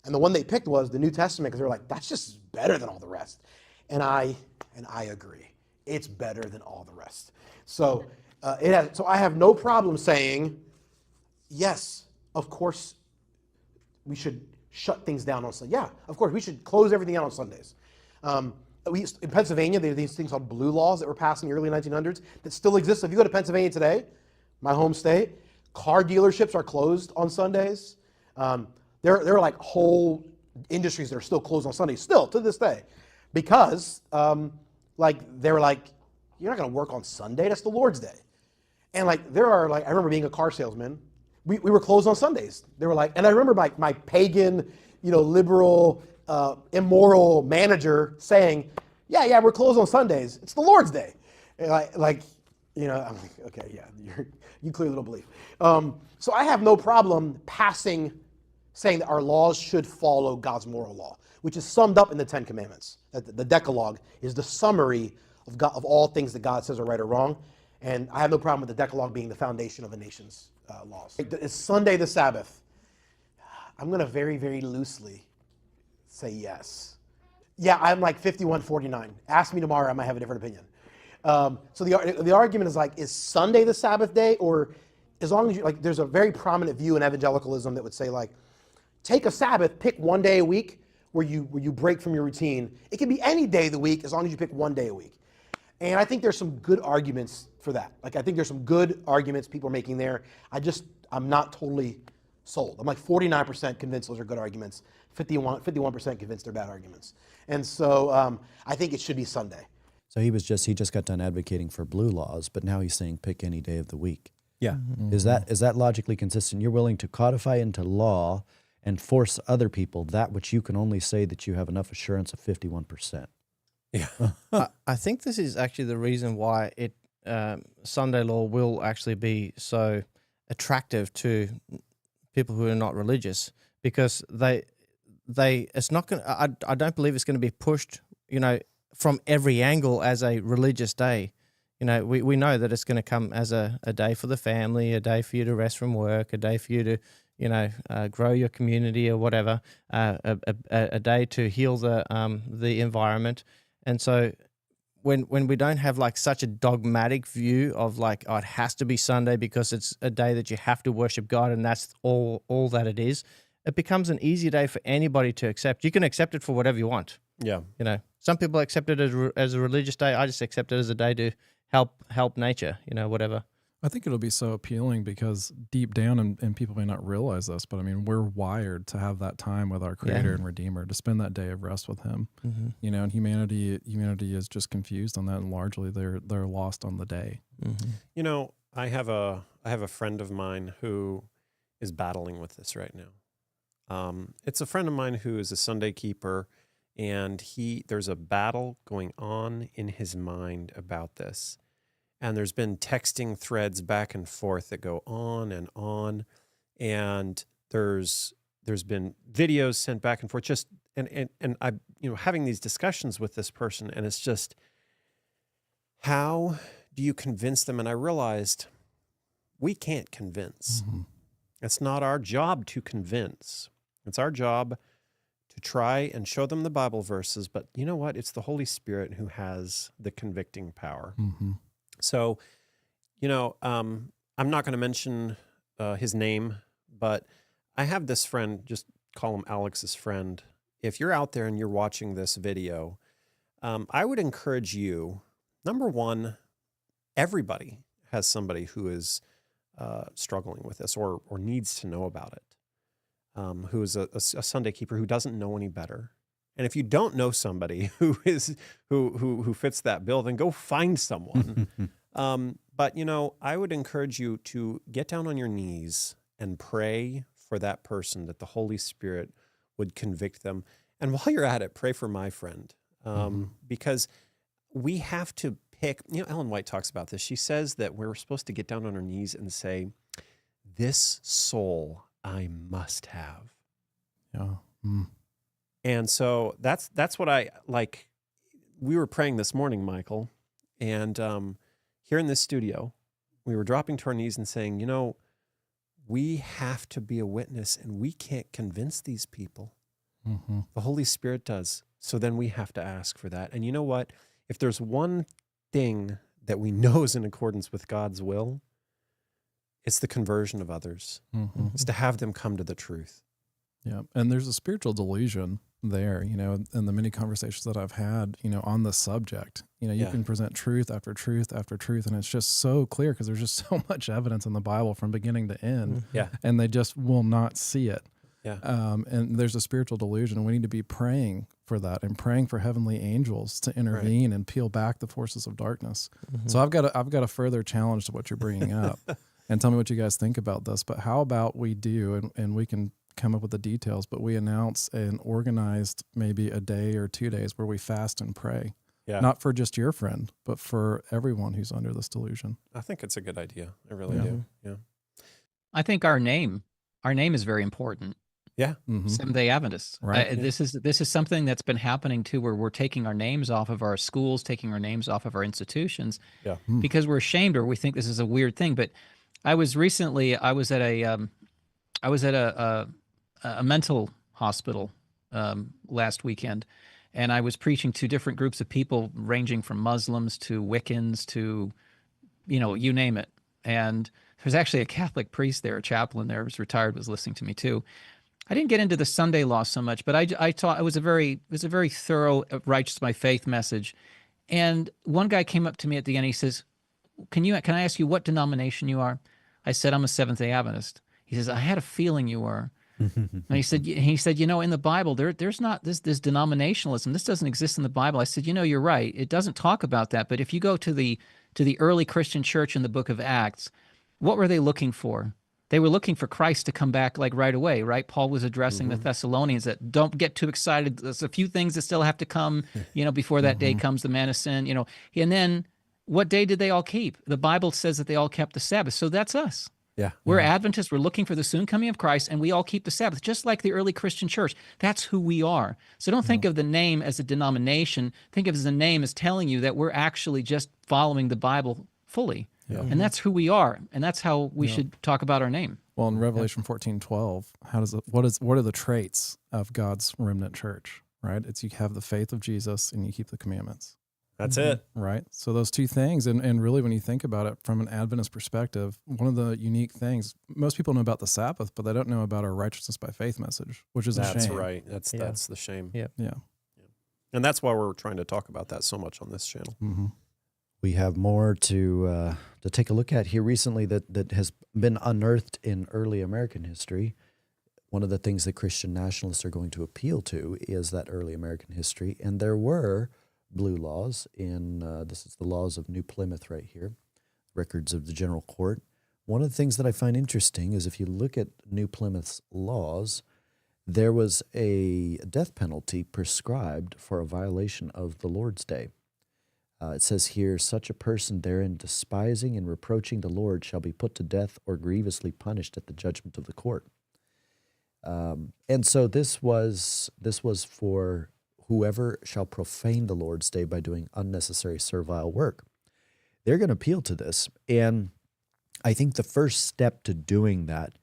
And the one they picked was the New Testament, because they were like, that's just better than all the rest. And I agree. It's better than all the rest. So so I have no problem saying, yes, of course, we should shut things down on Sunday. Yeah, of course, we should close everything out on Sundays. In Pennsylvania, there are these things called blue laws that were passed in the early 1900s that still exist. So if you go to Pennsylvania today, my home state, car dealerships are closed on Sundays. There are like whole industries that are still closed on Sundays, still to this day, because they were like, you're not going to work on Sunday. That's the Lord's day. And I remember being a car salesman. We were closed on Sundays. They were like, and I remember my pagan, liberal, immoral manager saying, yeah, we're closed on Sundays. It's the Lord's day. And I'm like, okay, yeah, you clearly don't believe. So I have no problem passing saying that our laws should follow God's moral law, which is summed up in the Ten Commandments. That the Decalogue is the summary of God, of all things that God says are right or wrong. And I have no problem with the Decalogue being the foundation of a nation's laws. Is Sunday the Sabbath? I'm going to very, very loosely say yes. Yeah, I'm like 51-49. Ask me tomorrow, I might have a different opinion. So the argument is like, is Sunday the Sabbath day? Or as long as you, like, there's a very prominent view in evangelicalism that would say, like, take a Sabbath, pick one day a week where you break from your routine. It can be any day of the week as long as you pick one day a week. And I think there's some good arguments for that. Like, I think there's some good arguments people are making there. I'm not totally sold. I'm like 49% convinced those are good arguments. 51% convinced they're bad arguments. And so I think it should be Sunday. So he just got done advocating for blue laws, but now he's saying pick any day of the week. Yeah. Mm-hmm. Is that logically consistent? You're willing to codify into law and force other people that which you can only say that you have enough assurance of 51%. Yeah. I think this is actually the reason why Sunday law will actually be so attractive to people who are not religious, because it's not going. I don't believe it's going to be pushed, from every angle as a religious day. We know that it's going to come as a day for the family, a day for you to rest from work, a day for you to grow your community or whatever, a day to heal the environment. And so when we don't have like such a dogmatic view of like, oh, it has to be Sunday because it's a day that you have to worship God and that's all that it is, it becomes an easy day for anybody to accept. You can accept it for whatever you want. Yeah. Some people accept it as a religious day. I just accept it as a day to help nature, whatever. I think it'll be so appealing because deep down, and people may not realize this, but I mean, we're wired to have that time with our Creator and Redeemer, to spend that day of rest with Him. Mm-hmm. And humanity is just confused on that, and largely they're lost on the day. Mm-hmm. I have a friend of mine who is battling with this right now. It's a friend of mine who is a Sunday keeper, and there's a battle going on in his mind about this. And there's been texting threads back and forth that go on. And there's been videos sent back and forth, just, and I, having these discussions with this person, and it's just, how do you convince them? And I realized we can't convince. Mm-hmm. It's not our job to convince. It's our job to try and show them the Bible verses, but you know what? It's the Holy Spirit who has the convicting power. Mm-hmm. So, I'm not going to mention his name, but I have this friend, just call him Alex's friend. If you're out there and you're watching this video, I would encourage you, number one, everybody has somebody who is struggling with this or needs to know about it, who is a Sunday keeper who doesn't know any better. And if you don't know somebody who fits that bill, then go find someone. But I would encourage you to get down on your knees and pray for that person, that the Holy Spirit would convict them. And while you're at it, pray for my friend, because we have to pick. Ellen White talks about this. She says that we're supposed to get down on our knees and say, "This soul I must have." Yeah. Mm. And so that's what I like. We were praying this morning, Michael, and here in this studio, we were dropping to our knees and saying, we have to be a witness, and we can't convince these people. Mm-hmm. The Holy Spirit does. So then we have to ask for that. And you know what? If there's one thing that we know is in accordance with God's will, it's the conversion of others. Mm-hmm. It's to have them come to the truth. Yeah. And there's a spiritual delusion there, in the many conversations that I've had, on this subject. You can present truth after truth after truth, and it's just so clear because there's just so much evidence in the Bible from beginning to end. Yeah. And they just will not see it. Yeah. And there's a spiritual delusion, and we need to be praying for that and praying for heavenly angels to intervene and peel back the forces of darkness. Mm-hmm. So I've got a further challenge to what you're bringing up, and tell me what you guys think about this. But how about we do, and we can come up with the details, but we announce an organized, maybe a day or 2 days where we fast and pray. Yeah. Not for just your friend, but for everyone who's under this delusion. I think it's a good idea. I really do. Yeah. I think our name is very important. Yeah. Seventh-day Adventists. Right. This is something that's been happening too, where we're taking our names off of our schools, taking our names off of our institutions, because we're ashamed or we think this is a weird thing. But I was at a mental hospital last weekend, and I was preaching to different groups of people, ranging from Muslims to Wiccans to, you name it. And there's actually a Catholic priest there, a chaplain there, who's retired, was listening to me too. I didn't get into the Sunday law so much, but I taught. It was a very thorough, righteous by faith message. And one guy came up to me at the end. He says, "Can I ask you what denomination you are?" I said, "I'm a Seventh-day Adventist." He says, "I had a feeling you were." And he said, in the Bible, there's not this denominationalism. This doesn't exist in the Bible. I said, you're right. It doesn't talk about that. But if you go to the early Christian church in the book of Acts, what were they looking for? They were looking for Christ to come back like right away, right? Paul was addressing the Thessalonians that don't get too excited. There's a few things that still have to come, before that day comes, the man of sin, And then what day did they all keep? The Bible says that they all kept the Sabbath. So that's us. Yeah. We're Adventists. We're looking for the soon coming of Christ, and we all keep the Sabbath, just like the early Christian church. That's who we are. So don't think of the name as a denomination. Think of it as a name as telling you that we're actually just following the Bible fully. Yeah. And that's who we are, and that's how we should talk about our name. Well, in Revelation 14:12, what are the traits of God's remnant church? Right? It's you have the faith of Jesus and you keep the commandments. That's it. Right. So those two things, and really when you think about it from an Adventist perspective, one of the unique things, most people know about the Sabbath, but they don't know about our righteousness by faith message, which is a shame. That's right. That's the shame. Yeah. And that's why we're trying to talk about that so much on this channel. We have more to take a look at here recently that has been unearthed in early American history. One of the things that Christian nationalists are going to appeal to is that early American history. And there were blue laws in, this is the laws of New Plymouth right here, records of the General Court. One of the things that I find interesting is if you look at New Plymouth's laws, there was a death penalty prescribed for a violation of the Lord's Day. It says here, such a person therein despising and reproaching the Lord shall be put to death or grievously punished at the judgment of the court. And so this was for whoever shall profane the Lord's day by doing unnecessary servile work. They're going to appeal to this. And I think the first step to doing that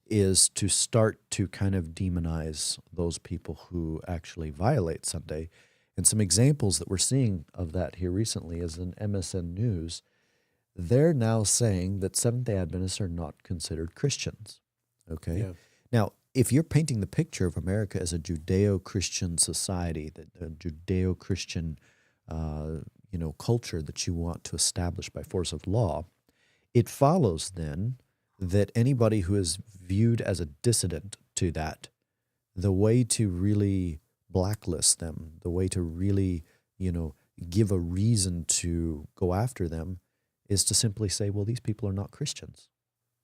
is to start to kind of demonize those people who actually violate Sunday. And some examples that we're seeing of that here recently is in MSN News. They're now saying that Seventh-day Adventists are not considered Christians. Okay? Yeah. Now, if you're painting the picture of America as a Judeo-Christian society, a Judeo-Christian culture that you want to establish by force of law, it follows then that anybody who is viewed as a dissident to that, the way to really blacklist them, the way to really, give a reason to go after them is to simply say, well, these people are not Christians.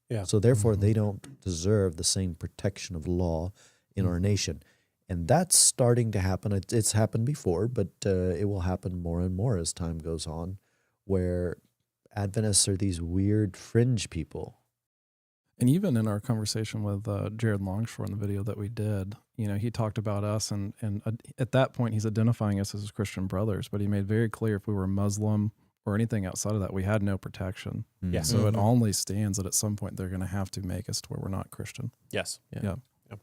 Yeah. So therefore, they don't deserve the same protection of law in our nation. And that's starting to happen. It's happened before, but it will happen more and more as time goes on, where Adventists are these weird fringe people. And even in our conversation with Jared Longshore in the video that we did, he talked about us, and at that point, he's identifying us as his Christian brothers, but he made very clear if we were Muslim or anything outside of that, we had no protection. Yeah. So it only stands that at some point they're going to have to make us to where we're not Christian. Yes.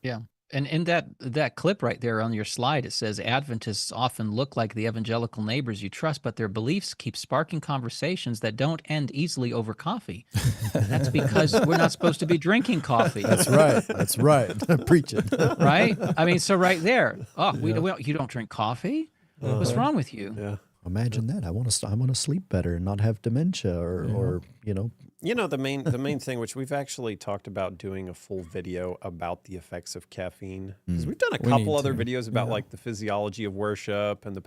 Yeah. And in that clip right there on your slide, it says Adventists often look like the evangelical neighbors you trust, but their beliefs keep sparking conversations that don't end easily over coffee. That's because we're not supposed to be drinking coffee. That's right. That's right. Preach it. Right? I mean, so right there. Oh, you don't drink coffee? What's wrong with you? Yeah. Imagine that. I want to sleep better and not have dementia or the main thing, which we've actually talked about doing a full video about the effects of caffeine, because we've done a couple other videos about like the physiology of worship and the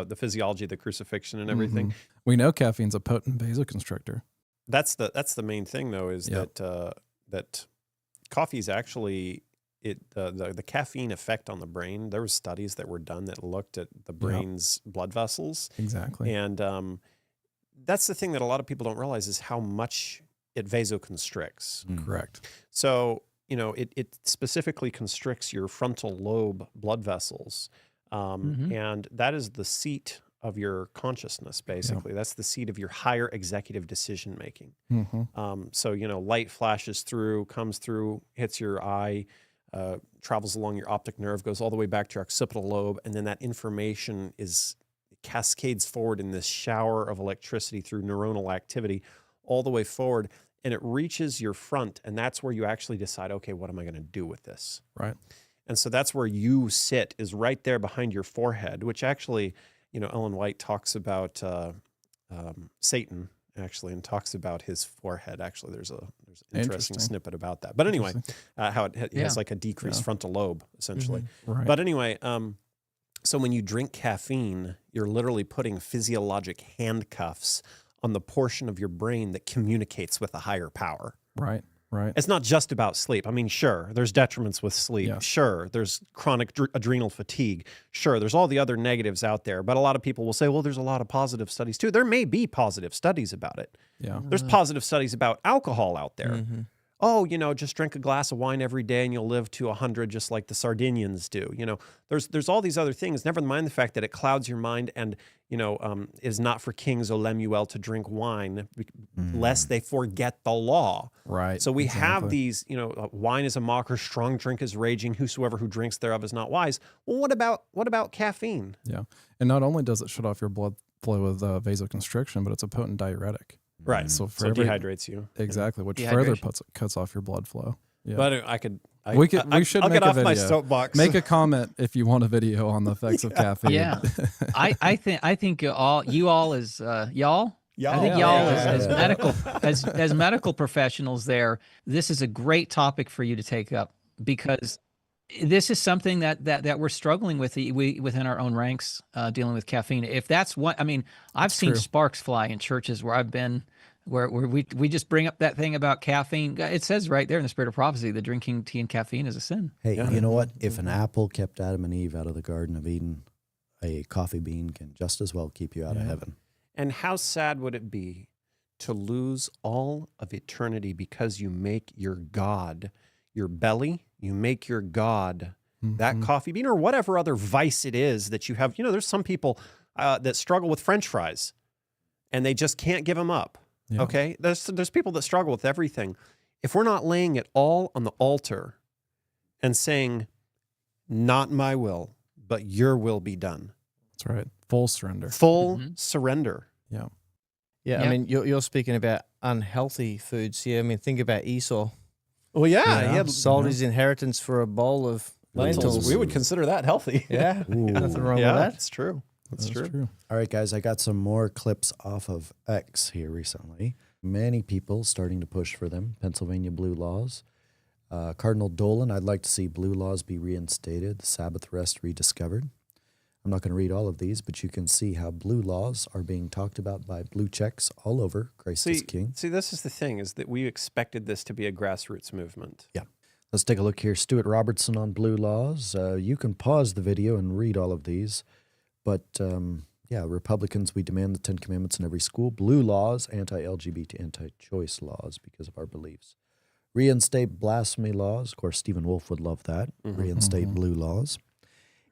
the physiology of the crucifixion and everything. We know caffeine's a potent vasoconstrictor. That's the main thing though, is that coffee is actually the caffeine effect on the brain. There were studies that were done that looked at the brain's blood vessels. Exactly. And that's the thing that a lot of people don't realize is how much it vasoconstricts. Correct. So it specifically constricts your frontal lobe blood vessels. And that is the seat of your consciousness, basically. That's the seat of your higher executive decision making. So, light flashes through, comes through, hits your eye, travels along your optic nerve, goes all the way back to your occipital lobe, and then that information cascades forward in this shower of electricity through neuronal activity all the way forward, and it reaches your front, and that's where you actually decide, okay, what am I going to do with this? Right. And so that's where you sit, is right there behind your forehead, which actually, Ellen White talks about Satan, actually, and talks about his forehead. Actually, there's an interesting snippet about that. But anyway, how it has like a decreased frontal lobe, essentially. Right. But anyway, so when you drink caffeine, you're literally putting physiologic handcuffs on the portion of your brain that communicates with a higher power. Right. Right. It's not just about sleep. I mean, sure, there's detriments with sleep. Yeah. Sure, there's chronic adrenal fatigue. Sure, there's all the other negatives out there. But a lot of people will say, well, there's a lot of positive studies too. There may be positive studies about it. Yeah. There's positive studies about alcohol out there. Oh, just drink a glass of wine every day and you'll live to 100 just like the Sardinians do. There's all these other things. Never mind the fact that it clouds your mind and, is not for kings, O Lemuel, to drink wine lest they forget the law. Right. So we have these, wine is a mocker, strong drink is raging, whosoever who drinks thereof is not wise. Well, what about caffeine? Yeah. And not only does it shut off your blood flow with vasoconstriction, but it's a potent diuretic. Right. So it dehydrates you. Exactly. Which further cuts off your blood flow. Yeah. But we should I'll make get a off video. my soapbox. Make a comment if you want a video on the effects of caffeine. Yeah. I think you all as y'all. I think y'all as medical professionals there, this is a great topic for you to take up, because this is something that we're struggling with within our own ranks, dealing with caffeine. If that's what, I've seen sparks fly in churches where I've been, where we just bring up that thing about caffeine. It says right there in the Spirit of Prophecy that drinking tea and caffeine is a sin. Hey, you know what? If an apple kept Adam and Eve out of the Garden of Eden, a coffee bean can just as well keep you out of heaven. And how sad would it be to lose all of eternity because you make your God your belly, you make your God that coffee bean or whatever other vice it is that you have. There's some people that struggle with French fries and they just can't give them up. Yeah. Okay. There's people that struggle with everything. If we're not laying it all on the altar and saying, not my will, but your will be done. That's right. Full surrender. Full surrender. Yeah. Yeah. I mean, you're speaking about unhealthy foods here. Think about Esau. Well, yeah. He had sold his inheritance for a bowl of lentils. We would consider that healthy. Yeah. Nothing wrong with that. That's true. That's true. All right, guys, I got some more clips off of X here recently. Many people starting to push for them. Pennsylvania blue laws. Cardinal Dolan, I'd like to see blue laws be reinstated, Sabbath rest rediscovered. I'm not going to read all of these, but you can see how blue laws are being talked about by blue checks all over. Christ is King. See, this is the thing, is that we expected this to be a grassroots movement. Yeah. Let's take a look here. Stuart Robertson on blue laws. You can pause the video and read all of these. But, Republicans, we demand the 10 Commandments in every school. Blue laws, anti-LGBT, anti-choice laws because of our beliefs. Reinstate blasphemy laws. Of course, Stephen Wolfe would love that. Reinstate blue laws.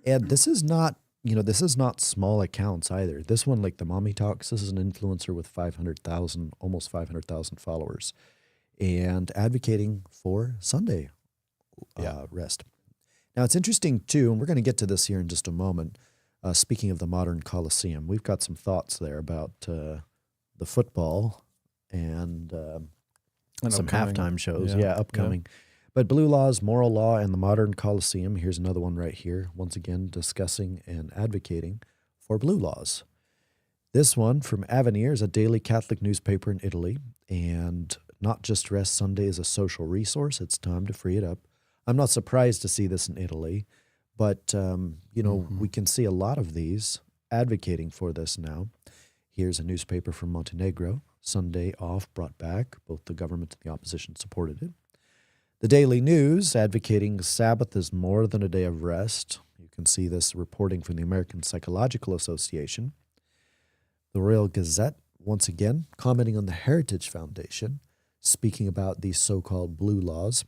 And this is not, this is not small accounts either. This one, like the Mommy Talks, this is an influencer with 500,000, almost 500,000 followers, and advocating for Sunday rest. Now, it's interesting, too, and we're going to get to this here in just a moment. Speaking of the modern Coliseum, we've got some thoughts there about the football and some halftime shows. Yeah, upcoming. Yeah. But blue laws, moral law, and the modern Coliseum. Here's another one right here. Once again, discussing and advocating for blue laws. This one from Avenir is a daily Catholic newspaper in Italy. And not just rest Sunday is a social resource. It's time to free it up. I'm not surprised to see this in Italy. But, we can see a lot of these advocating for this now. Here's a newspaper from Montenegro. Sunday off brought back. Both the government and the opposition supported it. The Daily News advocating Sabbath is more than a day of rest. You can see this reporting from the American Psychological Association. The Royal Gazette, once again, commenting on the Heritage Foundation, speaking about these so-called blue laws.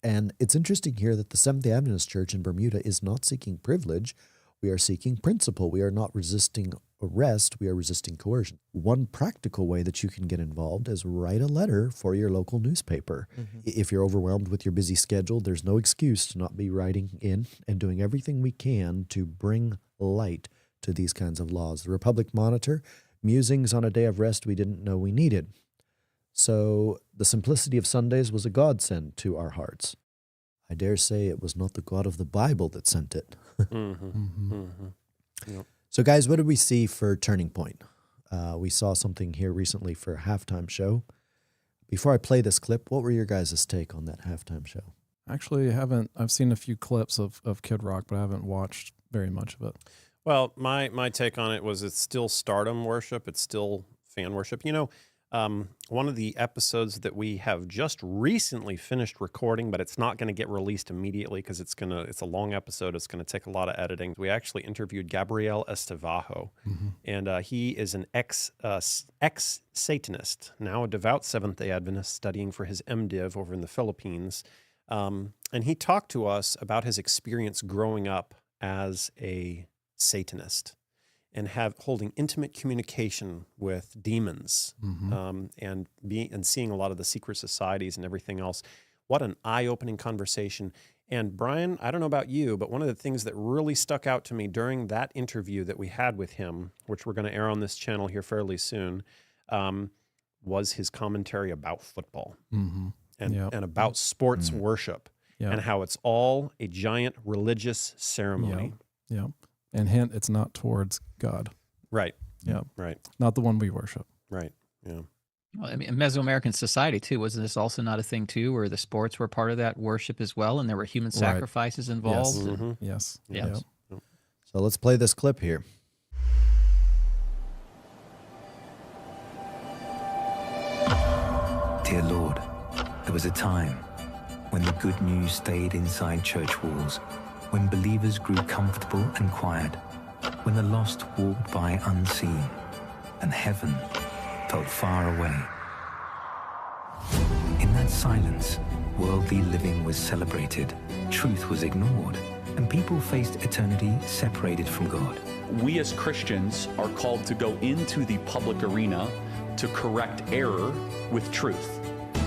And it's interesting here that the Seventh-day Adventist Church in Bermuda is not seeking privilege. We are seeking principle. We are not resisting arrest. We are resisting coercion. One practical way that you can get involved is write a letter for your local newspaper. If you're overwhelmed with your busy schedule, there's no excuse to not be writing in and doing everything we can to bring light to these kinds of laws. The Republic Monitor, musings on a day of rest we didn't know we needed. So the simplicity of Sundays was a godsend to our hearts. I dare say it was not the God of the Bible that sent it. Yep. So guys, what did we see for Turning Point? We saw something here recently for a halftime show. Before I play this clip, what were your guys' take on that halftime show? Actually, I've seen a few clips of Kid Rock, but I haven't watched very much of it. Well, my take on it was it's still stardom worship. It's still fan worship. You know, one of the episodes that we have just recently finished recording, but it's not going to get released immediately because it's a long episode. It's going to take a lot of editing. We actually interviewed Gabriel Estavajo, and he is an ex-Satanist, now a devout Seventh-day Adventist studying for his MDiv over in the Philippines. And he talked to us about his experience growing up as a Satanist and holding intimate communication with demons, and seeing a lot of the secret societies and everything else. What an eye-opening conversation. And Brian, I don't know about you, but one of the things that really stuck out to me during that interview that we had with him, which we're going to air on this channel here fairly soon, was his commentary about football and about sports worship and how it's all a giant religious ceremony. Yeah. And hint, it's not towards God. Right. Yeah. Right. Not the one we worship. Right. Yeah. Well, I mean, Mesoamerican society too, wasn't this also not a thing too, where the sports were part of that worship as well, and there were human sacrifices involved? Yes. and- Yes. Yeah. Yep. So let's play this clip here. Dear Lord, there was a time when the good news stayed inside church walls, when believers grew comfortable and quiet, when the lost walked by unseen, and heaven felt far away. In that silence, worldly living was celebrated, truth was ignored, and people faced eternity separated from God. We as Christians are called to go into the public arena to correct error with truth.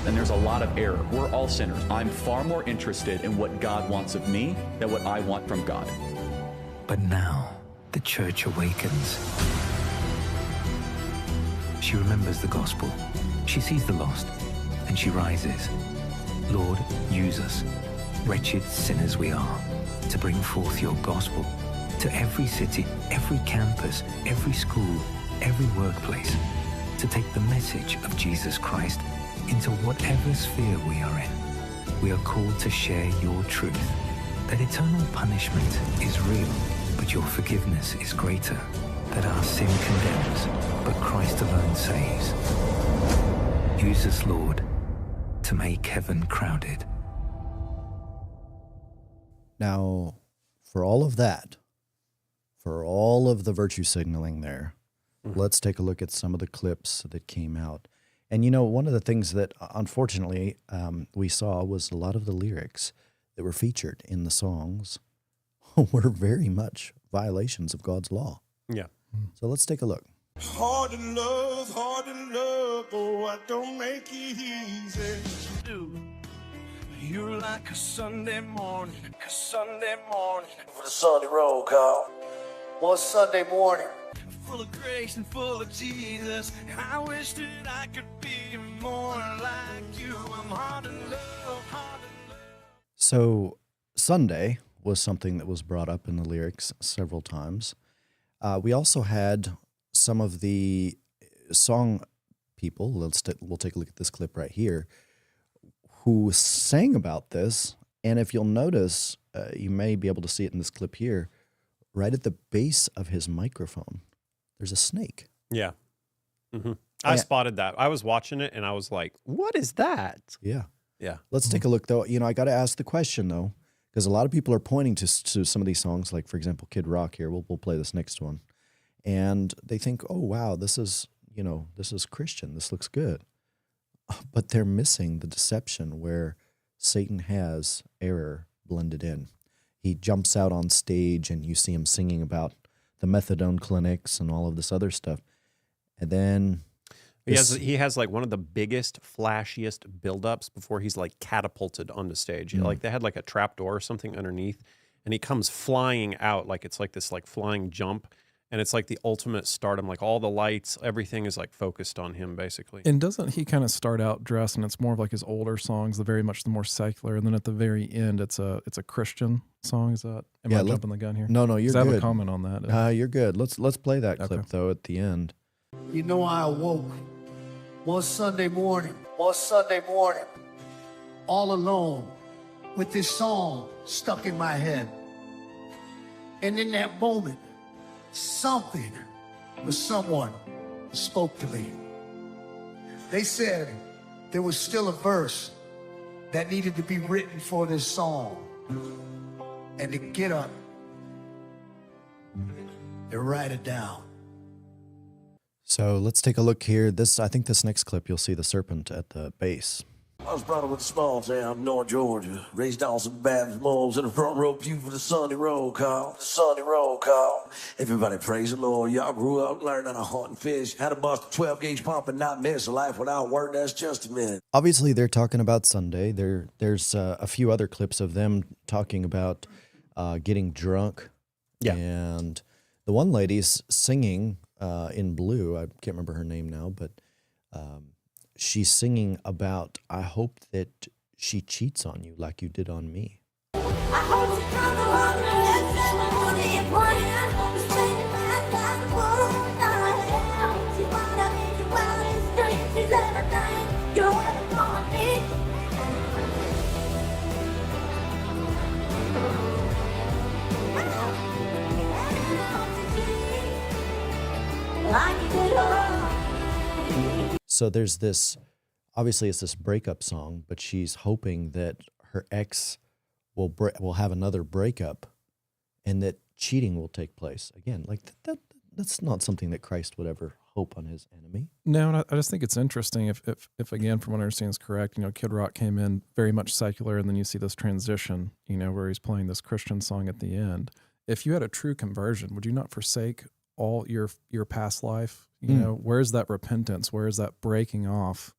And there's a lot of error. We're all sinners. I'm far more interested in what God wants of me than what I want from God. But now, the church awakens. She remembers the gospel. She sees the lost, and she rises. Lord, use us, wretched sinners we are, to bring forth your gospel to every city, every campus, every school, every workplace, to take the message of Jesus Christ into whatever sphere we are in. We are called to share your truth, that eternal punishment is real, but your forgiveness is greater, that our sin condemns, but Christ alone saves. Use us, Lord, to make heaven crowded. Now, for all of that, for all of the virtue signaling there, let's take a look at some of the clips that came out. And, you know, one of the things that, unfortunately, we saw was a lot of the lyrics that were featured in the songs were very much violations of God's law. Yeah. So let's take a look. Hard to love, oh, I don't make it easy. Dude, you're like a Sunday morning, for the Sunday roll call. One Sunday morning. Full of grace and full of Jesus. I wish that I could be more like you. I'm hard to love, So Sunday was something that was brought up in the lyrics several times. We also had some of the song people, we'll take a look at this clip right here, who sang about this. And if you'll notice, you may be able to see it in this clip here, right at the base of his microphone, there's a snake. Yeah. I spotted that. I was watching it and I was like, what is that? Yeah. Yeah. Let's take a look, though. You know, I got to ask the question, though, because a lot of people are pointing to some of these songs, like, for example, Kid Rock here. We'll play this next one. And they think, oh, wow, this is Christian. This looks good. But they're missing the deception where Satan has error blended in. He jumps out on stage and you see him singing about the methadone clinics and all of this other stuff. And then he has like one of the biggest, flashiest buildups before he's like catapulted onto stage. Like they had like a trap door or something underneath, and he comes flying out like it's like this like flying jump, and it's like the ultimate stardom. Like all the lights, everything is like focused on him basically. And doesn't he kind of start out dressed, and it's more of like his older songs, the very much the more secular, and then at the very end, it's a Christian song. Is that? Am I jumping the gun here? No, you're good. I have a comment on that. You're good. Let's play that clip though at the end. You know, I awoke one Sunday morning, all alone, with this song stuck in my head. And in that moment, something or someone spoke to me. They said there was still a verse that needed to be written for this song, and to get up and write it down. So let's take a look here. I think this next clip, you'll see the serpent at the base. I was brought up in a small town, North Georgia. Raised on some Baptist moles in the front row pew for the Sunday roll call. Everybody praise the Lord. Y'all grew up learning how to hunt and fish. Had a bust a 12-gauge pump and not miss a life without work. That's just a minute. Obviously, they're talking about Sunday. There's a few other clips of them talking about getting drunk. Yeah. And the one lady's singing in blue. I can't remember her name now, but she's singing about, I hope that she cheats on you like you did on me. So there's this, obviously it's this breakup song, but she's hoping that her ex will have another breakup and that cheating will take place. Again, like that's not something that Christ would ever hope on his enemy. No, and I just think it's interesting if again, from what I understand is correct, Kid Rock came in very much secular, and then you see this transition, where he's playing this Christian song at the end. If you had a true conversion, would you not forsake all your past life? Where's that repentance? Where is that breaking off?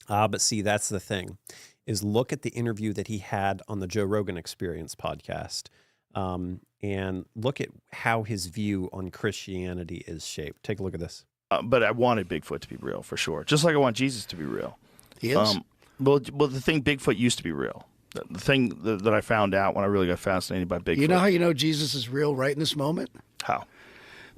But see, that's the thing, is look at the interview that he had on the Joe Rogan Experience podcast, and look at how his view on Christianity is shaped. Take a look at this. But I wanted Bigfoot to be real, for sure. Just like I want Jesus to be real. He is? Well, the thing, Bigfoot used to be real. The thing that I found out when I really got fascinated by Bigfoot. You know how you know Jesus is real right in this moment? How?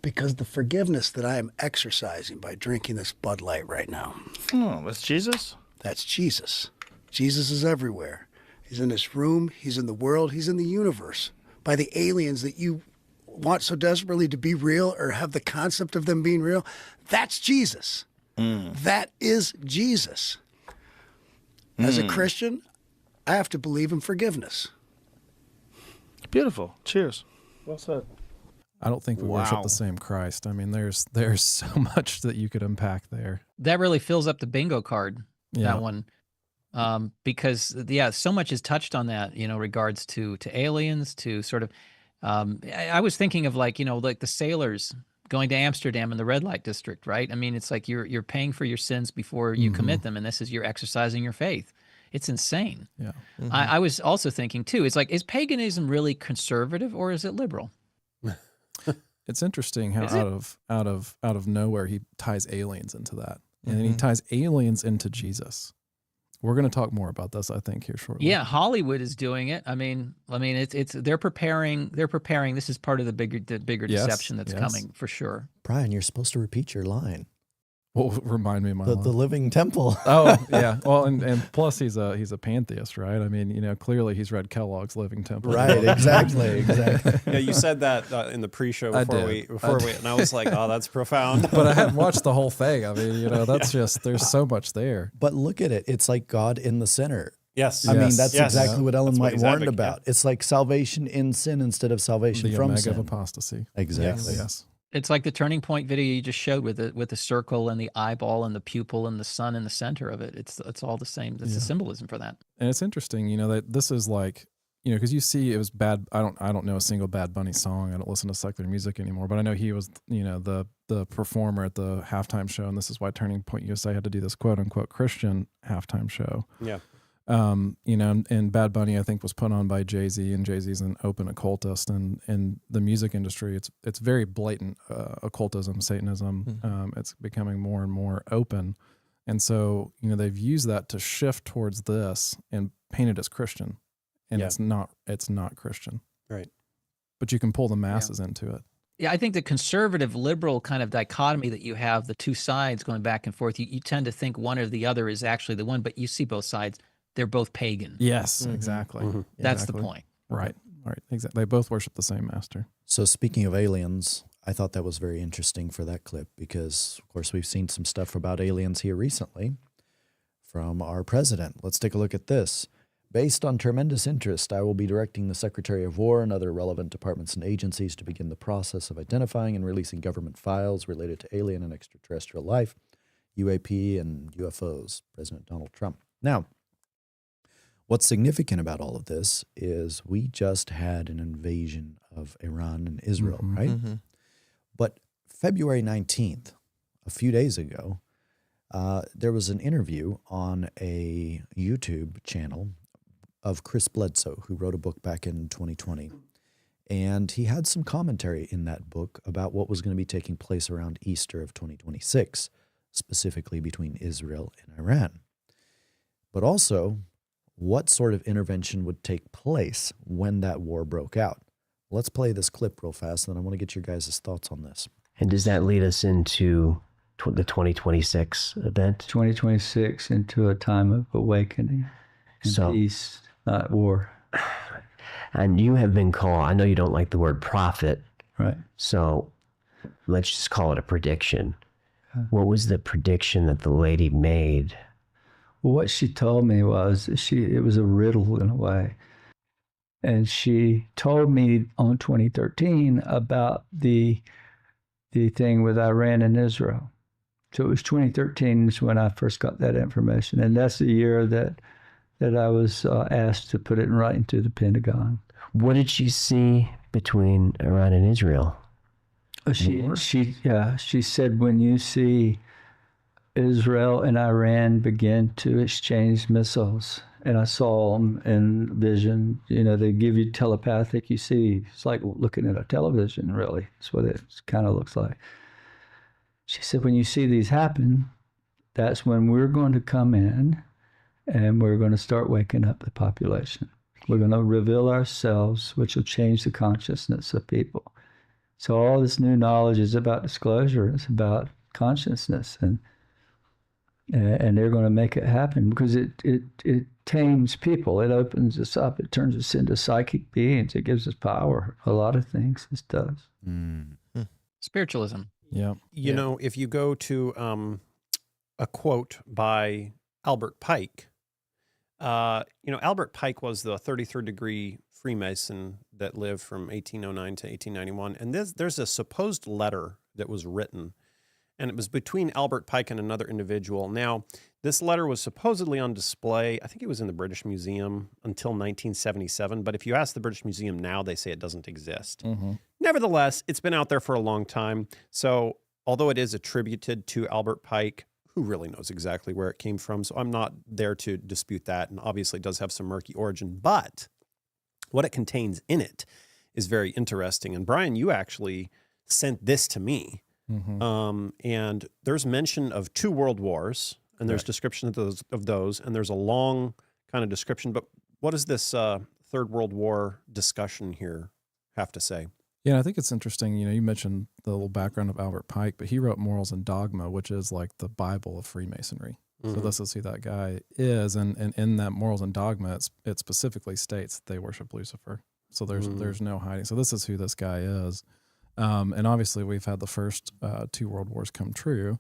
Because the forgiveness that I am exercising by drinking this Bud Light right now. Oh, that's Jesus? That's Jesus. Jesus is everywhere. He's in this room. He's in the world. He's in the universe. By the aliens that you want so desperately to be real or have the concept of them being real, that's Jesus. That is Jesus. As a Christian, I have to believe in forgiveness. Beautiful. Cheers. Well said. I don't think we worship the same Christ. I mean, there's so much that you could unpack there. That really fills up the bingo card, that one. Because so much is touched on that, regards to aliens, to sort of, I was thinking of like the sailors going to Amsterdam in the red light district, right? I mean, it's like you're paying for your sins before you commit them. And this is you're exercising your faith. It's insane. Yeah. I was also thinking too, it's like, is paganism really conservative or is it liberal? It's interesting how out of nowhere he ties aliens into that. And then he ties aliens into Jesus. We're going to talk more about this, I think, here shortly. Yeah, Hollywood is doing it. I mean, it's they're preparing. This is part of the bigger deception that's coming for sure. Brian, you're supposed to repeat your line. Well, remind me of my line. The living temple. Oh yeah. Well, and plus he's a pantheist, right? I mean, clearly he's read Kellogg's Living Temple. Right. Exactly. Yeah, you said that in the pre-show before we, and I was like, oh, that's profound. But I hadn't watched the whole thing. I mean, that's just there's so much there. But look at it. It's like God in the center. Yes. I mean, that's exactly what Ellen White warned advocating. about. It's like salvation in sin instead of salvation The from omega sin. of apostasy. Exactly. Yes. It's like the turning point video you just showed with the circle and the eyeball and the pupil and the sun in the center of it. It's all the same. That's the symbolism for that. And it's interesting, you know, that this is like, you know, because you see it was bad. I don't know a single Bad Bunny song. I don't listen to secular music anymore, but I know he was, you know, the performer at the halftime show, and this is why Turning Point USA had to do this quote unquote Christian halftime show. Yeah. You know, and Bad Bunny, I think, was put on by Jay-Z, and Jay-Z's an open occultist, and in the music industry, it's very blatant occultism, Satanism. It's becoming more and more open, and so, you know, they've used that to shift towards this and paint it as Christian, and it's not Christian, right? But you can pull the masses into it. Yeah, I think the conservative liberal kind of dichotomy that you have, the two sides going back and forth, you tend to think one or the other is actually the one, but you see both sides. They're both pagan. Yes, exactly. That's the point. Right. Exactly. They both worship the same master. So speaking of aliens, I thought that was very interesting for that clip because, of course, we've seen some stuff about aliens here recently from our president. Let's take a look at this. Based on tremendous interest, I will be directing the Secretary of War and other relevant departments and agencies to begin the process of identifying and releasing government files related to alien and extraterrestrial life, UAP, and UFOs. President Donald Trump. Now, what's significant about all of this is we just had an invasion of Iran and Israel, right? But February 19th, a few days ago, there was an interview on a YouTube channel of Chris Bledsoe, who wrote a book back in 2020. And he had some commentary in that book about what was going to be taking place around Easter of 2026, specifically between Israel and Iran. But also, what sort of intervention would take place when that war broke out. Let's play this clip real fast, and then I want to get your guys' thoughts on this. And does that lead us into the 2026 event? 2026 into a time of awakening and peace, not war. And you have been called, I know you don't like the word prophet. Right. So let's just call it a prediction. What was the prediction that the lady made? Well, what she told me was it was a riddle in a way. And she told me on 2013 about the thing with Iran and Israel. So it was 2013 is when I first got that information. And that's the year that I was asked to put it in writing to the Pentagon. What did she see between Iran and Israel? She said, when you see Israel and Iran begin to exchange missiles, and I saw them in vision, you know, they give you telepathic, you see, it's like looking at a television, really. That's what it kind of looks like. She said, when you see these happen, that's when we're going to come in and we're going to start waking up the population. We're going to reveal ourselves, which will change the consciousness of people. So all this new knowledge is about disclosure. It's about consciousness, and they're going to make it happen because it tames people. It opens us up. It turns us into psychic beings. It gives us power. A lot of things this does. Spiritualism. Yeah. You know, if you go to a quote by Albert Pike, Albert Pike was the 33rd degree Freemason that lived from 1809 to 1891. And there's a supposed letter that was written, and it was between Albert Pike and another individual. Now, this letter was supposedly on display. I think it was in the British Museum until 1977. But if you ask the British Museum now, they say it doesn't exist. Nevertheless, it's been out there for a long time. So although it is attributed to Albert Pike, who really knows exactly where it came from? So I'm not there to dispute that. And obviously it does have some murky origin. But what it contains in it is very interesting. And Brian, you actually sent this to me. And there's mention of 2 world wars, and there's description of those, and there's a long kind of description. But what does this Third World War discussion here have to say? Yeah, I think it's interesting. You know, you mentioned the little background of Albert Pike, but he wrote Morals and Dogma, which is like the Bible of Freemasonry. So this is who that guy is, and in that Morals and Dogma, it specifically states that they worship Lucifer. So there's no hiding. So this is who this guy is. And obviously we've had the first 2 world wars come true.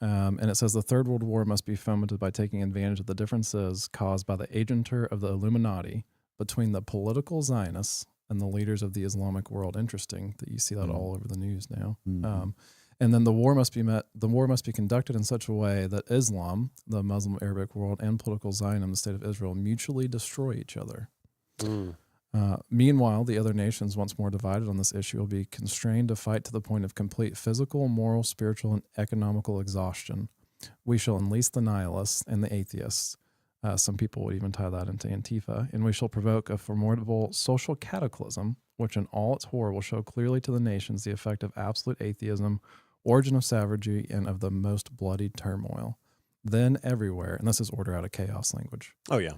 And it says the Third World War must be fomented by taking advantage of the differences caused by the agentur of the Illuminati between the political Zionists and the leaders of the Islamic world. Interesting that you see that all over the news now. Mhm. And then the war must be conducted in such a way that Islam, the Muslim Arabic world, and political Zionism, the state of Israel, mutually destroy each other. Meanwhile, the other nations, once more divided on this issue, will be constrained to fight to the point of complete physical, moral, spiritual, and economical exhaustion. We shall unleash the nihilists and the atheists. Some people would even tie that into Antifa. And we shall provoke a formidable social cataclysm, which in all its horror will show clearly to the nations the effect of absolute atheism, origin of savagery, and of the most bloody turmoil. Then everywhere, and this is order out of chaos language. Oh, yeah.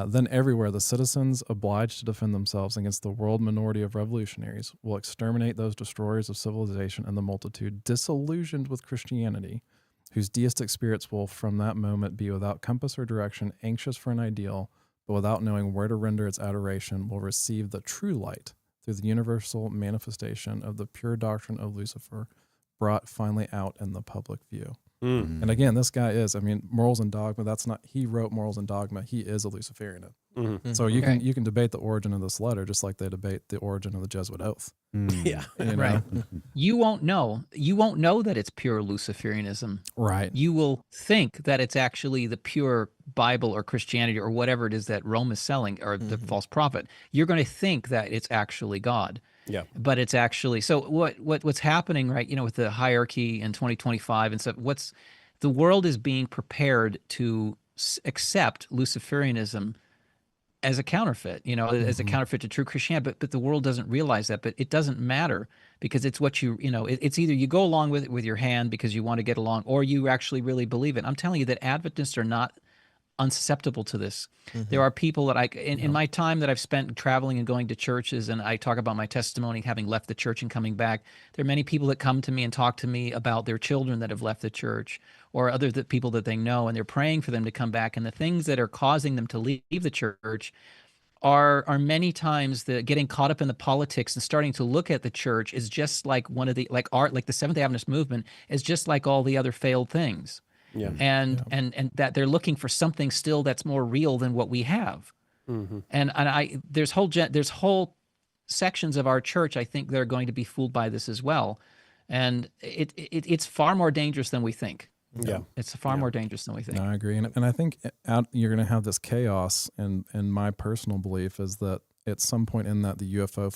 Then everywhere the citizens obliged to defend themselves against the world minority of revolutionaries will exterminate those destroyers of civilization and the multitude disillusioned with Christianity, whose deistic spirits will from that moment be without compass or direction, anxious for an ideal, but without knowing where to render its adoration, will receive the true light through the universal manifestation of the pure doctrine of Lucifer, brought finally out in the public view. And again, this guy is, Morals and Dogma, that's not, he wrote Morals and Dogma, he is a Luciferian. So you can debate the origin of this letter just like they debate the origin of the Jesuit oath. Yeah. You know? Right. You won't know that it's pure Luciferianism. Right. You will think that it's actually the pure Bible or Christianity or whatever it is that Rome is selling, or the false prophet. You're going to think that it's actually God. Yeah. But it's actually, so what's happening, right, with the hierarchy in 2025 and stuff, the world is being prepared to accept Luciferianism as a counterfeit, as a counterfeit to true Christianity, but the world doesn't realize that. But it doesn't matter, because it's what it's either you go along with it with your hand because you want to get along, or you actually really believe it. I'm telling you that Adventists are not unsusceptible to this. There are people that in my time that I've spent traveling and going to churches, and I talk about my testimony, having left the church and coming back, there are many people that come to me and talk to me about their children that have left the church, or other people that they know, and they're praying for them to come back. And the things that are causing them to leave the church are many times getting caught up in the politics and starting to look at the church is just like one of the, like the Seventh Adventist movement is just like all the other failed things. Yeah. And that they're looking for something still that's more real than what we have. And there's whole sections of our church, I think, they're going to be fooled by this as well. And it's far more dangerous than we think. Yeah. It's far more dangerous than we think. No, I agree. And I think you're going to have this chaos, and my personal belief is that at some point in that, the UFO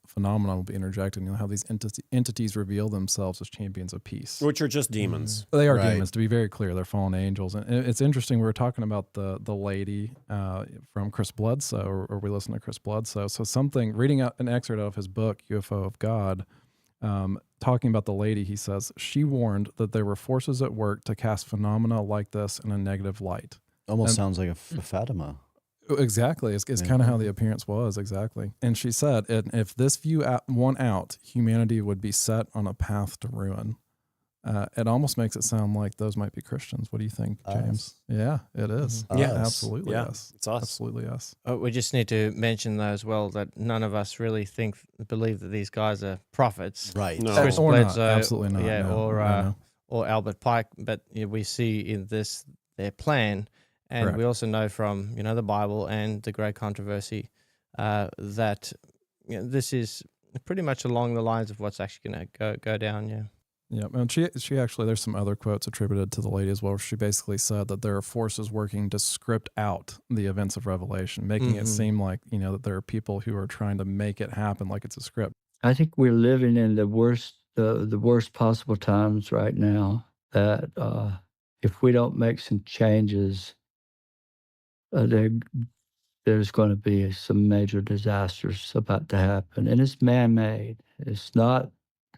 phenomenon will be interjected, and you'll have these entities reveal themselves as champions of peace. Which are just demons. They are demons, to be very clear. They're fallen angels. And it's interesting, we were talking about the lady from Chris Bledsoe, or we listened to Chris Bledsoe. So reading out an excerpt out of his book, UFO of God, talking about the lady, he says, she warned that there were forces at work to cast phenomena like this in a negative light. Almost sounds like a Fatima. Exactly. It's kind of how the appearance was, exactly. And she said, if this view won out, humanity would be set on a path to ruin. It almost makes it sound like those might be Christians. What do you think, James? Yeah, it is. Yeah, absolutely. Yeah, yes. it's us. Absolutely us. We just need to mention though as well that none of us really believe that these guys are prophets. Right. No. Chris Or not. Bledsoe, Absolutely not. Yeah, No. or Albert Pike. But we see in this their plan. And Correct. we also know from, the Bible and the great controversy that this is pretty much along the lines of what's actually going to go down, yeah. Yeah, and she actually, there's some other quotes attributed to the lady as well, where she basically said that there are forces working to script out the events of Revelation, making it seem like, that there are people who are trying to make it happen like it's a script. I think we're living in the worst possible times right now, that if we don't make some changes, there's going to be some major disasters about to happen. And it's man-made. It's not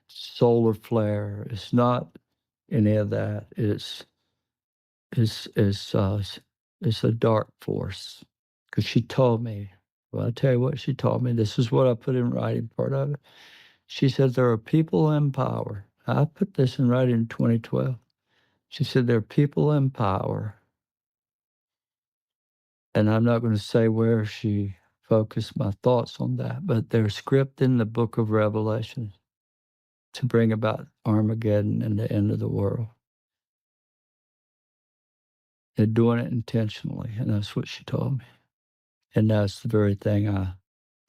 solar flare. It's not any of that. It's a dark force. Because she told me, well, I'll tell you what she told me. This is what I put in writing, part of it. She said, there are people in power. I put this in writing in 2012. She said, there are people in power. And I'm not going to say where she focused my thoughts on that, but they're scripting the book of Revelation to bring about Armageddon and the end of the world. They're doing it intentionally, and that's what she told me. And that's the very thing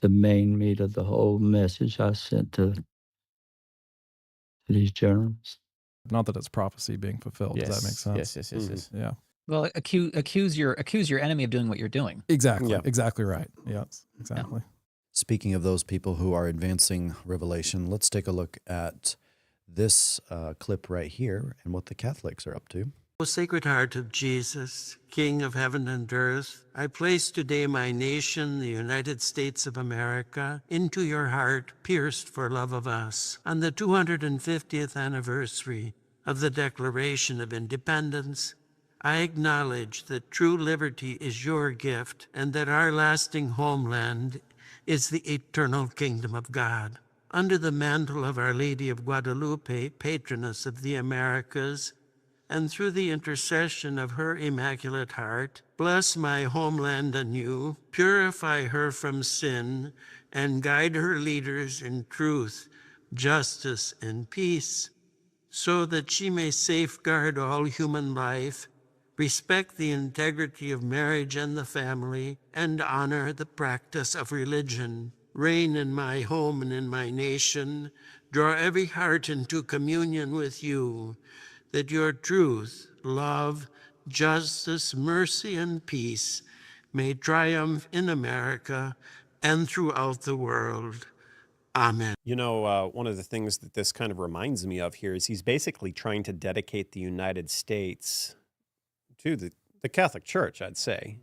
the main meat of the whole message I sent to these generals. Not that it's prophecy being fulfilled. Does that make sense? Yes. Yeah. Well, accuse your enemy of doing what you're doing. Exactly. Yeah. Exactly right. Yes. Exactly. Speaking of those people who are advancing revelation, let's take a look at this clip right here and what the Catholics are up to. O Sacred Heart of Jesus, King of heaven and earth, I place today my nation, the United States of America, into your heart, pierced for love of us. On the 250th anniversary of the Declaration of Independence, I acknowledge that true liberty is your gift and that our lasting homeland is the eternal kingdom of God. Under the mantle of Our Lady of Guadalupe, patroness of the Americas, and through the intercession of her Immaculate Heart, bless my homeland anew, purify her from sin, and guide her leaders in truth, justice, and peace, so that she may safeguard all human life, respect the integrity of marriage and the family, and honor the practice of religion. Reign in my home and in my nation, draw every heart into communion with you, that your truth, love, justice, mercy, and peace may triumph in America and throughout the world. Amen. You know, one of the things that this kind of reminds me of here is he's basically trying to dedicate the United States to the Catholic Church, I'd say,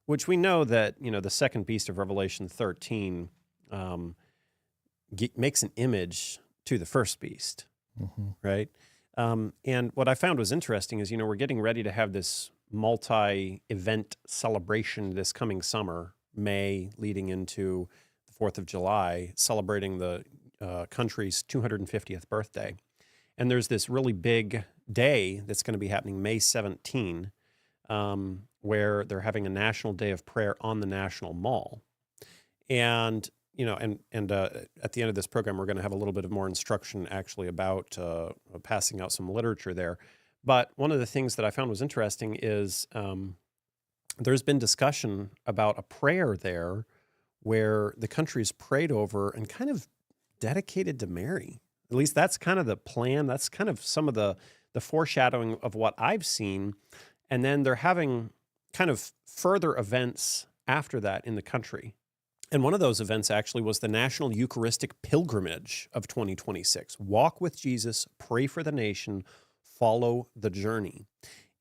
which we know that, you know, the second beast of Revelation 13 makes an image to the first beast, right? And what I found was interesting is, you know, we're getting ready to have this multi-event celebration this coming summer, May, leading into the 4th of July, celebrating the country's 250th birthday. And there's this really big day that's going to be happening May 17, where they're having a national day of prayer on the National Mall. And you know, and at the end of this program, we're going to have a little bit of more instruction actually about passing out some literature there. But one of the things that I found was interesting is there's been discussion about a prayer there where the country's prayed over and kind of dedicated to Mary. At least that's kind of the plan. That's kind of some of the foreshadowing of what I've seen. And then they're having kind of further events after that in the country. And one of those events actually was the National Eucharistic Pilgrimage of 2026. Walk with Jesus, pray for the nation, follow the journey.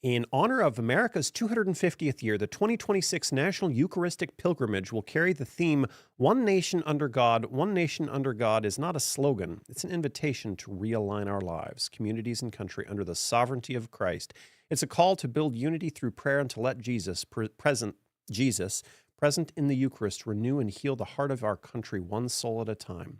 In honor of America's 250th year, the 2026 National Eucharistic Pilgrimage will carry the theme, One Nation Under God. One Nation Under God is not a slogan. It's an invitation to realign our lives, communities, and country under the sovereignty of Christ. It's a call to build unity through prayer and to let Jesus present in the Eucharist, renew and heal the heart of our country one soul at a time.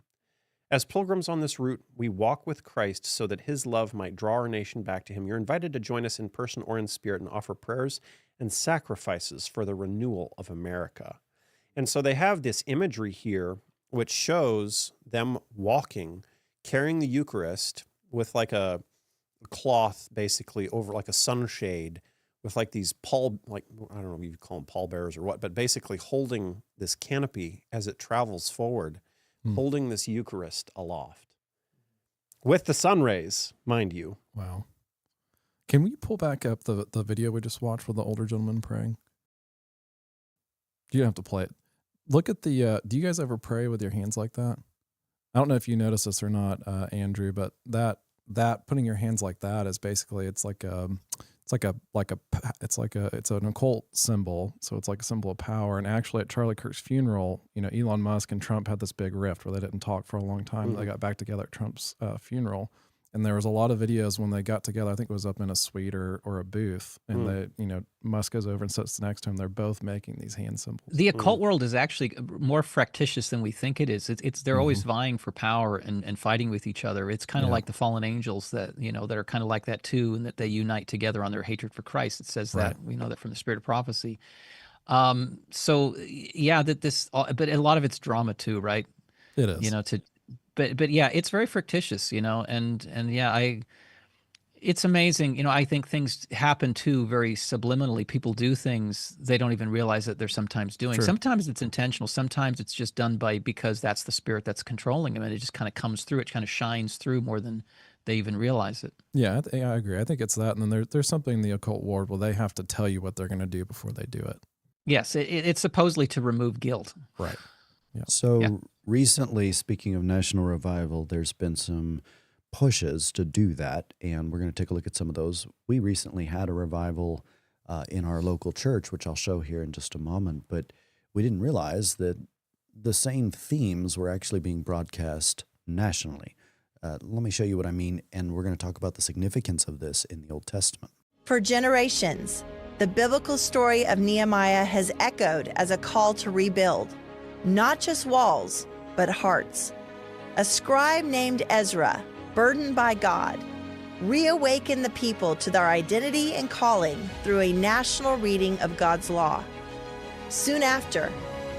As pilgrims on this route, we walk with Christ so that his love might draw our nation back to him. You're invited to join us in person or in spirit and offer prayers and sacrifices for the renewal of America. And so they have this imagery here which shows them walking, carrying the Eucharist with like a cloth basically over like a sunshade, with like these I don't know if you call them pallbearers or what, but basically holding this canopy as it travels forward, holding this Eucharist aloft. With the sun rays, mind you. Wow. Can we pull back up the video we just watched with the older gentleman praying? You don't have to play it. Look at the, do you guys ever pray with your hands like that? I don't know if you notice this or not, Andrew, but that putting your hands like that is basically, it's an occult symbol. So it's like a symbol of power. And actually at Charlie Kirk's funeral, you know, Elon Musk and Trump had this big rift where they didn't talk for a long time. They got back together at Trump's funeral. And there was a lot of videos when they got together. I think it was up in a suite or a booth. And they, you know, Musk goes over and sits next to him. They're both making these hand symbols. The occult world is actually more fractious than we think it is. They're always vying for power and fighting with each other. It's kind of like the fallen angels that, you know, that are kind of like that too, and that they unite together on their hatred for Christ. It says that, we know that from the spirit of prophecy. So yeah, but a lot of it's drama too, right? It is. You know, but yeah, it's very fictitious, you know, and yeah, It's amazing. You know, I think things happen too very subliminally. People do things they don't even realize that they're sometimes doing. Sure. Sometimes it's intentional. Sometimes it's just done because that's the spirit that's controlling them, and it just kind of comes through. It kind of shines through more than they even realize it. Yeah, I agree. I think it's that. And then there's something in the occult world where they have to tell you what they're going to do before they do it. Yes, it's supposedly to remove guilt. Right. Yeah. So recently, speaking of national revival, there's been some pushes to do that, and we're going to take a look at some of those. We recently had a revival in our local church, which I'll show here in just a moment, but we didn't realize that the same themes were actually being broadcast nationally. Let me show you what I mean, and we're going to talk about the significance of this in the Old Testament. For generations, the biblical story of Nehemiah has echoed as a call to rebuild, not just walls, but hearts. A scribe named Ezra, burdened by God, reawakened the people to their identity and calling through a national reading of God's law. Soon after,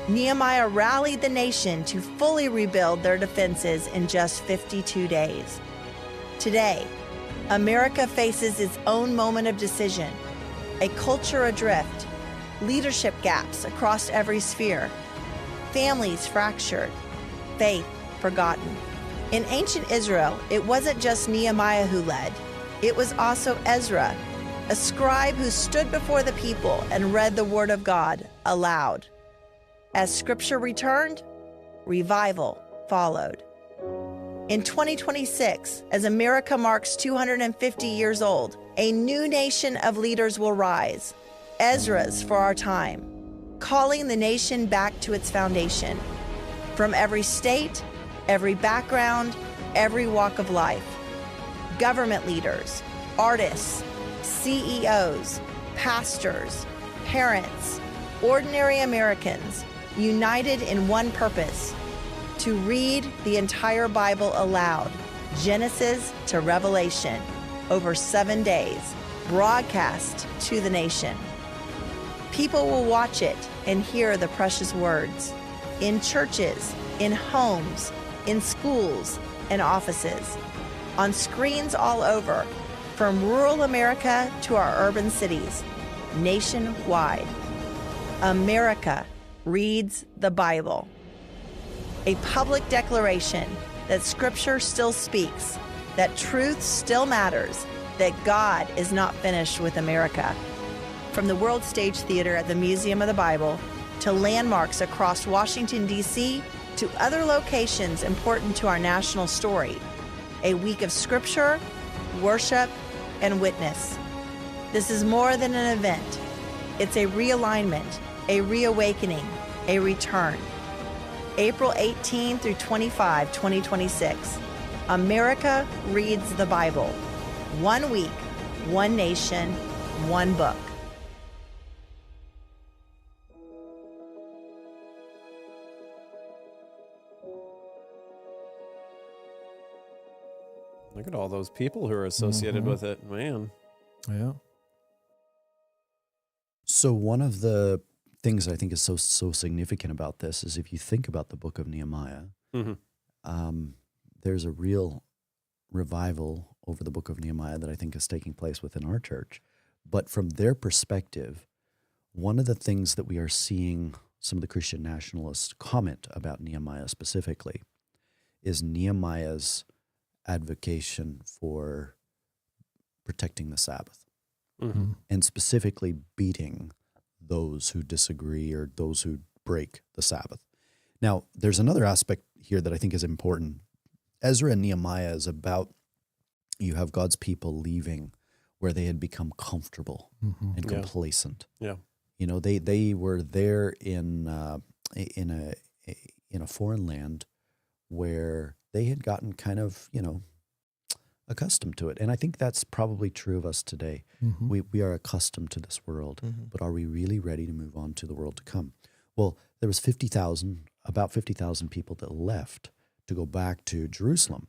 Nehemiah rallied the nation to fully rebuild their defenses in just 52 days. Today, America faces its own moment of decision, a culture adrift, leadership gaps across every sphere, families fractured, faith forgotten. In ancient Israel, it wasn't just Nehemiah who led. It was also Ezra, a scribe who stood before the people and read the word of God aloud. As scripture returned, revival followed. In 2026, as America marks 250 years old, a new nation of leaders will rise, Ezras for our time, calling the nation back to its foundation. From every state, every background, every walk of life. Government leaders, artists, CEOs, pastors, parents, ordinary Americans, united in one purpose, to read the entire Bible aloud, Genesis to Revelation, over 7 days, broadcast to the nation. People will watch it and hear the precious words in churches, in homes, in schools and offices, on screens all over, from rural America to our urban cities, nationwide. America reads the Bible. A public declaration that Scripture still speaks, that truth still matters, that God is not finished with America. From the World Stage Theater at the Museum of the Bible to landmarks across Washington, D.C., to other locations important to our national story, a week of scripture, worship, and witness. This is more than an event. It's a realignment, a reawakening, a return. April 18 through 25, 2026. America reads the Bible. 1 week, one nation, one book. Look at all those people who are associated with it, man. Yeah. So one of the things I think is so significant about this is if you think about the book of Nehemiah, there's a real revival over the book of Nehemiah that I think is taking place within our church. But from their perspective, one of the things that we are seeing some of the Christian nationalists comment about Nehemiah specifically is Nehemiah's advocation for protecting the Sabbath and specifically beating those who disagree or those who break the Sabbath. Now, there's another aspect here that I think is important. Ezra and Nehemiah is about, you have God's people leaving where they had become comfortable and complacent. Yeah. You know, they were there in a foreign land where they had gotten kind of, accustomed to it. And I think that's probably true of us today. We are accustomed to this world, but are we really ready to move on to the world to come? Well, there was about 50,000 people that left to go back to Jerusalem.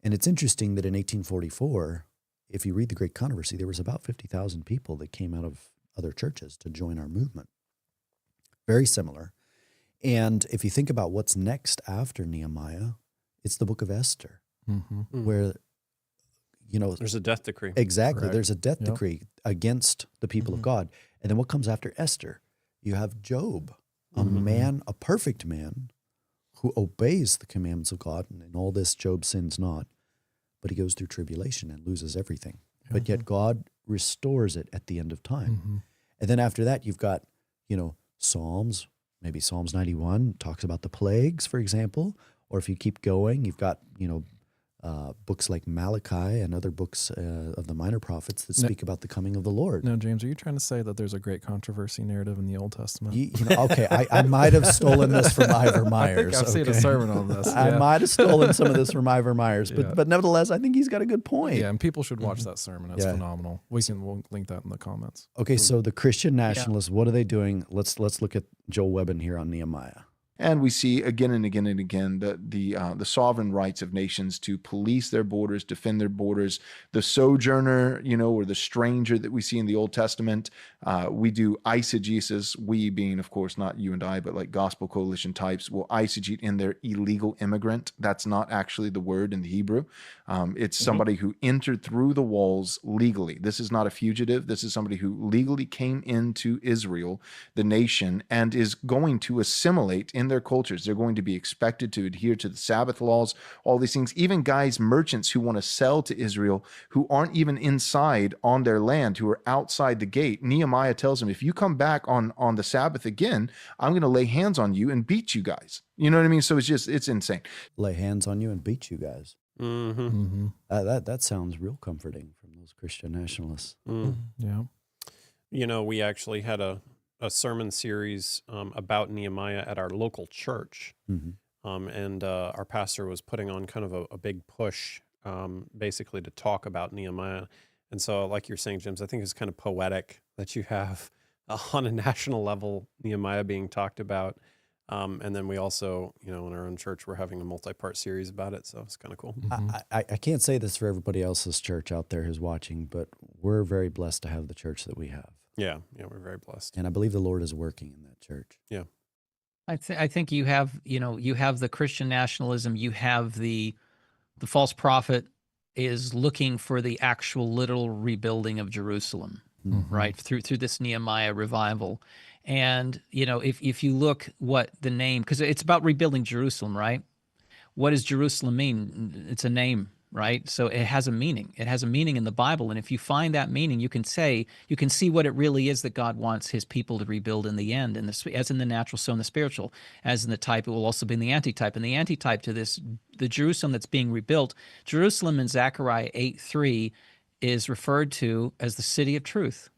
And it's interesting that in 1844, if you read the Great Controversy, there was about 50,000 people that came out of other churches to join our movement. Very similar. And if you think about what's next after Nehemiah, it's the book of Esther, where there's a death decree. Exactly. Correct. There's a death Yep. decree against the people of God. And then what comes after Esther? You have Job, a man, a perfect man who obeys the commandments of God. And in all this, Job sins not, but he goes through tribulation and loses everything. But yet God restores it at the end of time. And then after that, you've got, Psalms, maybe Psalms 91 talks about the plagues, for example. Or if you keep going, you've got, books like Malachi and other books of the minor prophets that speak about the coming of the Lord. Now, James, are you trying to say that there's a great controversy narrative in the Old Testament? Okay, I might have stolen this from Ivor Myers. I think I've seen a sermon on this. I might have stolen some of this from Ivor Myers, but nevertheless, I think he's got a good point. Yeah, and people should watch that sermon. It's phenomenal. We'll link that in the comments. Okay, so the Christian nationalists, what are they doing? Let's look at Joel Webben here on Nehemiah. And we see again and again and again the sovereign rights of nations to police their borders, defend their borders. The sojourner, or the stranger that we see in the Old Testament, we do eisegesis, we being, of course, not you and I, but like Gospel Coalition types, will eisegete in their illegal immigrant. That's not actually the word in the Hebrew. It's somebody who entered through the walls legally. This is not a fugitive. This is somebody who legally came into Israel, the nation, and is going to assimilate in their cultures. They're going to be expected to adhere to the Sabbath laws, all these things. Even guys, merchants who want to sell to Israel, who aren't even inside on their land, who are outside the gate. Nehemiah tells them, if you come back on the Sabbath again, I'm going to lay hands on you and beat you guys. You know what I mean? So it's insane. Lay hands on you and beat you guys. That sounds real comforting from those Christian nationalists. Yeah. We actually had a sermon series about Nehemiah at our local church. And our pastor was putting on kind of a big push basically to talk about Nehemiah. And so like you're saying, James, I think it's kind of poetic that you have on a national level Nehemiah being talked about. And then we also, in our own church, we're having a multi-part series about it. So it's kind of cool. I can't say this for everybody else's church out there who's watching, but we're very blessed to have the church that we have. Yeah, we're very blessed. And I believe the Lord is working in that church. Yeah. I think you have the Christian nationalism, you have the false prophet is looking for the actual literal rebuilding of Jerusalem, right? Through this Nehemiah revival. And, if you look what the name, because it's about rebuilding Jerusalem, right? What does Jerusalem mean? It's a name, right? So it has a meaning. It has a meaning in the Bible. And if you find that meaning, you can see what it really is that God wants his people to rebuild in the end. And as in the natural, so in the spiritual. As in the type, it will also be in the antitype. And the antitype to this, the Jerusalem that's being rebuilt, Jerusalem in Zechariah 8:3 is referred to as the city of truth.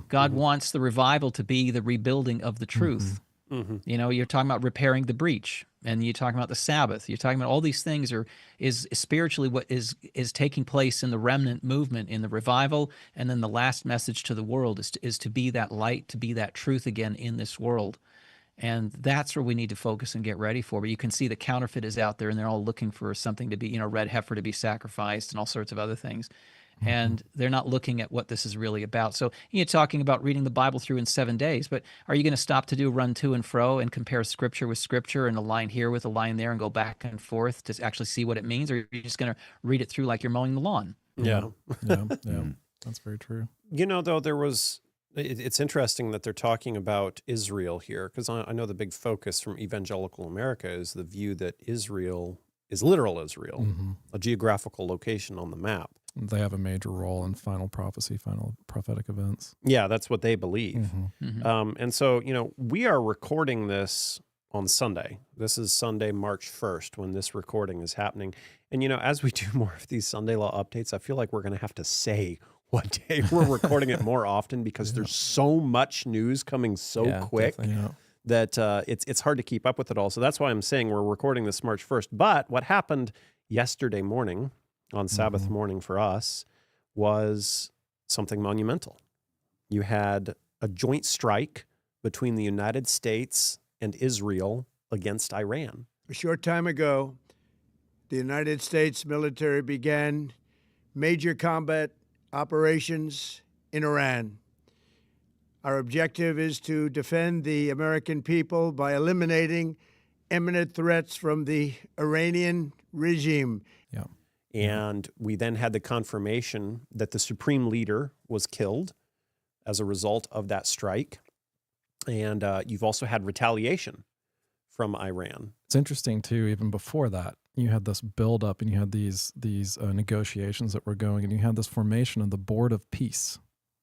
God wants the revival to be the rebuilding of the truth. You're talking about repairing the breach, and you're talking about the Sabbath. You're talking about all these things is spiritually what is taking place in the remnant movement, in the revival, and then the last message to the world is to be that light, to be that truth again in this world. And that's where we need to focus and get ready for. But you can see the counterfeit is out there, and they're all looking for something to be, red heifer to be sacrificed and all sorts of other things. And they're not looking at what this is really about. So you're talking about reading the Bible through in 7 days, but are you going to stop to do a run to and fro and compare Scripture with Scripture and a line here with a line there and go back and forth to actually see what it means? Or are you just going to read it through like you're mowing the lawn? Yeah. That's very true. Though it's interesting that they're talking about Israel here, because I know the big focus from evangelical America is the view that Israel is literal Israel, a geographical location on the map. They have a major role in final prophecy, final prophetic events. Yeah, that's what they believe. And so, we are recording this on Sunday. This is Sunday, March 1st, when this recording is happening. And, as we do more of these Sunday Law updates, I feel like we're going to have to say what day we're recording it more often, because there's so much news coming so quick that it's hard to keep up with it all. So that's why I'm saying we're recording this March 1st. But what happened yesterday morning, on Sabbath morning for us, was something monumental. You had a joint strike between the United States and Israel against Iran. A short time ago, the United States military began major combat operations in Iran. Our objective is to defend the American people by eliminating imminent threats from the Iranian regime. And we then had the confirmation that the supreme leader was killed as a result of that strike. And you've also had retaliation from Iran. It's interesting too, even before that, you had this buildup and you had these negotiations that were going, and you had this formation of the Board of Peace.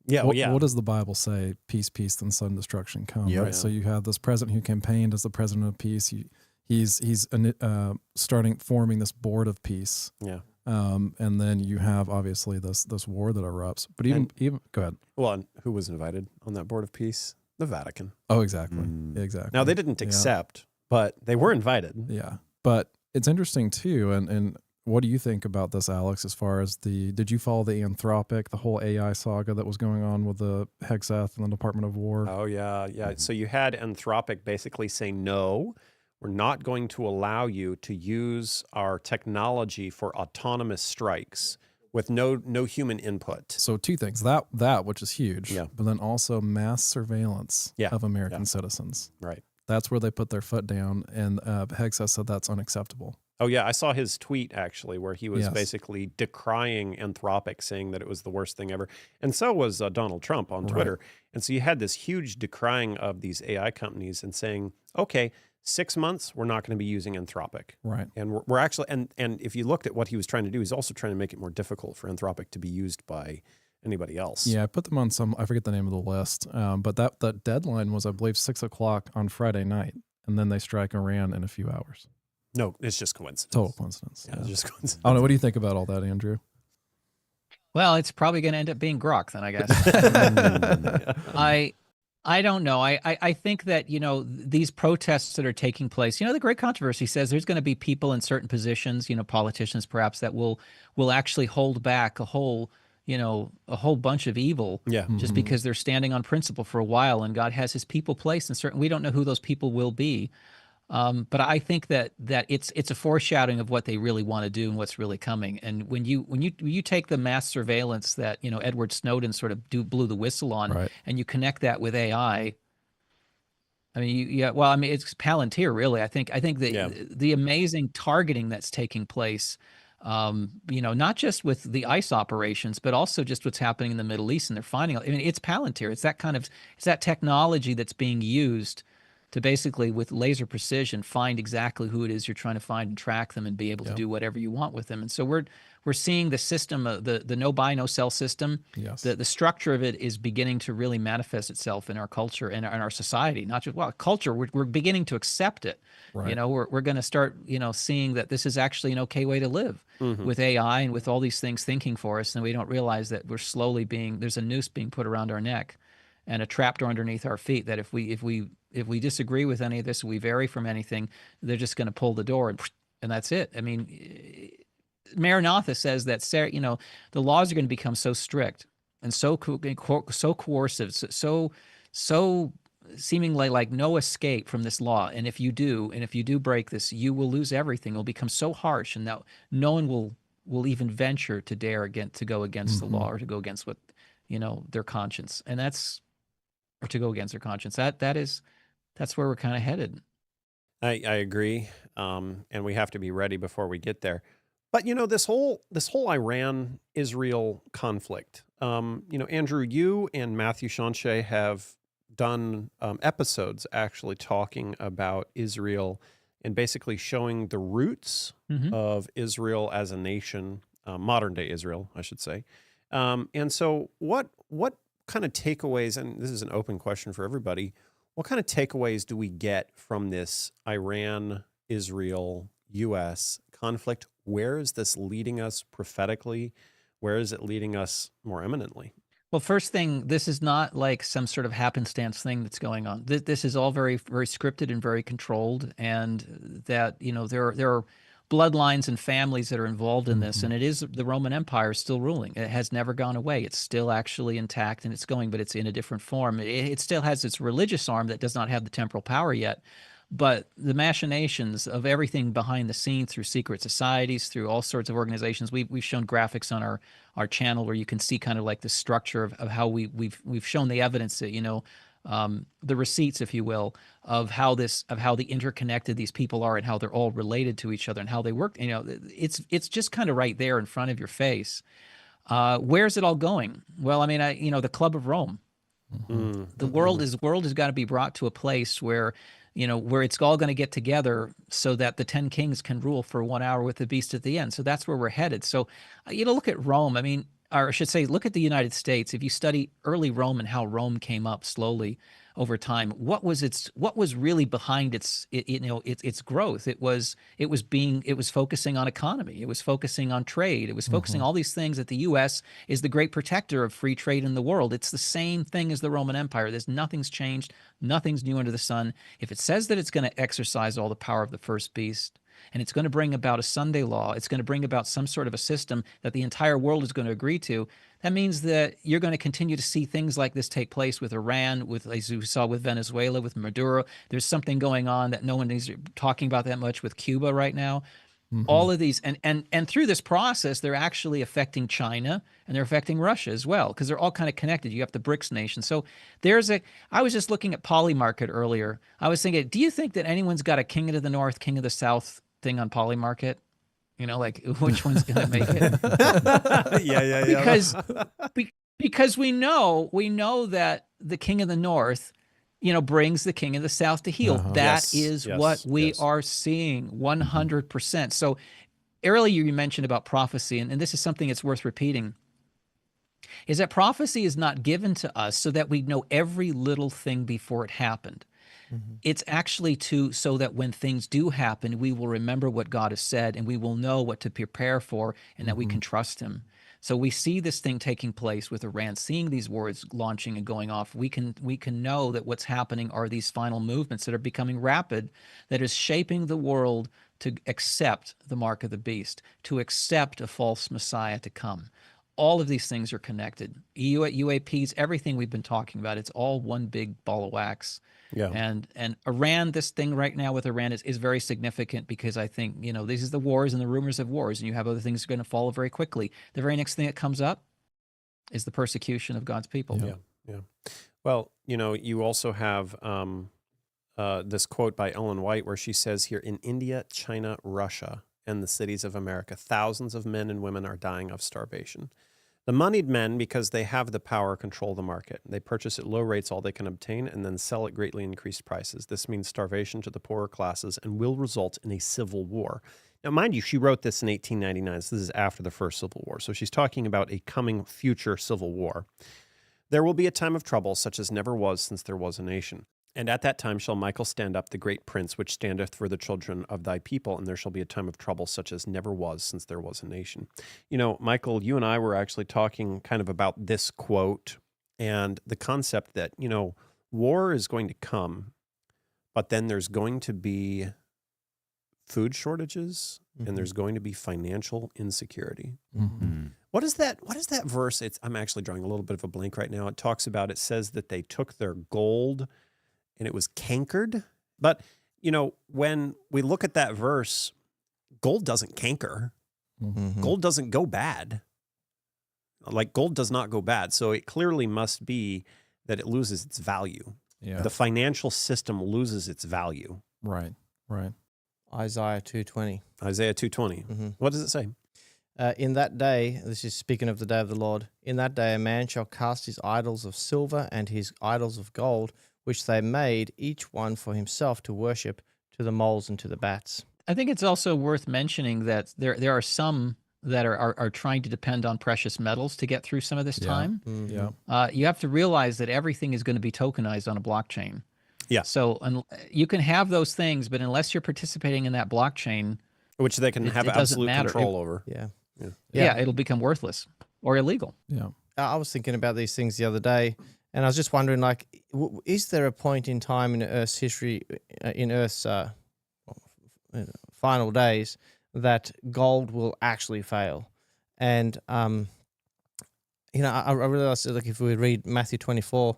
Yeah, What does the Bible say? Peace, peace, then sudden destruction come. Yep. Right? Yeah. So you have this president who campaigned as the president of peace. He's starting forming this Board of Peace. Yeah. And then you have obviously this war that erupts. But even go ahead. Well, and who was invited on that Board of Peace? The Vatican. Oh, exactly. Exactly. Now, they didn't accept, but they were invited. Yeah. But it's interesting too. And what do you think about this, Alex, as far as did you follow the Anthropic, the whole AI saga that was going on with the Hegseth and the Department of War? Oh, yeah. Yeah. So you had Anthropic basically say, no, we're not going to allow you to use our technology for autonomous strikes with no human input. So two things, that which is huge, Yeah. but then also mass surveillance of American citizens. Right. That's where they put their foot down, and Hegseth said that's unacceptable. Oh, yeah. I saw his tweet, actually, where he was Yes. basically decrying Anthropic, saying that it was the worst thing ever. And so was Donald Trump on Twitter. And so you had this huge decrying of these AI companies and saying, okay, 6 months, we're not going to be using Anthropic. Right. And we're actually, and if you looked at what he was trying to do, he's also trying to make it more difficult for Anthropic to be used by anybody else. Yeah, I put them on I forget the name of the list, but that deadline was, I believe, 6 o'clock on Friday night, and then they strike Iran in a few hours. No, it's just coincidence. Total coincidence. Yeah, it's just coincidence. I don't know. What do you think about all that, Andrew? Well, it's probably going to end up being grok then, I guess. I don't know. I think that, these protests that are taking place, the great controversy says there's going to be people in certain positions, politicians perhaps, that will actually hold back a whole bunch of evil just because they're standing on principle for a while, and God has his people placed in certain, we don't know who those people will be. But I think that it's a foreshadowing of what they really want to do and what's really coming. And when you take the mass surveillance that Edward Snowden sort of blew the whistle on, and you connect that with AI, I mean, it's Palantir really. I think the amazing targeting that's taking place, not just with the ICE operations, but also just what's happening in the Middle East, and they're finding. I mean, it's Palantir. It's that technology that's being used to basically, with laser precision, find exactly who it is you're trying to find and track them and be able to do whatever you want with them. And so we're seeing the system, the no buy, no sell system. Yes. The structure of it is beginning to really manifest itself in our culture and in our society. Not just culture. We're beginning to accept it. Right. We're going to start seeing that this is actually an okay way to live with AI and with all these things thinking for us, and we don't realize that we're slowly there's a noose being put around our neck and a trapdoor underneath our feet, that if we disagree with any of this, we vary from anything, they're just going to pull the door and that's it. I mean, Maranatha says that, the laws are going to become so strict and so coercive, so seemingly like no escape from this law. And if you do break this, you will lose everything. It'll become so harsh, and that no one will even venture to to go against the law, or to go against what, their conscience. And or to go against their conscience. That's where we're kind of headed. I agree, and we have to be ready before we get there. But this whole Iran-Israel conflict. Andrew, you and Matthew Shanshay have done episodes actually talking about Israel and basically showing the roots of Israel as a nation, modern day Israel, I should say. And so, what kind of takeaways? And this is an open question for everybody. What kind of takeaways do we get from this Iran, Israel, U.S. conflict? Where is this leading us prophetically? Where is it leading us more eminently? Well, first thing, this is not like some sort of happenstance thing that's going on. This is all very, very scripted and very controlled, and that there are bloodlines and families that are involved in this, and it is the Roman Empire is still ruling. It has never gone away. It's still actually intact, and it's going, but it's in a different form. It still has its religious arm that does not have the temporal power yet, but the machinations of everything behind the scenes through secret societies, through all sorts of organizations. We've shown graphics on our channel where you can see kind of like the structure of how we've shown the evidence that the receipts, if you will, of how the interconnected these people are and how they're all related to each other and how they work. It's just kind of right there in front of your face. Where's it all going? Well, I mean, the Club of Rome. Mm-hmm. The world has got to be brought to a place where it's all going to get together so that the 10 kings can rule for 1 hour with the beast at the end. So that's where we're headed. So, look at Rome. I mean, or I should say, look at the United States. If you study early Rome and how Rome came up slowly over time, what was really behind its growth? It was focusing on economy. It was focusing on trade. It was focusing all these things that the U.S. is the great protector of free trade in the world. It's the same thing as the Roman Empire. Nothing's changed. Nothing's new under the sun. If it says that it's going to exercise all the power of the first beast, and it's going to bring about a Sunday law, it's going to bring about some sort of a system that the entire world is going to agree to, that means that you're going to continue to see things like this take place with Iran, as you saw with Venezuela, with Maduro. There's something going on that no one is talking about that much with Cuba right now. All of these, and through this process, they're actually affecting China and they're affecting Russia as well, because they're all kind of connected. You have the BRICS nations. So I was just looking at Polymarket earlier. I was thinking, do you think that anyone's got a king of the north, king of the south thing on Polymarket? Like which one's going to make it? Yeah. Because we know that the king of the north, brings the king of the south to heel. That is what we are seeing 100%. So earlier you mentioned about prophecy, and this is something that's worth repeating, is that prophecy is not given to us so that we know every little thing before it happened. It's actually so that when things do happen, we will remember what God has said and we will know what to prepare for and that we can trust him. So we see this thing taking place with Iran, seeing these wars launching and going off. We can know that what's happening are these final movements that are becoming rapid, that is shaping the world to accept the mark of the beast, to accept a false Messiah to come. All of these things are connected. UAPs, everything we've been talking about, it's all one big ball of wax. Yeah. And Iran, this thing right now with Iran is very significant because I think, this is the wars and the rumors of wars, and you have other things that are going to follow very quickly. The very next thing that comes up is the persecution of God's people. Yeah. Well, you also have this quote by Ellen White where she says here, in India, China, Russia, and the cities of America, thousands of men and women are dying of starvation. The moneyed men, because they have the power, control the market. They purchase at low rates all they can obtain and then sell at greatly increased prices. This means starvation to the poorer classes and will result in a civil war. Now, mind you, she wrote this in 1899. So this is after the first Civil War. So she's talking about a coming future civil war. There will be a time of trouble such as never was since there was a nation. And at that time shall Michael stand up, the great prince, which standeth for the children of thy people, and there shall be a time of trouble such as never was since there was a nation. Michael, you and I were actually talking kind of about this quote and the concept that, war is going to come, but then there's going to be food shortages and there's going to be financial insecurity. What is that verse? I'm actually drawing a little bit of a blank right now. It says that they took their gold and it was cankered. But, when we look at that verse, gold doesn't canker. Gold doesn't go bad. Like gold does not go bad. So it clearly must be that it loses its value. Yeah. The financial system loses its value. Right. Isaiah 2:20. Isaiah 2:20. What does it say? In that day, this is speaking of the day of the Lord, in that day a man shall cast his idols of silver and his idols of gold, which they made each one for himself to worship, to the moles and to the bats. I think it's also worth mentioning that there are some that are trying to depend on precious metals to get through some of this time. You have to realize that everything is going to be tokenized on a blockchain. Yeah. So you can have those things, but unless you're participating in that blockchain, which they can have absolute control over. Yeah, it'll become worthless or illegal. Yeah. I was thinking about these things the other day, and I was just wondering, is there a point in time in Earth's history, in Earth's final days, that gold will actually fail? And, I realized that, if we read Matthew 24,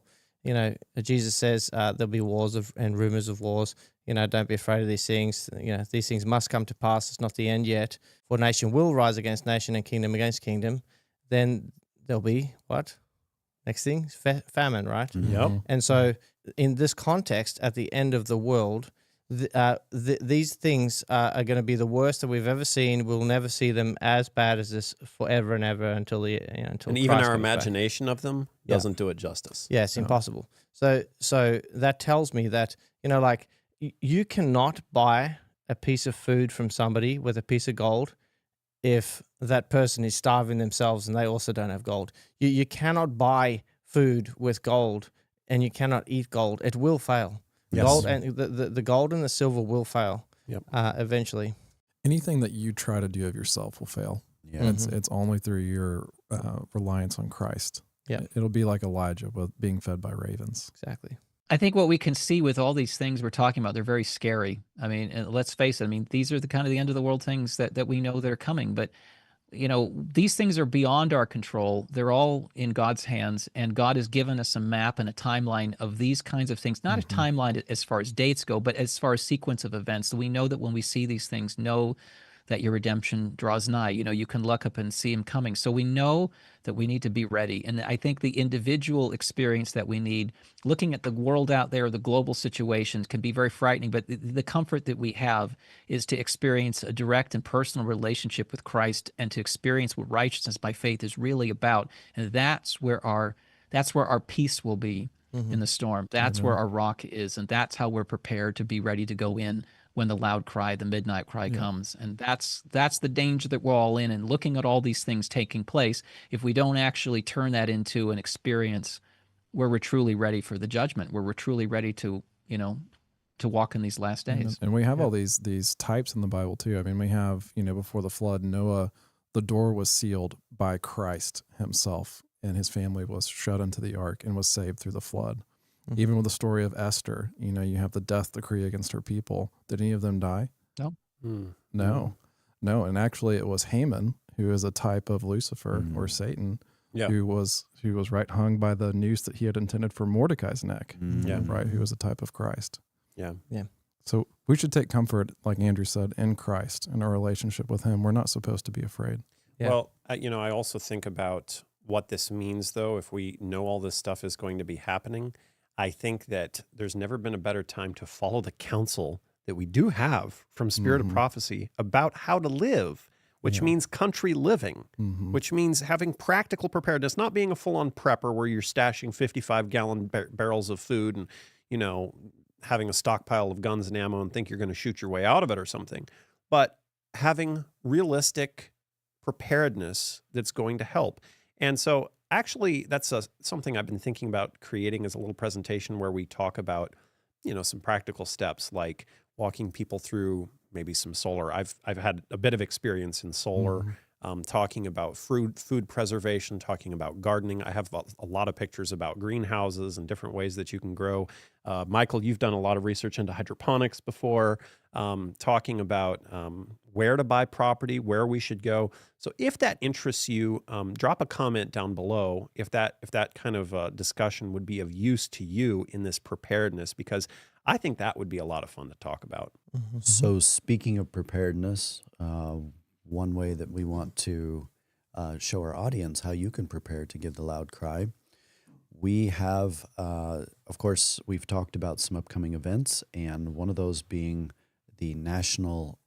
Jesus says there'll be wars and rumors of wars. Don't be afraid of these things. These things must come to pass. It's not the end yet. For nation will rise against nation and kingdom against kingdom. Then there'll be what? Next thing, famine, right? Yep. And so, in this context, at the end of the world, these things are going to be the worst that we've ever seen. We'll never see them as bad as this forever and ever until until. And even Christ our comes back. imagination of them doesn't do it justice. Yeah, it's impossible. So that tells me that, like, you cannot buy a piece of food from somebody with a piece of gold if that person is starving themselves and they also don't have gold. You cannot buy food with gold, and you cannot eat gold. It will fail. Yes. Gold and the gold and the silver will fail. Yep. Eventually. Anything that you try to do of yourself will fail. Yeah. It's only through your reliance on Christ. Yeah. It'll be like Elijah with being fed by ravens. Exactly. I think what we can see with all these things we're talking about, they're very scary. I mean, and let's face it. I mean, these are the kind of the end of the world things that we know that are coming. But, these things are beyond our control. They're all in God's hands. And God has given us a map and a timeline of these kinds of things. Not a timeline as far as dates go, but as far as sequence of events. So we know that when we see these things, know that your redemption draws nigh. You can look up and see him coming. So we know that we need to be ready. And I think the individual experience that we need, looking at the world out there, the global situations, can be very frightening. But the comfort that we have is to experience a direct and personal relationship with Christ, and to experience what righteousness by faith is really about. And that's where our peace will be in the storm. That's where our rock is. And that's how we're prepared to be ready to go in when the loud cry, the midnight cry comes. And that's the danger that we're all in. And looking at all these things taking place, if we don't actually turn that into an experience where we're truly ready for the judgment, where we're truly ready to walk in these last days. And we have all these types in the Bible too. I mean, we have, before the flood, Noah, the door was sealed by Christ himself, and his family was shut into the ark and was saved through the flood. Even with the story of Esther, you have the death decree against her people. Did any of them die? No. No. And actually it was Haman, who is a type of Lucifer or Satan, who was hung by the noose that he had intended for Mordecai's neck, right? Who was a type of Christ. Yeah. So we should take comfort, like Andrew said, in Christ, in our relationship with him. We're not supposed to be afraid. Yeah. Well, I also think about what this means, though, if we know all this stuff is going to be happening. I think that there's never been a better time to follow the counsel that we do have from Spirit of Prophecy about how to live, which means country living, which means having practical preparedness, not being a full-on prepper where you're stashing 55-gallon barrels of food and, having a stockpile of guns and ammo and think you're going to shoot your way out of it or something, but having realistic preparedness that's going to help. And so actually, that's something I've been thinking about creating as a little presentation where we talk about, some practical steps like walking people through maybe some solar. I've had a bit of experience in solar, talking about food preservation, talking about gardening. I have a lot of pictures about greenhouses and different ways that you can grow. Michael, you've done a lot of research into hydroponics before, talking about where to buy property, where we should go. So if that interests you, drop a comment down below if that kind of discussion would be of use to you in this preparedness, because I think that would be a lot of fun to talk about. So speaking of preparedness, one way that we want to show our audience how you can prepare to give the loud cry, we have, of course, we've talked about some upcoming events, and one of those being the National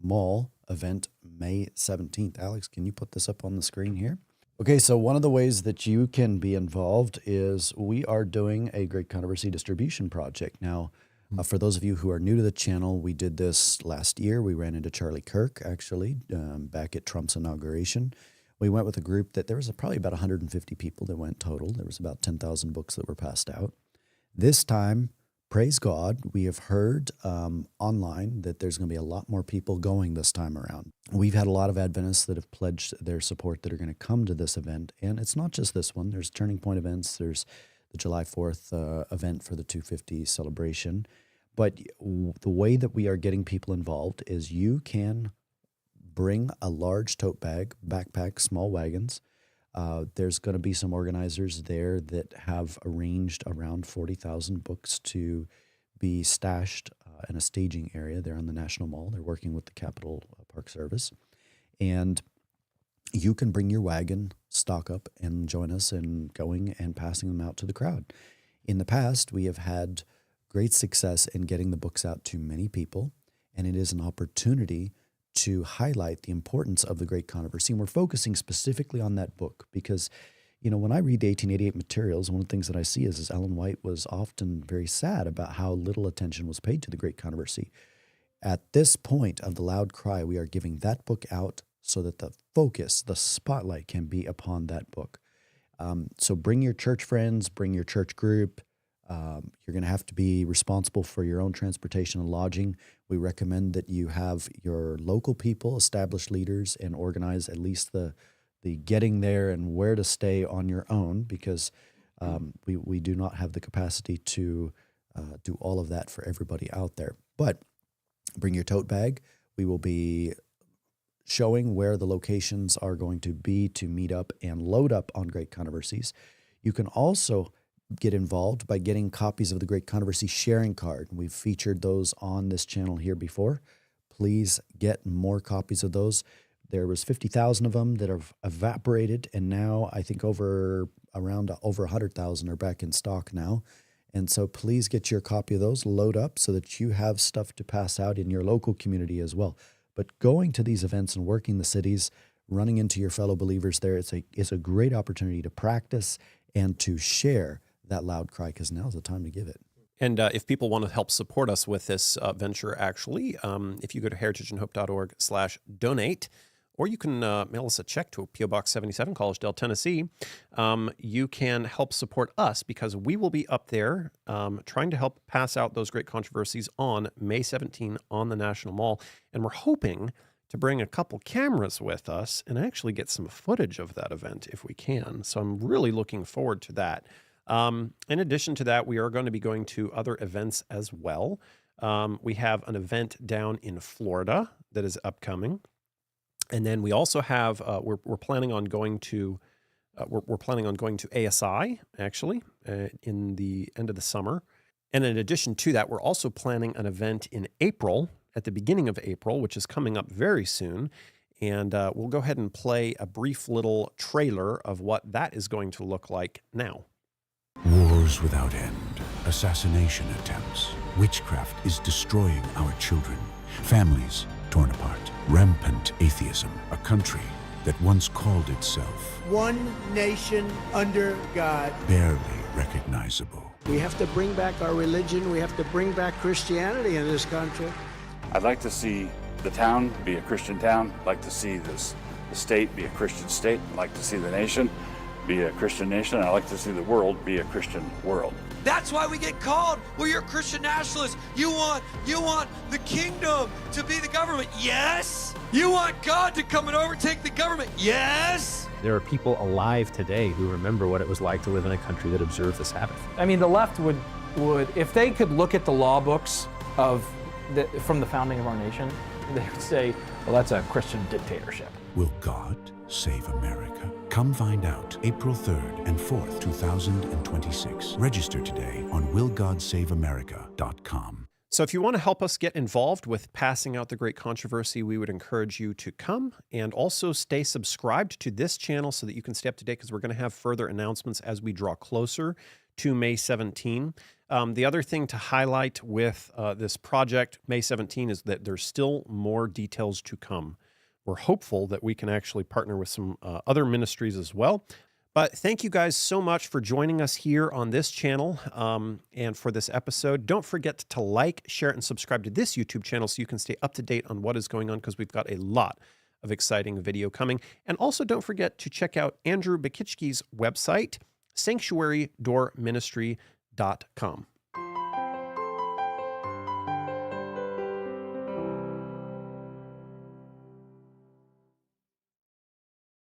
Mall event, May 17th. Alex, can you put this up on the screen here? Okay, so one of the ways that you can be involved is we are doing a Great Controversy distribution project. Now, for those of you who are new to the channel, we did this last year. We ran into Charlie Kirk, actually, back at Trump's inauguration. We went with a group that there was probably about 150 people that went total. There was about 10,000 books that were passed out. This time, praise God, we have heard online that there's going to be a lot more people going this time around. We've had a lot of Adventists that have pledged their support that are going to come to this event. And it's not just this one. There's Turning Point events. There's the July 4th event for the 250 celebration. But the way that we are getting people involved is you can bring a large tote bag, backpack, small wagons. There's going to be some organizers there that have arranged around 40,000 books to be stashed in a staging area there on the National Mall. They're working with the Capitol Park Service. And you can bring your wagon, stock up, and join us in going and passing them out to the crowd. In the past, we have had great success in getting the books out to many people, and it is an opportunity to highlight the importance of the Great Controversy. And we're focusing specifically on that book because, you know, when I read the 1888 materials, one of the things that I see is Ellen White was often very sad about how little attention was paid to the Great Controversy. At this point of the loud cry, we are giving that book out so that the focus, the spotlight can be upon that book. So bring your church friends, bring your church group. You're going to have to be responsible for your own transportation and lodging. We recommend that you have your local people, established leaders, and organize at least the getting there and where to stay on your own, because we do not have the capacity to do all of that for everybody out there. But bring your tote bag. We will be showing where the locations are going to be to meet up and load up on Great Controversies. You can also get involved by getting copies of the Great Controversy sharing card. We've featured those on this channel here before. Please get more copies of those. There was 50,000 of them that have evaporated, and now I think over 100,000 are back in stock now. And so please get your copy of those, load up so that you have stuff to pass out in your local community as well. But going to these events and working the cities, running into your fellow believers there, it's a great opportunity to practice and to share that loud cry, because now's the time to give it. And if people want to help support us with this venture, actually, if you go to heritageandhope.org/donate, or you can mail us a check to P.O. Box 77, Collegedale, Tennessee, you can help support us, because we will be up there trying to help pass out those Great Controversies on May 17 on the National Mall. And we're hoping to bring a couple cameras with us and actually get some footage of that event if we can. So I'm really looking forward to that. In addition to that, we are going to be going to other events as well. We have an event down in Florida that is upcoming. And then we also have, we're planning on going to, we're planning on going to ASI, actually, in the end of the summer. And in addition to that, we're also planning an event in April, at the beginning of April, which is coming up very soon. And we'll go ahead and play a brief little trailer of what that is going to look like now. Wars without end, assassination attempts, witchcraft is destroying our children, families torn apart, rampant atheism, a country that once called itself One nation under God. barely recognizable. We have to bring back our religion. We have to bring back Christianity in this country. I'd like to see the town be a Christian town. I'd like to see the state be a Christian state. I'd like to see the nation be a Christian nation. I'd like to see the world be a Christian world. That's why we get called. Well, you're Christian nationalists. You want the kingdom to be the government. Yes. You want God to come and overtake the government. Yes. There are people alive today who remember what it was like to live in a country that observed the Sabbath. I mean, the left would if they could look at the law books from the founding of our nation, they would say, well, that's a Christian dictatorship. Will God save America? Come find out April 3rd and 4th, 2026. Register today on willgodsaveamerica.com. So if you want to help us get involved with passing out the Great Controversy, we would encourage you to come and also stay subscribed to this channel so that you can stay up to date, because we're going to have further announcements as we draw closer to May 17. The other thing to highlight with this project, May 17, is that there's still more details to come. We're hopeful that we can actually partner with some other ministries as well. But thank you guys so much for joining us here on this channel and for this episode. Don't forget to like, share, and subscribe to this YouTube channel so you can stay up to date on what is going on, because we've got a lot of exciting video coming. And also don't forget to check out Andrew Bekitschke's website, sanctuarydoorministry.com.